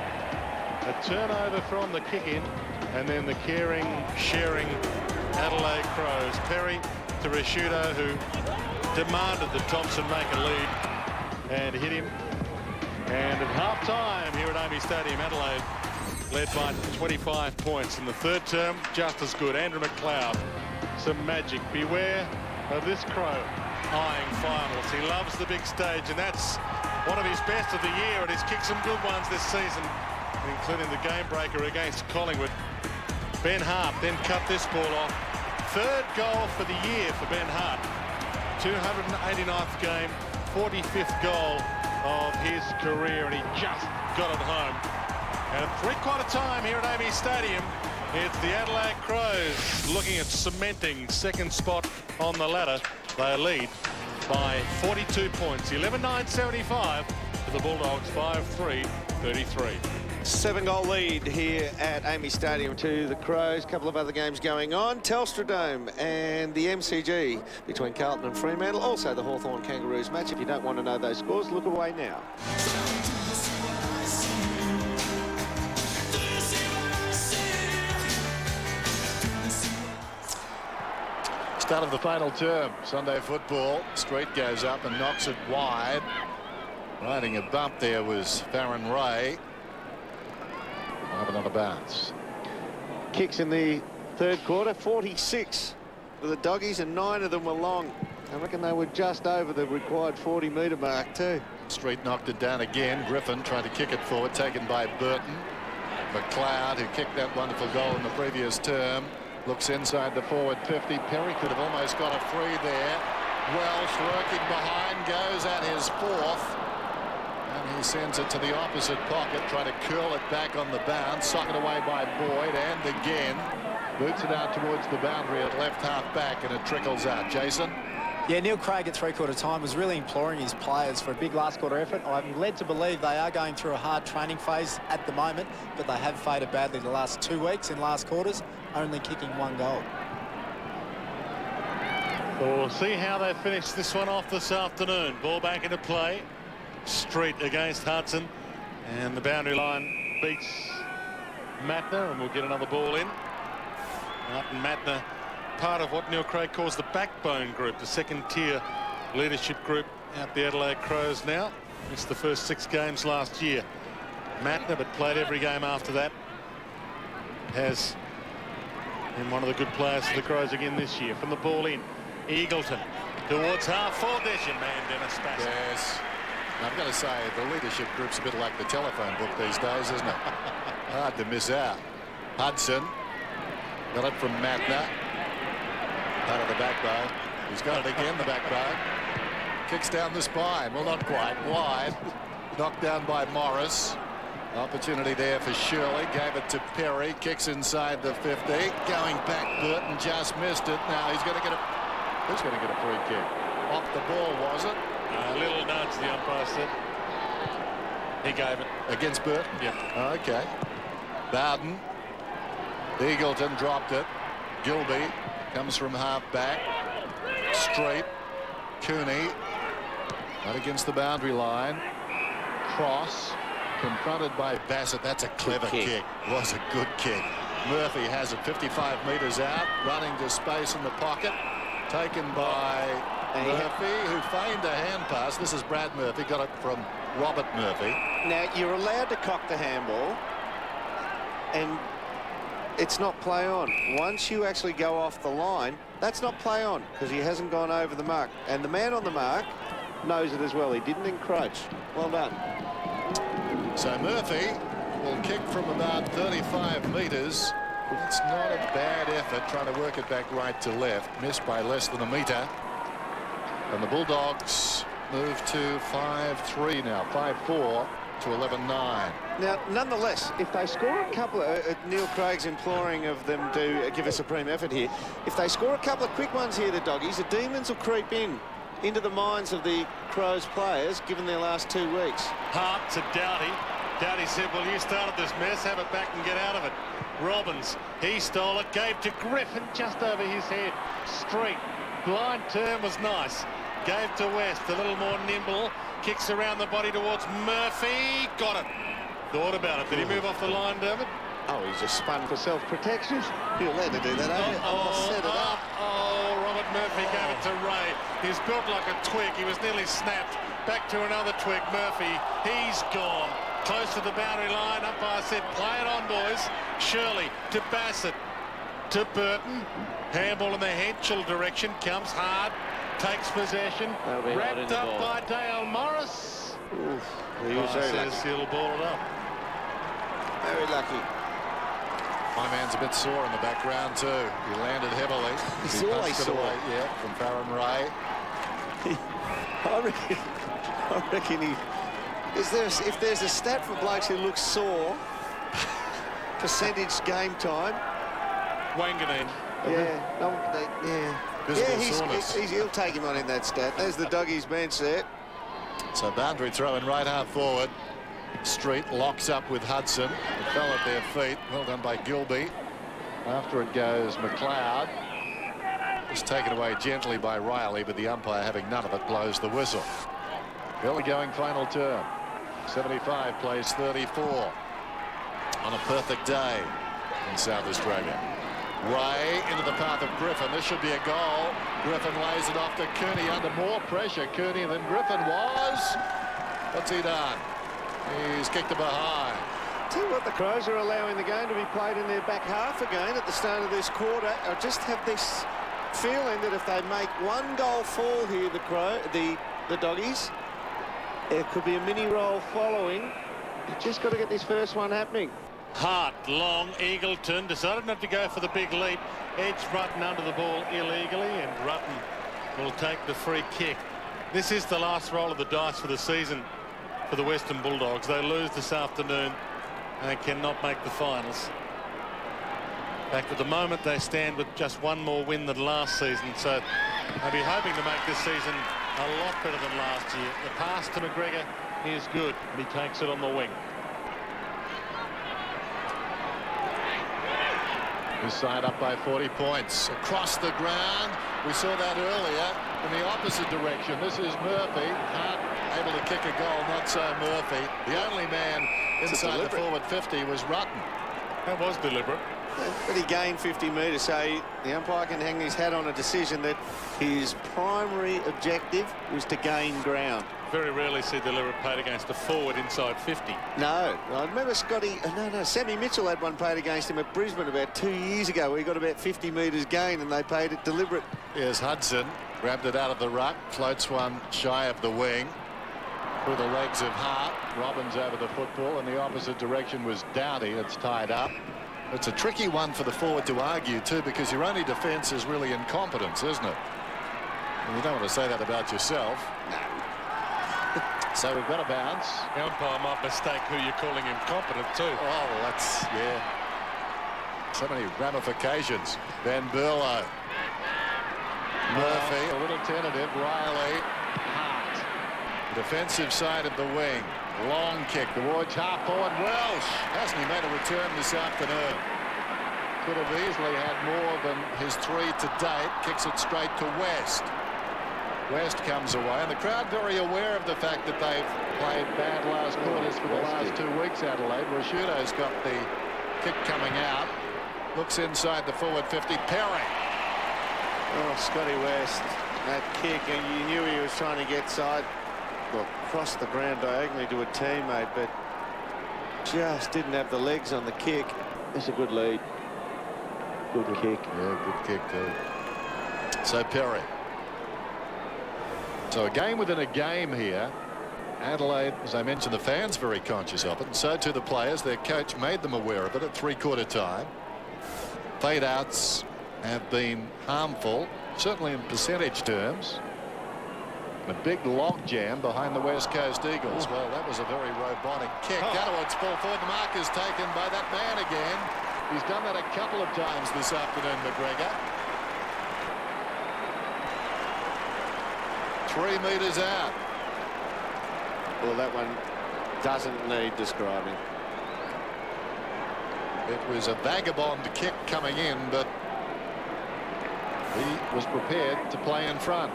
a turnover from the kick-in, and then the caring, sharing Adelaide Crows. Perry to Risciuto, who demanded that Thompson make a lead and hit him. And at half-time here at Amy Stadium, Adelaide led by 25 points. In the third term, just as good. Andrew McLeod, some magic. Beware of this Crow eyeing finals. He loves the big stage, and that's one of his best of the year, and he's kicked some good ones this season, including the game breaker against Collingwood. Ben Hart then cut this ball off. Third goal for the year for Ben Hart. 289th game, 45th goal of his career, and he just got it home. And at three-quarter time here at Amy Stadium, it's the Adelaide Crows looking at cementing second spot on the ladder. They lead by 42 points, 11-9-75 to the Bulldogs, 5-3-33. 7-goal lead here at Amy Stadium to the Crows. A couple of other games going on. Telstra Dome and the MCG between Carlton and Fremantle. Also the Hawthorn Kangaroos match. If you don't want to know those scores, look away now. Start of the final term. Sunday football. Street goes up and knocks it wide. Riding a bump there was Farron Ray. We'll have another bounce. Kicks in the third quarter, 46 for the Doggies, and 9 of them were long. I reckon they were just over the required 40-metre mark too. Street knocked it down again. Griffin tried to kick it forward, taken by Burton. McLeod, who kicked that wonderful goal in the previous term, looks inside the forward 50. Perry could have almost got a free there. Welsh lurking behind, goes at his 4th. And he sends it to the opposite pocket, trying to curl it back on the bounce. Socked away by Boyd, and again boots it out towards the boundary at left half back, and it trickles out. Jason? Yeah, Neil Craig at three-quarter time was really imploring his players for a big last quarter effort. I'm led to believe they are going through a hard training phase at the moment, but they have faded badly the last 2 weeks in last quarters, only kicking 1 goal. We'll see how they finish this one off this afternoon. Ball back into play. Street against Hudson, and the boundary line beats Matner, and we'll get another ball in. Martin Matner, part of what Neil Craig calls the backbone group, the second-tier leadership group at the Adelaide Crows now. Missed the first 6 games last year. Matner, but played every game after that. Has been one of the good players for the Crows again this year. From the ball in, Eagleton towards half-forward. There's your man, Dennis Bassett. Yes. I've got to say, the leadership group's a bit like the telephone book these days, isn't it? Hard to miss out. Hudson got it from Matner. Out of the backbone. He's got it again, the backbone. Kicks down the spine. Well, not quite. Wide. Knocked down by Morris. Opportunity there for Shirley. Gave it to Perry. Kicks inside the 50. Going back, Burton just missed it. Now he's going to get a... Who's going to get a free kick? Off the ball, was it? A little nudge, the umpire said. He gave it. Against Burton? Yeah. Okay. Bowden. Eagleton dropped it. Gilby comes from half back. Street. Cooney. Right against the boundary line. Cross. Confronted by Bassett. That's a clever kick. Was a good kick. Murphy has it 55 metres out. Running to space in the pocket. Taken by Murphy, who feigned a hand pass. This is Brad Murphy. Got it from Robert Murphy. Now, you're allowed to cock the handball. And it's not play on. Once you actually go off the line, that's not play on because he hasn't gone over the mark. And the man on the mark knows it as well. He didn't encroach. Well done. So Murphy will kick from about 35 metres. It's not a bad effort trying to work it back right to left. Missed by less than a metre. And the Bulldogs move to 5-3 now. 5-4 to 11-9. Now, nonetheless, if they score a couple of... Neil Craig's imploring of them to give a supreme effort here. If they score a couple of quick ones here, the Doggies, the Demons will creep into the minds of the Crows players, given their last 2 weeks. Hart to Doughty. Doughty said, well, you started this mess, have it back and get out of it. Robbins, he stole it, gave to Griffin just over his head. Street, blind turn was nice. Gave to West, a little more nimble. Kicks around the body towards Murphy. Got it. Thought about it. Did he move off the line, David? Oh, he's just spun for self-protection. You're allowed to do that, aren't you? Set it up. Oh, Robert Murphy gave it to Ray. He's built like a twig. He was nearly snapped. Back to another twig, Murphy. He's gone. Close to the boundary line. Umpire said, play it on, boys. Shirley to Bassett. To Burton. Handball in the Henschel direction. Comes hard. Takes possession. Wrapped up by Dale Morris. Oof, he was very lucky. He'll ball it up. Very lucky. My man's a bit sore in the background too. He landed heavily. He's He always punched it sore. away, yeah, from Farron Ray. I reckon he... If there's a stat for blokes who look sore, percentage game time. Wanganeen. Yeah. No, yeah. He'll take him on in that stat. There's the Doggies bench there. So boundary throw in right half forward. Street locks up with Hudson. It fell at their feet. Well done by Gilby. After it goes McLeod. It's taken away gently by Riley, but the umpire, having none of it, blows the whistle. Early going final turn. 75 plays 34 on a perfect day in South Australia. Ray into the path of Griffin. This should be a goal. Griffin lays it off to Cooney under more pressure, Cooney, than Griffin was. What's he done? He's kicked it behind. Tell you what, the Crows are allowing the game to be played in their back half again at the start of this quarter. I just have this feeling that if they make one goal fall here, the Doggies, there could be a mini roll following. You've just got to get this first one happening. Hart, long, Eagleton decided not to go for the big leap. Edged Rutten under the ball illegally, and Rutten will take the free kick. This is the last roll of the dice for the season for the Western Bulldogs. They lose this afternoon and cannot make the finals. In fact, at the moment, they stand with just one more win than last season, so they'll be hoping to make this season a lot better than last year. The pass to McGregor is good, and he takes it on the wing. His side up by 40 points. Across the ground. We saw that earlier in the opposite direction. This is Murphy. Hart able to kick a goal, not so Murphy. The only man inside the forward 50 was Rutten. That was deliberate. But he gained 50 metres, so the umpire can hang his hat on a decision that his primary objective was to gain ground. Very rarely see deliberate paid against a forward inside 50. No, I remember Sammy Mitchell had one paid against him at Brisbane about 2 years ago where he got about 50 metres gain and they paid it deliberate. Here's Hudson, grabbed it out of the ruck, floats one shy of the wing. Through the legs of Hart. Robbins over the football, and the opposite direction was Doughty. It's tied up. It's a tricky one for the forward to argue too, because your only defence is really incompetence, isn't it? And you don't want to say that about yourself. No. So we've got a bounce. The umpire might mistake who you're calling incompetent too. Oh, that's, yeah. So many ramifications. Van Berlo. Murphy. A little tentative. Riley. Hart. Defensive side of the wing. Long kick towards half forward. Welsh. Hasn't he made a return this afternoon? Could have easily had more than his 3 to date. Kicks it straight to West. West comes away, and the crowd very aware of the fact that they've played bad last quarters for the last 2 weeks, Adelaide. Rashudo's got the kick coming out. Looks inside the forward 50. Perry. Oh, Scotty West, that kick, and you knew he was trying to get side, well, across the ground diagonally to a teammate, but just didn't have the legs on the kick. That's a good lead. Good kick. Yeah, good kick too. So Perry. So a game within a game here. Adelaide, as I mentioned, the fans very conscious of it, and so too the players. Their coach made them aware of it at 3/4 time. Fade outs have been harmful, certainly in percentage terms. A big log jam behind the West Coast Eagles. Well, that was a very robotic kick. Towards full forward. The mark is taken by that man again. He's done that a couple of times this afternoon, McGregor. 3 metres out. Well, that one doesn't need describing. It was a vagabond kick coming in, but he was prepared to play in front.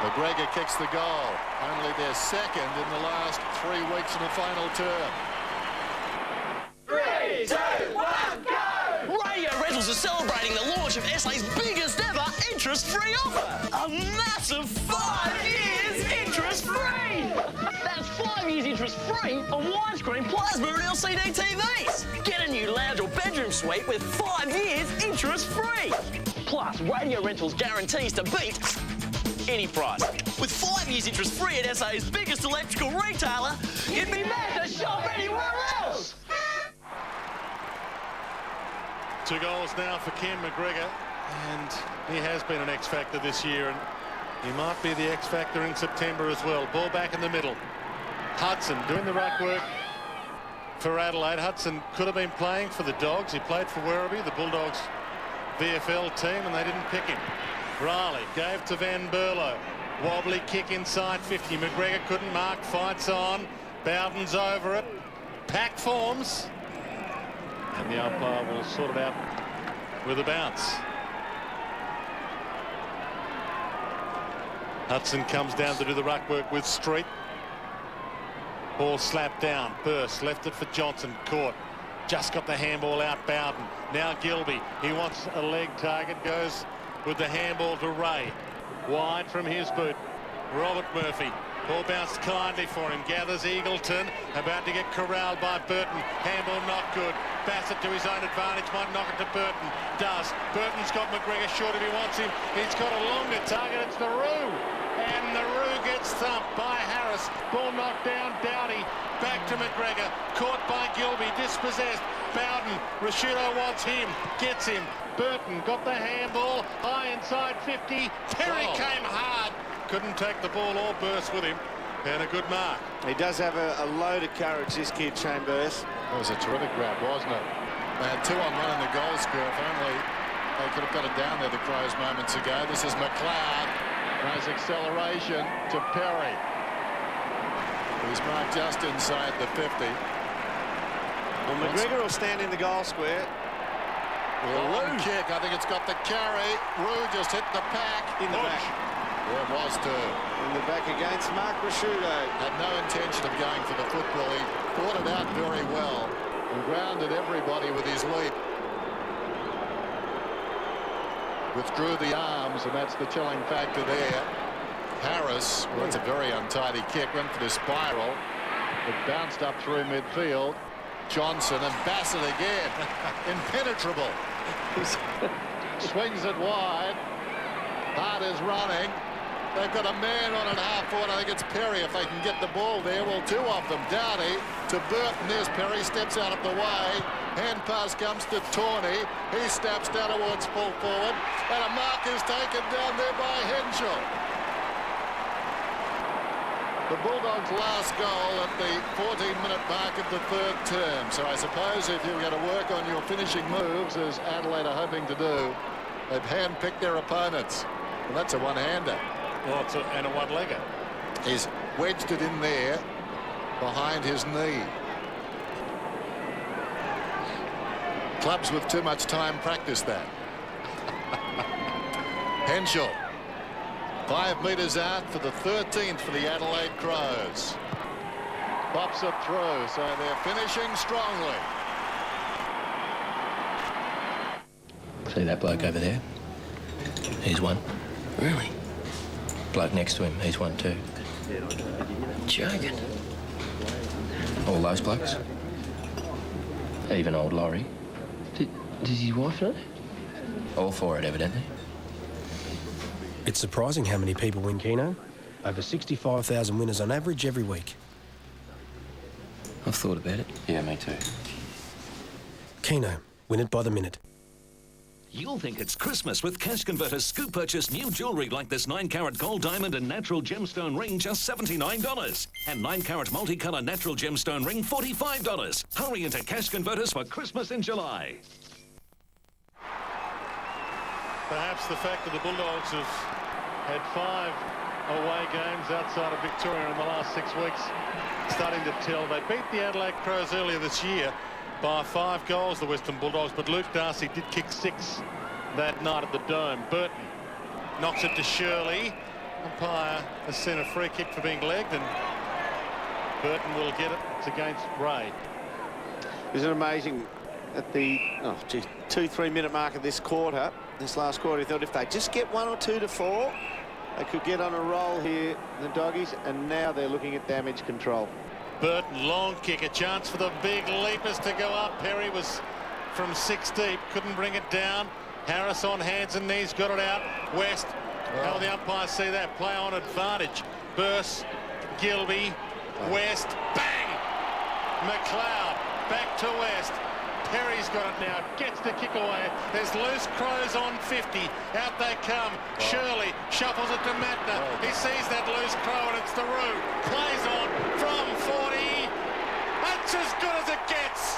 McGregor kicks the goal. Only their second in the last 3 weeks in the final term. 3, 2, 1, go! Radio Rentals are celebrating the launch of SA's biggest ever interest-free offer. A massive 5 years interest-free! That's 5 years interest-free on widescreen plasma and LCD TVs. Get a new lounge or bedroom suite with 5 years interest-free. Plus, Radio Rentals guarantees to beat any price. With 5 years interest-free at SA's biggest electrical retailer, you'd be mad to shop anywhere else. 2 goals now for Ken McGregor, and he has been an X-factor this year, and he might be the X-factor in September as well. Ball back in the middle. Hudson doing the ruck work for Adelaide. Hudson could have been playing for the Dogs. He played for Werribee, the Bulldogs VFL team, and they didn't pick him. Riley gave to Van Berlo. Wobbly kick inside 50. McGregor couldn't mark. Fights on. Bowden's over it. Pack forms. And the umpire will sort it out with a bounce. Hudson comes down to do the ruck work with Street. Ball slapped down. Burst left it for Johnson. Caught. Just got the handball out. Bowden. Now Gilby. He wants a leg target. Goes with the handball to Ray. Wide from his boot. Robert Murphy. Ball bounced kindly for him. Gathers Eagleton. About to get corralled by Burton. Handball not good. Bassett to his own advantage. Might knock it to Burton. Does. Burton's got McGregor short if he wants him. He's got a longer target. It's the Roo. And the Roo gets thumped by Harris. Ball knocked down. Dowdy. Back to McGregor. Caught by Gilby. Dispossessed. Bowden. Rashudo wants him. Gets him. Burton got the handball. High inside 50. Perry came hard. Couldn't take the ball or burst with him. And a good mark. He does have a load of courage, this kid, Chambers. That was a terrific grab, wasn't it? They had 2-on-1 in the goal square. If only they could have got it down there, the Crows, moments ago. This is McLeod. Nice acceleration to Perry. He's marked just inside the 50. Well, McGregor will stand in the goal square. Long kick. I think it's got the carry. Roo just hit the pack. In the back. Yeah, it was too. In the back against Mark Rashudo. Had no intention of going for the football. He thought it out very well and grounded everybody with his leap. Withdrew the arms, and that's the telling factor there. Harris, well, that's a very untidy kick, went for the spiral. It bounced up through midfield. Johnson and Bassett again. Impenetrable. Swings it wide. Hart is running. They've got a man on at half forward. I think it's Perry if they can get the ball there. Well, 2 of them. Dowdy to Burton. There's Perry. Steps out of the way. Hand pass comes to Tawney. He steps down towards full forward. And a mark is taken down there by Henshaw. the Bulldogs' last goal at the 14-minute mark of the third term. So I suppose if you're going to work on your finishing moves, as Adelaide are hoping to do, they've hand-picked their opponents. Well, that's a one-hander. Well, and a one-legger. He's wedged it in there behind his knee. Clubs with too much time practice that. Henschel. 5 metres out for the 13th for the Adelaide Crows. Pops it through, so they're finishing strongly. See that bloke over there? He's one. Really? Bloke next to him, he's one too. Joking. All those blokes. Even old Laurie. Does his wife know? All for it, evidently. It's surprising how many people win Keno. Over 65,000 winners on average every week. I've thought about it. Yeah, me too. Keno, win it by the minute. You'll think it's Christmas with Cash Converters Scoop Purchase new jewellery like this 9-carat gold diamond and natural gemstone ring, just $79. And 9-carat multicolour natural gemstone ring, $45. Hurry into Cash Converters for Christmas in July. Perhaps the fact that the Bulldogs have had 5 away games outside of Victoria in the last 6 weeks starting to tell. They beat the Adelaide Crows earlier this year by 5 goals, the Western Bulldogs, but Luke Darcy did kick 6 that night at the Dome. Burton knocks it to Shirley. Umpire has sent a free kick for being legged, and Burton will get it. It's against Ray. Isn't it amazing at the 2-3 minute mark of this quarter, this last quarter, he thought if they just get 1 or 2 to 4, they could get on a roll here, the Doggies, and now they're looking at damage control. Burton, long kick, a chance for the big leapers to go up. Perry was from 6 deep, couldn't bring it down. Harris on hands and knees, got it out. West, how will the umpires see that? Play on advantage. Burse, Gilby, West, bang! McLeod, back to West. Perry's got it now, gets the kick away. There's loose Crows on 50. Out they come. Shirley shuffles it to Matner. He sees that loose Crow and it's the Roo. Plays on from 40. That's as good as it gets.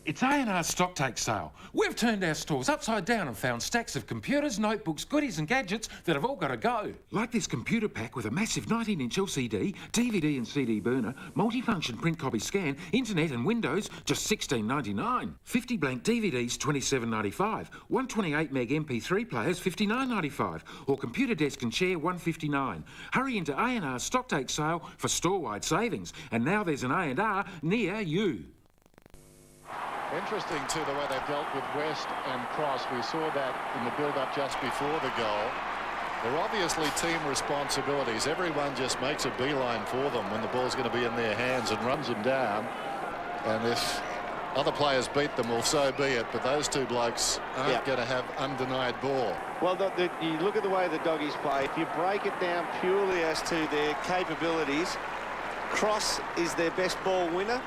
It's A&R Stocktake Sale. We've turned our stores upside down and found stacks of computers, notebooks, goodies and gadgets that have all got to go. Like this computer pack with a massive 19-inch LCD, DVD and CD burner, multifunction print copy scan, internet and Windows, just $16.99. 50 blank DVDs, $27.95. 128 meg MP3 players, $59.95. Or computer desk and chair, $159. Hurry into A&R Stocktake Sale for store-wide savings. And now there's an A&R near you. Interesting, too, the way they've dealt with West and Cross. We saw that in the build-up just before the goal. They're obviously team responsibilities. Everyone just makes a beeline for them when the ball's going to be in their hands and runs them down. And if other players beat them, well, so be it. But those two blokes aren't going to have undenied ball. Well, you look at the way the Doggies play. If you break it down purely as to their capabilities, Cross is their best ball winner.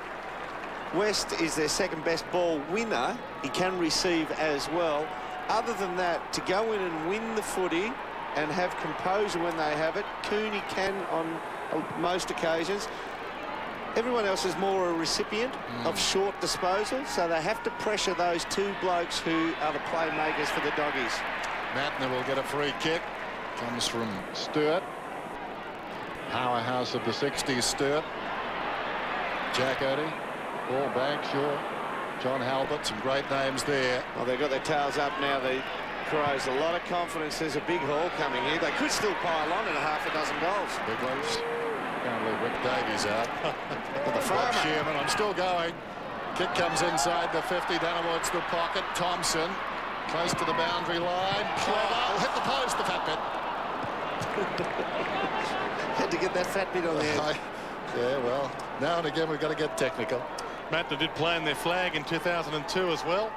West is their second best ball winner. He can receive as well. Other than that, to go in and win the footy and have composure when they have it, Cooney can on most occasions. Everyone else is more a recipient of short disposal, so they have to pressure those 2 blokes who are the playmakers for the Doggies. Matner will get a free kick. Comes from Sturt. Powerhouse of the 60s, Sturt. Jack Odie. Ball back, sure. John Halbert, some great names there. Well, they've got their tails up now, the Crows. A lot of confidence. There's a big haul coming here. They could still pile on in a half a dozen goals. Big ones. Can't leave Rick Davies out. Well, the farmer. Shearman, I'm still going. Kick comes inside the 50, down towards the pocket. Thompson, close to the boundary line. Clever. Hit the post, the fat bit. Had to get that fat bit on there. Yeah, well, now and again we've got to get technical. Matner did play in their flag in 2002 as well,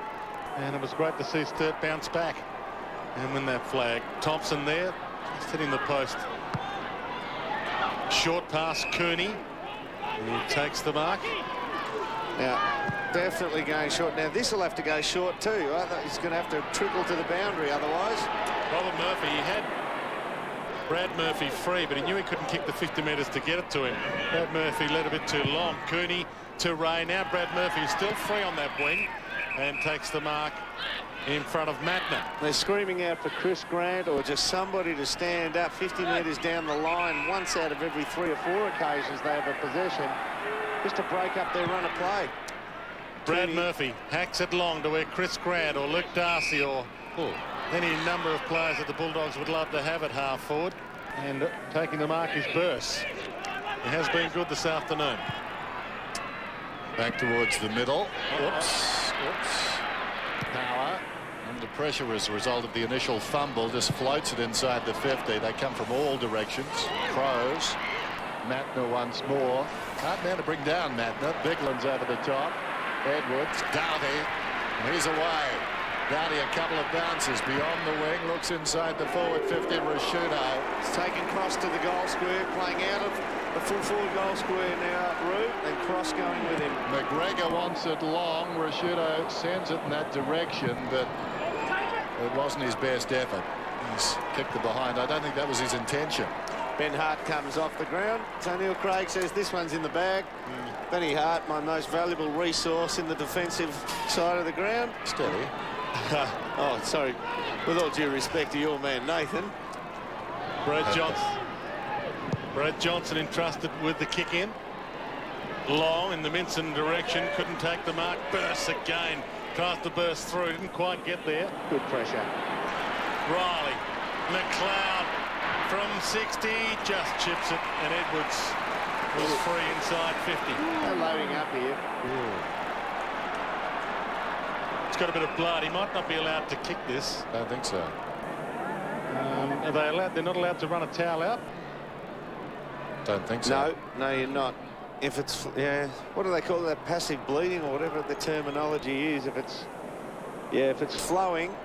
and it was great to see Sturt bounce back and win that flag. Thompson there, just hitting the post. Short pass, Cooney. He takes the mark. Now, definitely going short. Now, this will have to go short too. He's going to have to trickle to the boundary otherwise. Robert Murphy, he had Brad Murphy free, but he knew he couldn't kick the 50 metres to get it to him. Brad Murphy led a bit too long. Cooney to Ray. Now Brad Murphy is still free on that wing and takes the mark in front of Matner. They're screaming out for Chris Grant or just somebody to stand up 50 metres down the line. Once out of every 3 or 4 occasions they have a possession just to break up their run of play. Brad Murphy hacks it long to where Chris Grant or Luke Darcy or any number of players that the Bulldogs would love to have at half forward. And taking the mark is Burse. He has been good this afternoon. Back towards the middle. Oops. Power under pressure as a result of the initial fumble. Just floats it inside the 50. They come from all directions. Crows. Matner once more. Hard man to bring down Matner. Bigland's over the top. Edwards. Doughty. He's away. Doughty a couple of bounces beyond the wing. Looks inside the forward 50. Rashudo. It's taken Cross to the goal square. Playing out of the full forward goal square now. Root and Cross going with him. McGregor wants it long. Rashudo sends it in that direction, but it wasn't his best effort. He's kicked the behind. I don't think that was his intention. Ben Hart comes off the ground. So Neil Craig says this one's in the bag. Benny Hart, my most valuable resource in the defensive side of the ground. Steady. Oh, sorry. With all due respect to your man, Nathan. Brad Johnson entrusted with the kick in. Long in the Minson direction. Couldn't take the mark. Burst again. Tries to burst through. Didn't quite get there. Good pressure. Riley. McLeod from 60. Just chips it. And Edwards was free inside 50. They're loading up here. It's got a bit of blood. He might not be allowed to kick this. I don't think so. Are they allowed? They're not allowed to run a towel out? Don't think so. No, you're not. If it's, yeah, what do they call that? Passive bleeding or whatever the terminology is. If it's flowing,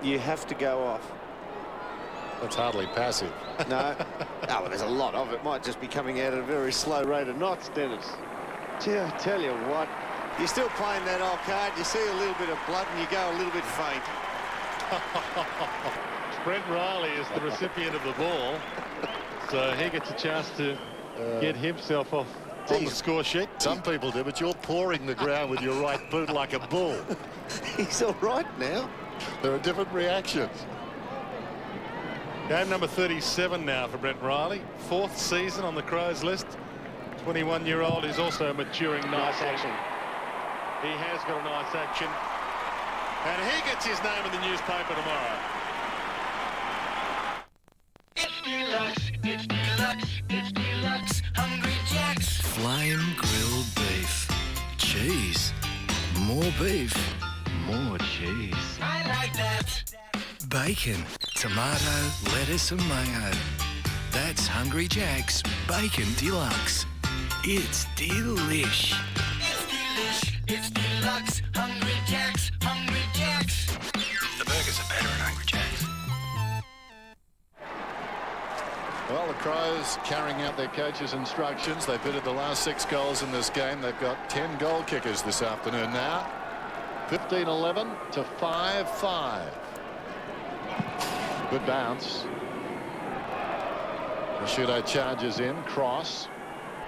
you have to go off. That's hardly passive. No. Oh, well, there's a lot of it. Might just be coming out at a very slow rate of knots, Dennis. Gee, I tell you what, you're still playing that old card. You see a little bit of blood and you go a little bit faint. Brent Riley is the recipient of the ball, so he gets a chance to get himself off on the score sheet. Some people do, but you're pawing the ground with your right boot like a bull. He's all right now. There are different reactions. Game number 37 now for Brent Riley. 4th season on the Crows list. 21-year-old who's also maturing nicely. Nice action. He has got a nice action. And he gets his name in the newspaper tomorrow. It's deluxe, it's deluxe, it's deluxe, Hungry Jack's. Flame grilled beef. Cheese. More beef. More cheese. I like that. Bacon, tomato, lettuce and mayo. That's Hungry Jack's Bacon Deluxe. It's delish. It's delish, it's deluxe, Hungry Jack's, Hungry Jack's. The burgers are better at Hungry Jack's. Well, the Crows carrying out their coach's instructions. They've bitted the last 6 goals in this game. They've got 10 goal kickers this afternoon now. 15-11 to 5-5. Good bounce. Rashudo charges in. Cross.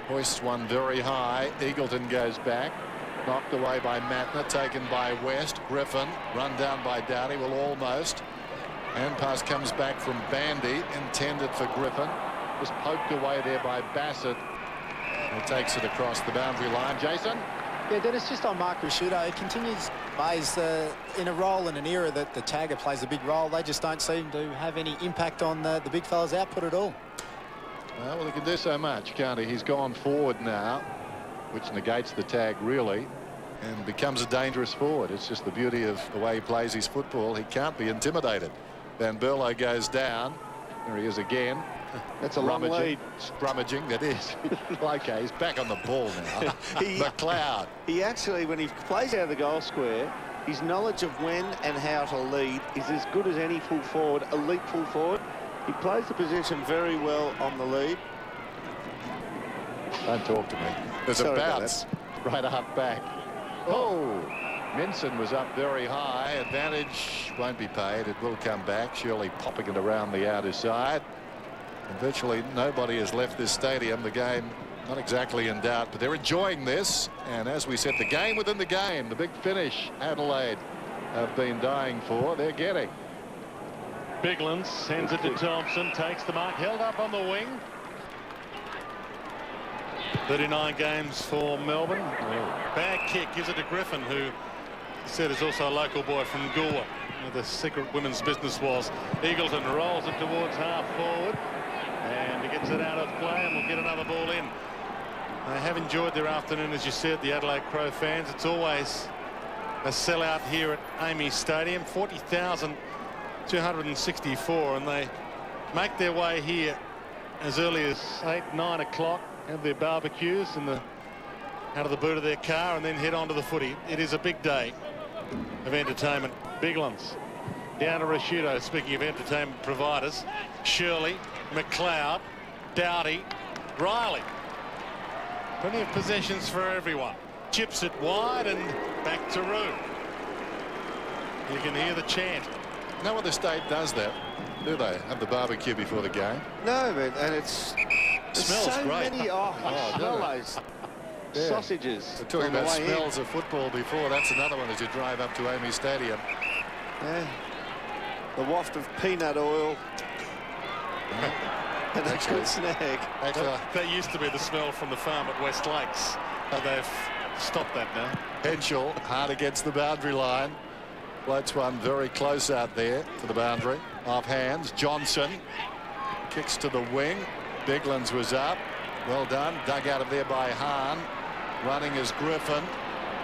Hoists one very high. Eagleton goes back. Knocked away by Matner. Taken by West. Griffin. Run down by Doughty. Well, almost. Hand pass comes back from Bandy. Intended for Griffin. Just poked away there by Bassett. He takes it across the boundary line. Jason? Yeah, Dennis, just on Mark Rashudo, he continues Mays in a role in an era that the tagger plays a big role. They just don't seem to have any impact on the big fella's output at all. Well, he can do so much, can't he? He's gone forward now, which negates the tag, really, and becomes a dangerous forward. It's just the beauty of the way he plays his football. He can't be intimidated. Van Berlo goes down. There he is again. That's a long lead. Scrummaging, that is. Okay, he's back on the ball now. McLeod. He actually, when he plays out of the goal square, his knowledge of when and how to lead is as good as any full forward, elite full forward. He plays the position very well on the lead. Don't talk to me. There's a bounce right up back. Oh, Minson was up very high. Advantage won't be paid. It will come back. Surely popping it around the outer side. And virtually nobody has left this stadium. The game not exactly in doubt, but they're enjoying this. And as we said, the game within the game, the big finish Adelaide have been dying for, they're getting. Bigland sends it to Thompson, takes the mark, held up on the wing. 39 games for Melbourne. Bad kick, gives it to Griffin, who said is also a local boy from Goolwa. The secret women's business was. Eagleton rolls it towards half forward, and he gets it out of play, and we'll get another ball in. They have enjoyed their afternoon, as you said, the Adelaide Crow fans. It's always a sellout here at Amy Stadium, 40,264, and they make their way here as early as 8, 9 o'clock, have their barbecues in the out of the boot of their car, and then head on to the footy. It is a big day of entertainment. Biglands down to Rashido. Speaking of entertainment providers, Shirley, McLeod, Doughty, Riley. Plenty of possessions for everyone. Chips it wide and back to Roo. You can hear the chant. No other state does that, do they? Have the barbecue before the game? No, man, and it's smells so great. many. Oh, smell those sausages. We're talking on the about way smells of football before. That's another one as you drive up to Amy Stadium. Yeah. The waft of peanut oil. And a good snag. Actually, that used to be the smell from the farm at West Lakes, but they've stopped that now. Henschel hard against the boundary line. Floats one very close out there to the boundary. Off hands. Johnson kicks to the wing. Biglands was up. Well done. Dug out of there by Hahn. Running is Griffin.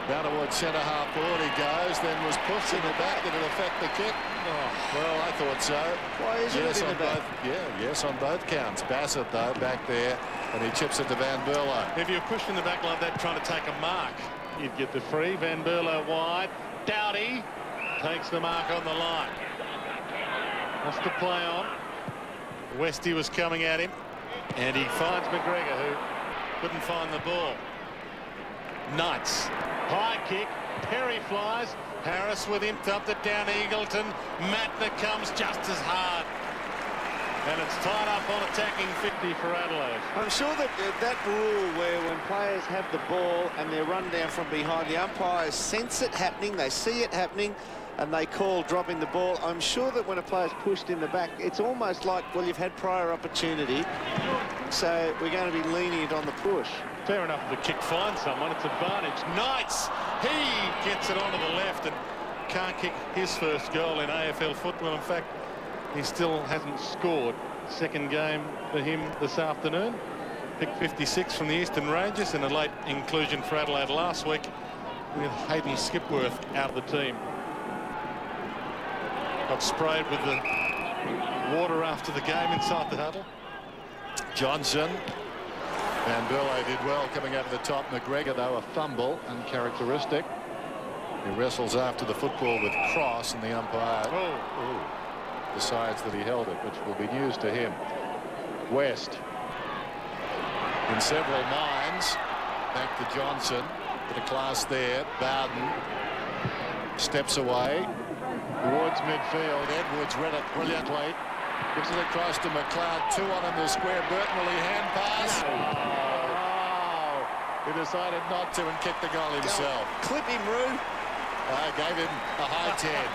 Down towards centre half forward he goes. Then was pushed in the back. Did it affect the kick? Oh, well, I thought so. Why is it in the back? Yes, on both counts. Bassett, though, back there. And he chips it to Van Berlo. If you're pushed in the back like that trying to take a mark, you'd get the free. Van Berlo wide. Doughty takes the mark on the line. Wants to play on. Westy was coming at him, and he finds McGregor, who couldn't find the ball. Knights. High kick. Perry flies. Harris with him. Thumped it down Eagleton. Matner comes just as hard. And it's tied up on attacking 50 for Adelaide. I'm sure that that rule where when players have the ball and they're run down from behind, the umpires sense it happening, they see it happening, and they call dropping the ball. I'm sure that when a player's pushed in the back, it's almost like, well, you've had prior opportunity, so we're going to be lenient on the push. Fair enough if the kick finds someone. It's advantage. Knights. He gets it onto the left and can't kick his first goal in AFL football. In fact, he still hasn't scored. Second game for him this afternoon. Pick 56 from the Eastern Rangers and a late inclusion for Adelaide last week with Hayden Skipworth out of the team. Got sprayed with the water after the game inside the huddle. Johnson. Van Berlo did well coming over the top. McGregor, though, a fumble, uncharacteristic. He wrestles after the football with Cross, and the umpire decides that he held it, which will be news to him. West in several minds. Back to Johnson. Bit of class there. Bowden steps away towards midfield. Edwards read it brilliantly. Gives it across to McLeod. 2 on in the square. Burton, will he hand pass? Oh, he decided not to and kicked the goal himself. Clip him, Roo. I gave him a high 10.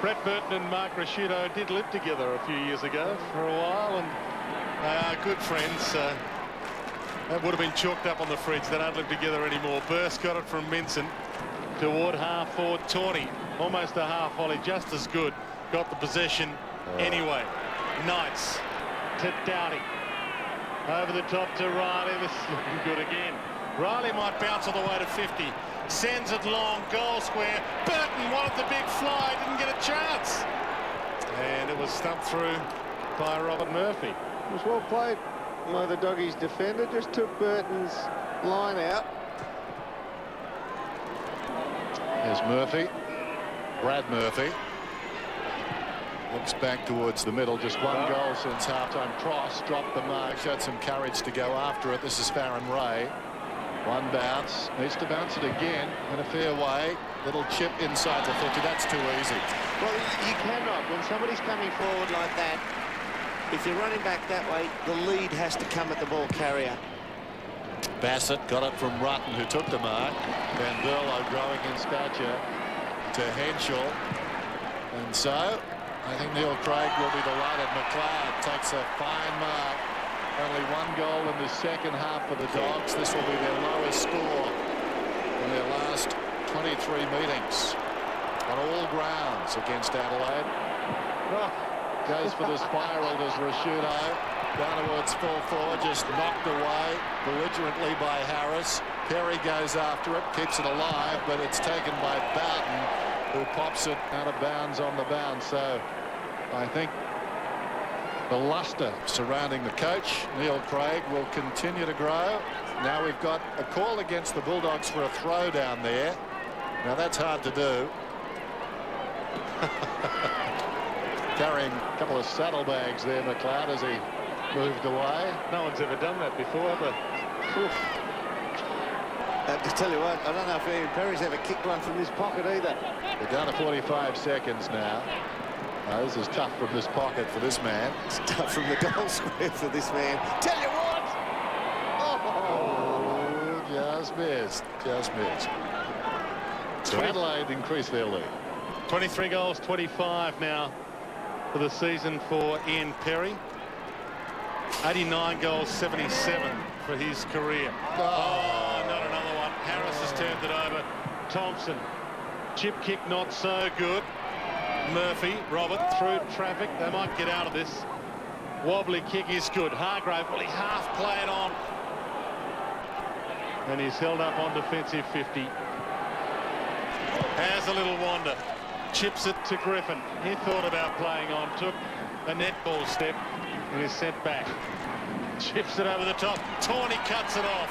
Brett Burton and Mark Rashido did live together a few years ago for a while, and they are good friends. That would have been chalked up on the fridge. They don't live together anymore. Burst got it from Minson toward half forward. Tawney, almost a half volley, just as good. Got the possession anyway. Knights to Doughty. Over the top to Riley. This is looking good again. Riley might bounce all the way to 50. Sends it long, goal square. Burton wanted the big fly, didn't get a chance. And it was stumped through by Robert Murphy. It was well played by the Doggies defender. Just took Burton's line out. There's Murphy. Brad Murphy. Looks back towards the middle. Just one goal since halftime. Cross dropped the mark. Showed some courage to go after it. This is Farron Ray. One bounce. Needs to bounce it again in a fair way. Little chip inside the 50. That's too easy. Well, you cannot. When somebody's coming forward like that, if you're running back that way, the lead has to come at the ball carrier. Bassett got it from Rutten, who took the mark. Van Berlo growing in stature to Henschel. And so, I think Neil Craig will be delighted. McLeod takes a fine mark. Only one goal in the second half for the Dogs. This will be their lowest score in their last 23 meetings on all grounds against Adelaide. Goes for the spiral, does Rashudo. Down towards full forward, just knocked away belligerently by Harris. Perry goes after it, keeps it alive, but it's taken by Bowden, who pops it out of bounds on the bounce. So I think the luster surrounding the coach, Neil Craig, will continue to grow. Now we've got a call against the Bulldogs for a throw down there. Now that's hard to do. Carrying a couple of saddlebags there, McLeod, as he moved away. No one's ever done that before, have they? To tell you what, I don't know if Ian Perry's ever kicked one from his pocket either. We're down to 45 seconds now. This is tough from this pocket for this man. It's tough from the goal square for this man. Tell you what! Oh, just missed. Just missed. So Adelaide increased their lead. 23 goals, 25 now for the season for Ian Perry. 89 goals, 77 for his career. Oh, not another one. Harris has turned it over. Thompson. Chip kick not so good. Murphy, Robert through traffic. They might get out of this. Wobbly kick is good. Hargrave, well, he half played on. And he's held up on defensive 50. Has a little wander. Chips it to Griffin. He thought about playing on. Took a netball step and is sent back. Chips it over the top. Tawney cuts it off.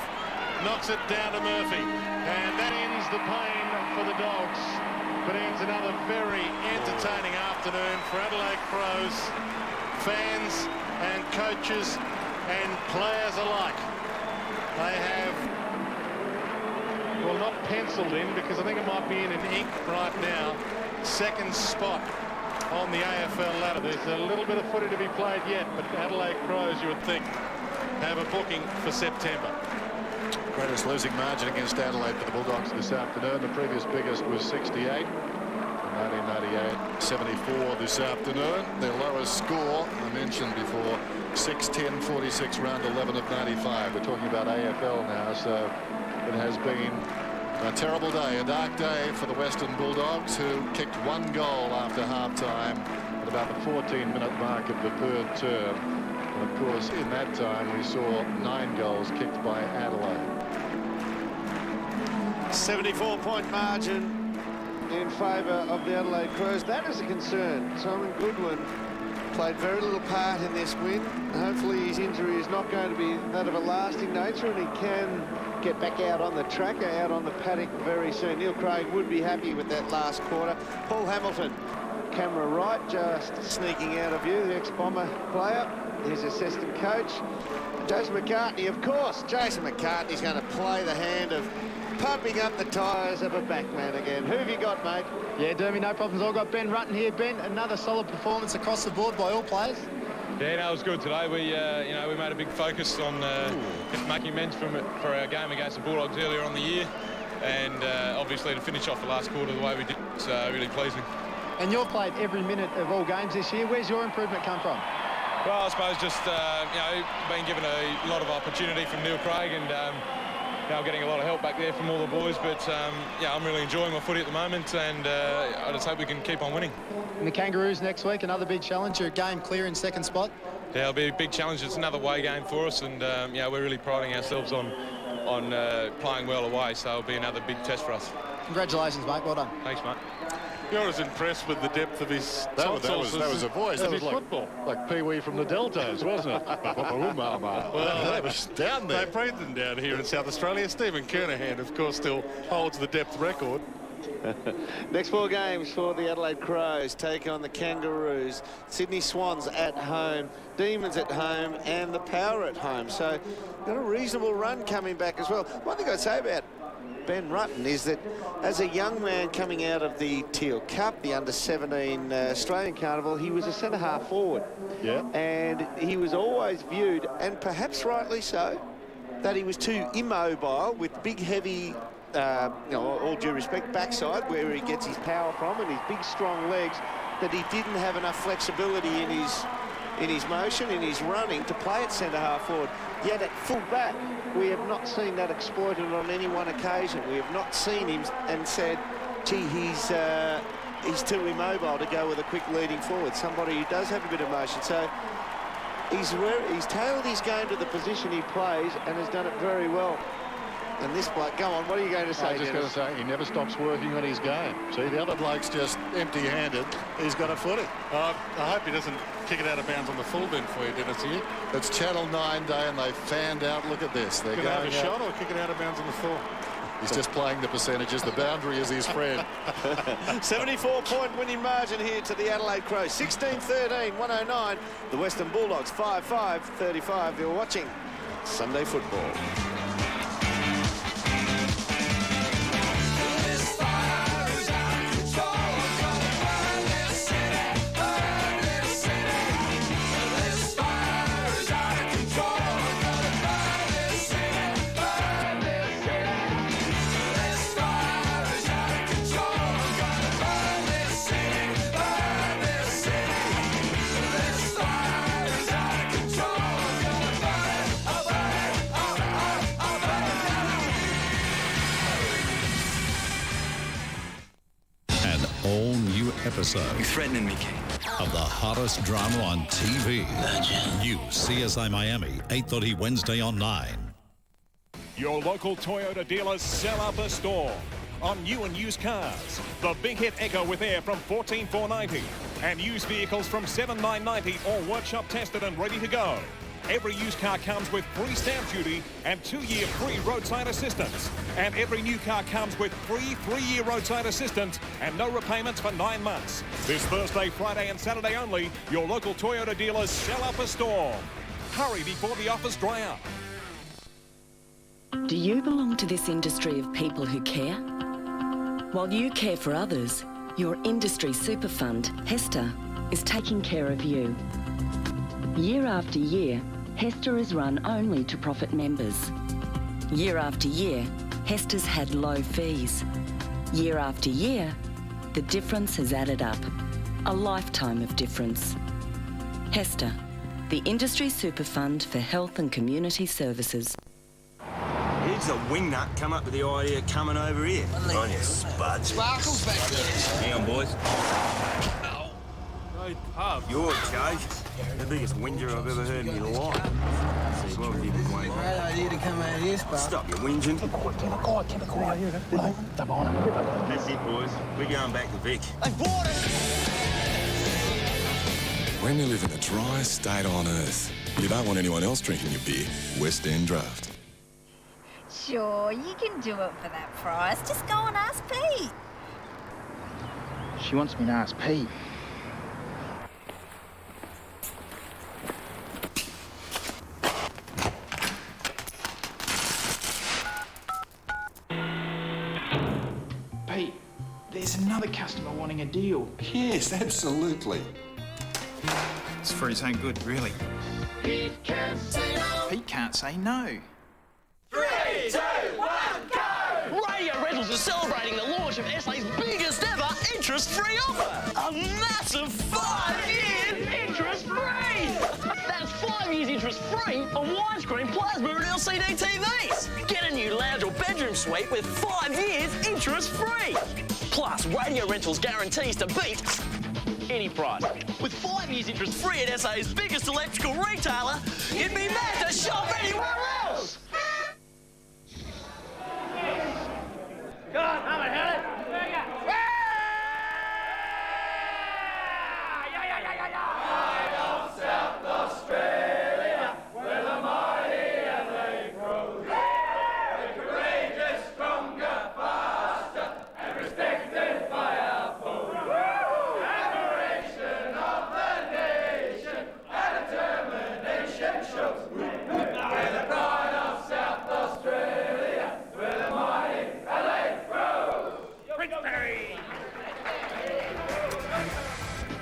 Knocks it down to Murphy. And that ends the pain for the Dogs. But ends another very entertaining afternoon for Adelaide Crows, fans and coaches and players alike. They have, well, not penciled in, because I think it might be in ink right now, second spot on the AFL ladder. There's a little bit of footy to be played yet, but Adelaide Crows, you would think, have a booking for September. Greatest losing margin against Adelaide for the Bulldogs this afternoon. The previous biggest was 68. 1998, 74 this afternoon. Their lowest score, I mentioned before, 6-10-46, round 11 of 95. We're talking about AFL now, so it has been a terrible day, a dark day for the Western Bulldogs, who kicked one goal after halftime at about the 14-minute mark of the third term. And of course, in that time, we saw 9 goals kicked by Adelaide. 74-point margin in favour of the Adelaide Crows. That is a concern. Simon Goodwin played very little part in this win. Hopefully his injury is not going to be that of a lasting nature, and he can get back out on the track, out on the paddock very soon. Neil Craig would be happy with that last quarter. Paul Hamilton, camera right, just sneaking out of view, the ex-Bomber player, his assistant coach. Jason McCartney, of course. Jason McCartney's going to play the hand of pumping up the tyres of a backman again. Who have you got, mate? Yeah, Dermy, no problems. I've got Ben Rutten here. Ben, another solid performance across the board by all players. Yeah, no, it was good today. We, we made a big focus on making amends for our game against the Bulldogs earlier on the year, and obviously to finish off the last quarter the way we did, it's really pleasing. And you've played every minute of all games this year. Where's your improvement come from? Well, I suppose just being given a lot of opportunity from Neil Craig, and getting a lot of help back there from all the boys. But I'm really enjoying my footy at the moment, and I just hope we can keep on winning. And the Kangaroos next week, another big challenge. Your game clear in second spot. Yeah, it'll be a big challenge. It's another away game for us, and we're really priding ourselves on playing well away. So it'll be another big test for us. Congratulations, mate. Well done. Thanks, mate. You're as impressed with the depth of his That tonsils was a voice. That was like football. Like Pee Wee from the Deltas, wasn't it? Well, that was down there. They breed them down here in South Australia. Stephen Kernahan, of course, still holds the depth record. Next 4 games for the Adelaide Crows take on the Kangaroos. Sydney Swans at home, Demons at home, and the Power at home. So got a reasonable run coming back as well. One thing I'd say about Ben Rutten is that as a young man coming out of the Teal Cup, the under-17 Australian Carnival, he was a centre-half forward. Yeah. And he was always viewed, and perhaps rightly so, that he was too immobile with big, heavy, all due respect, backside, where he gets his power from, and his big, strong legs, that he didn't have enough flexibility in his motion, in his running, to play at centre-half forward. Yet at full-back, we have not seen that exploited on any one occasion. We have not seen him and said, gee, he's too immobile to go with a quick leading forward, somebody who does have a bit of motion. So he's tailored his game to the position he plays and has done it very well. And this bloke, go on, what are you going to say, I was just going to say, he never stops working on his game. See, the other bloke's just empty-handed. He's got a footy. I hope he doesn't kick it out of bounds on the full bin for you, Dennis, here. It's Channel 9 day, and they fanned out. Look at this. They're going to have a out. shot or kick it out of bounds on the full. He's just playing the percentages. The boundary is his friend. 74-point winning margin here to the Adelaide Crows. 16-13, 109. The Western Bulldogs, 5-5, 35. You're watching Sunday Football. All-new episode. You're threatening me, King. Of the hottest drama on TV. New CSI Miami, 8:30 Wednesday on 9. Your local Toyota dealers sell up a store on new and used cars. The big hit Echo with air from $14,490 and used vehicles from $7,990, all workshop tested and ready to go. Every used car comes with free stamp duty and 2-year free roadside assistance. And every new car comes with free 3-year roadside assistance and no repayments for 9 months. This Thursday, Friday and Saturday only, your local Toyota dealers sell up a storm. Hurry before the offers dry up. Do you belong to this industry of people who care? While you care for others, your industry super fund, Hester, is taking care of you. Year after year, Hester is run only to profit members. Year after year, Hester's had low fees. Year after year, the difference has added up. A lifetime of difference. Hester, the industry super fund for health and community services. Here's a wingnut come up with the idea of coming over here. On you, spuds. Sparkles back there. Hang on, boys. Hey, pub. You're Jay. The biggest whinger I've ever heard in my life. See, well, you been waiting. Great idea to come out here, Spark. Stop your whinging. That's it, boys. We're going back to Vic. When you live in the driest state on earth, you don't want anyone else drinking your beer. West End Draft. Sure, you can do it for that price. Just go and ask Pete. She wants me to ask Pete. Pete, there's another customer wanting a deal. Yes, absolutely. It's for his own good, really. Pete can't say no. Pete can't say no. 3, 2, 1, go! Radio Rentals is celebrating the launch of SA's biggest ever interest-free offer. A massive 5 years interest-free! That's 5 years interest-free on widescreen plasma and LCD TVs. Get a new lounge or bedroom suite with 5 years interest-free. Plus, Radio Rentals guarantees to beat any price. With 5 years interest-free at SA's biggest electrical retailer, you'd be mad to shop anywhere else! God, I'm a hell.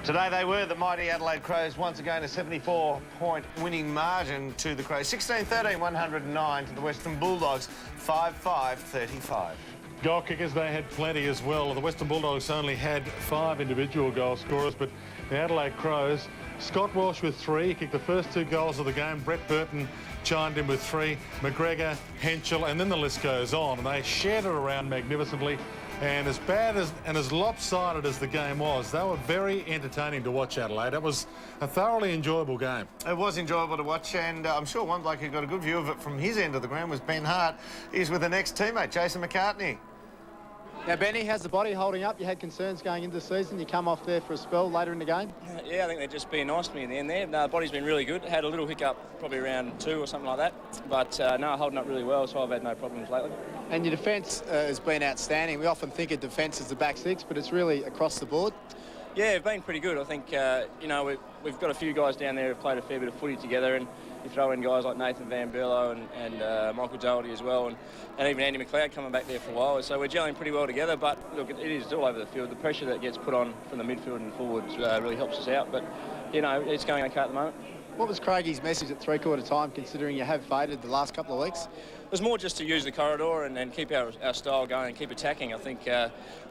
Today they were the mighty Adelaide Crows, once again a 74-point winning margin to the Crows. 16-13, 109 to the Western Bulldogs, 5-5-35. Goal kickers, they had plenty as well. The Western Bulldogs only had 5 individual goal scorers, but the Adelaide Crows, Scott Walsh with 3, he kicked the first 2 goals of the game. Brett Burton chimed in with 3, McGregor, Henschel, and then the list goes on. And they shared it around magnificently. And as bad as and as lopsided as the game was, they were very entertaining to watch, Adelaide. It was a thoroughly enjoyable game. It was enjoyable to watch, and I'm sure one bloke who got a good view of it from his end of the ground was Ben Hart. He's with an ex-teammate, Jason McCartney. Now, Benny, how's the body holding up? You had concerns going into the season. You come off there for a spell later in the game. Yeah, I think they're just being nice to me in the end there. No, the body's been really good. Had a little hiccup probably around 2 or something like that. But no, holding up really well, so I've had no problems lately. And your defence has been outstanding. We often think of defence as the back six, but it's really across the board. Yeah, it's been pretty good. I think, you know, we've got a few guys down there who've played a fair bit of footy together, and you throw in guys like Nathan Van Berlo and Michael Doherty as well, and even Andy McLeod coming back there for a while. So we're gelling pretty well together, but look, it is all over the field. The pressure that gets put on from the midfield and forwards really helps us out, but, you know, it's going okay at the moment. What was Craigie's message at three-quarter time, considering you have faded the last couple of weeks? It was more just to use the corridor and keep our style going and keep attacking. I think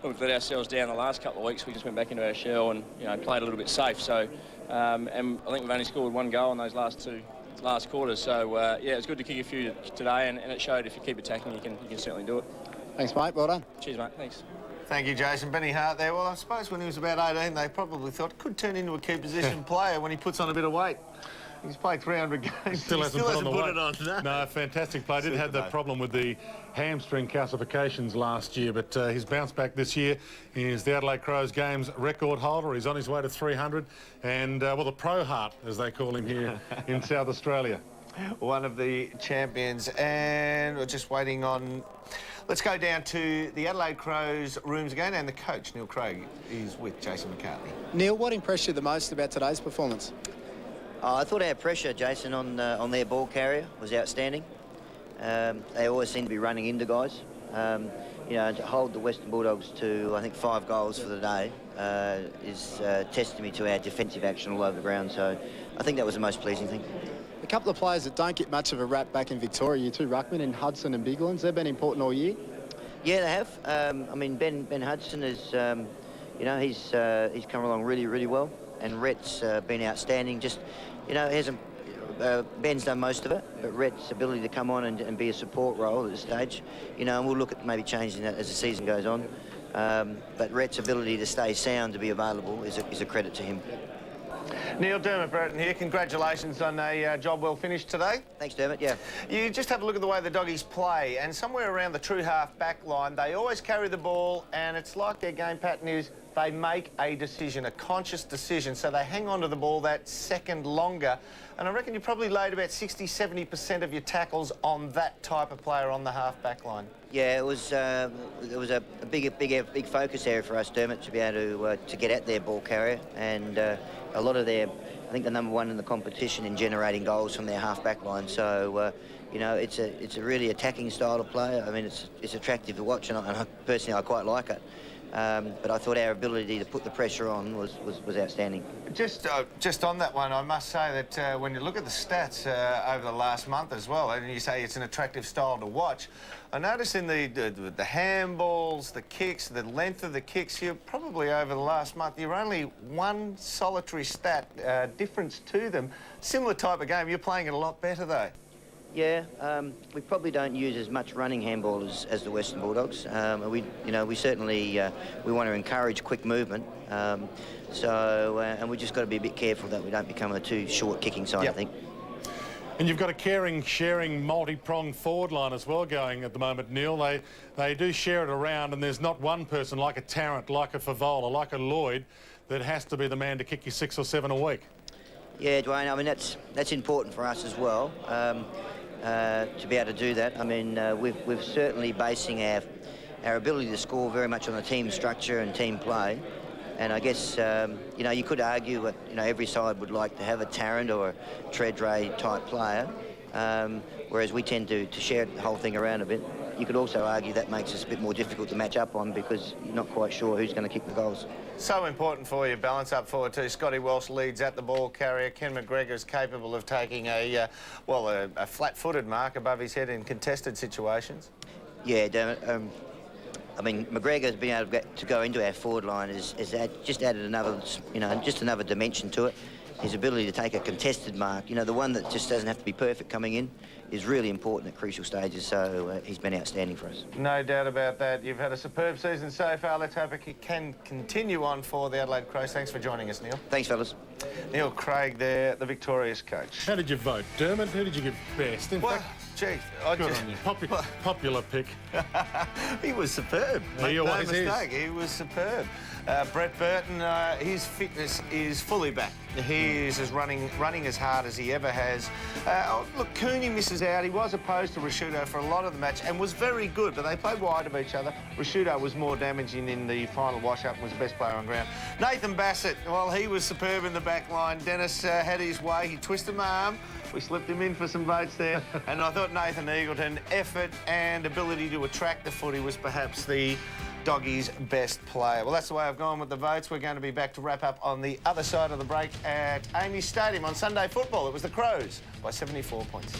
we've let ourselves down the last couple of weeks. We just went back into our shell and, you know, played a little bit safe. So, and I think we've only scored 1 goal in those last quarters. So, yeah, it's good to kick a few today, and it showed if you keep attacking, you can certainly do it. Thanks, mate. Well done. Cheers, mate. Thanks. Thank you, Jason. Benny Hart there. Well, I suppose when he was about 18, they probably thought could turn into a key position player when he puts on a bit of weight. He's played 300 games. Still hasn't put it on. No, fantastic play. Did have that problem with the hamstring calcifications last year, but he's bounced back this year. He's the Adelaide Crows games record holder. He's on his way to 300, and well, the Pro Heart, as they call him here in South Australia. One of the champions, and we're just waiting on. Let's go down to the Adelaide Crows rooms again, and the coach, Neil Craig, is with Jason McCartney. Neil, what impressed you the most about today's performance? I thought our pressure, Jason, on their ball carrier was outstanding. They always seem to be running into guys. You know, to hold the Western Bulldogs to, I think, 5 goals for the day is testimony to our defensive action all over the ground. So I think that was the most pleasing thing. A couple of players that don't get much of a rap back in Victoria, you two ruckmen in Hudson and Biglands, they've been important all year. Yeah, they have. I mean, Ben Hudson is, you know, he's come along really, really well, and Rhett's been outstanding. Just, you know, hasn't. Ben's done most of it, but Rhett's ability to come on and be a support role at this stage, you know, and we'll look at maybe changing that as the season goes on. But Rhett's ability to stay sound, to be available, is a credit to him. Neil, Dermot Burton here. Congratulations on a job well finished today. Thanks, Dermot. Yeah. You just have a look at the way the Doggies play, and somewhere around the true half-back line, they always carry the ball, and it's like their game pattern is they make a decision, a conscious decision, so they hang on to the ball that second longer. And I reckon you probably laid about 60–70% of your tackles on that type of player on the half-back line. Yeah, it was a big focus area for us, Dermot, to be able to get at their ball carrier, and a lot of their, I think, the number one in the competition in generating goals from their half-back line. So, you know, it's a really attacking style of play. I mean, it's attractive to watch, and I personally I quite like it. But I thought our ability to put the pressure on was outstanding. Just on that one, I must say that when you look at the stats over the last month as well, and you say it's an attractive style to watch, I noticed in the handballs, the kicks, the length of the kicks, you're probably over the last month, you're only one solitary stat difference to them. Similar type of game, you're playing it a lot better though. Yeah, we probably don't use as much running handball as the Western Bulldogs. We certainly we want to encourage quick movement. And we just got to be a bit careful that we don't become a too short kicking side. Yep. I think. And you've got a caring, sharing, multi-pronged forward line as well going at the moment, Neil. They do share it around, and there's not one person like a Tarrant, like a Favola, like a Lloyd that has to be the man to kick you 6 or 7 a week. Yeah, Dwayne. I mean that's important for us as well. To be able to do that. I mean, we're certainly basing our ability to score very much on the team structure and team play. And I guess, you know, you could argue that, you know, every side would like to have a Tarrant or a Treadray type player, whereas we tend to share the whole thing around a bit. you could also argue that makes us a bit more difficult to match up on because you're not quite sure who's going to kick the goals. So important for you, balance up forward too. Scotty Walsh leads at the ball carrier. Ken McGregor is capable of taking a flat-footed mark above his head in contested situations. Yeah, Dermot. I mean, McGregor's been able to go into our forward line has just added another, just another dimension to it. His ability to take a contested mark, the one that just doesn't have to be perfect coming in, is really important at crucial stages, so he's been outstanding for us. No doubt about that. You've had a superb season so far. Let's hope it can continue on for the Adelaide Crows. Thanks for joining us, Neil. Thanks, fellas. Neil Craig there, the victorious coach. How did you vote, Dermot? Who did you give best? In fact, gee, good on you. Popular pick. He was superb. He always is. He was superb. Brett Burton, his fitness is fully back. He is running as hard as he ever has. Look, Cooney misses out. He was opposed to Rashudo for a lot of the match and was very good, but they played wide of each other. Rashudo was more damaging in the final wash-up and was the best player on ground. Nathan Bassett, well, he was superb in the back line. Dennis had his way. He twisted my arm. We slipped him in for some votes there. And I thought Nathan Eagleton, effort and ability to attract the footy was perhaps the Doggies' best player. Well, that's the way I've gone with the votes. We're going to be back to wrap up on the other side of the break at Amy Stadium on Sunday football. It was the Crows by 74 points.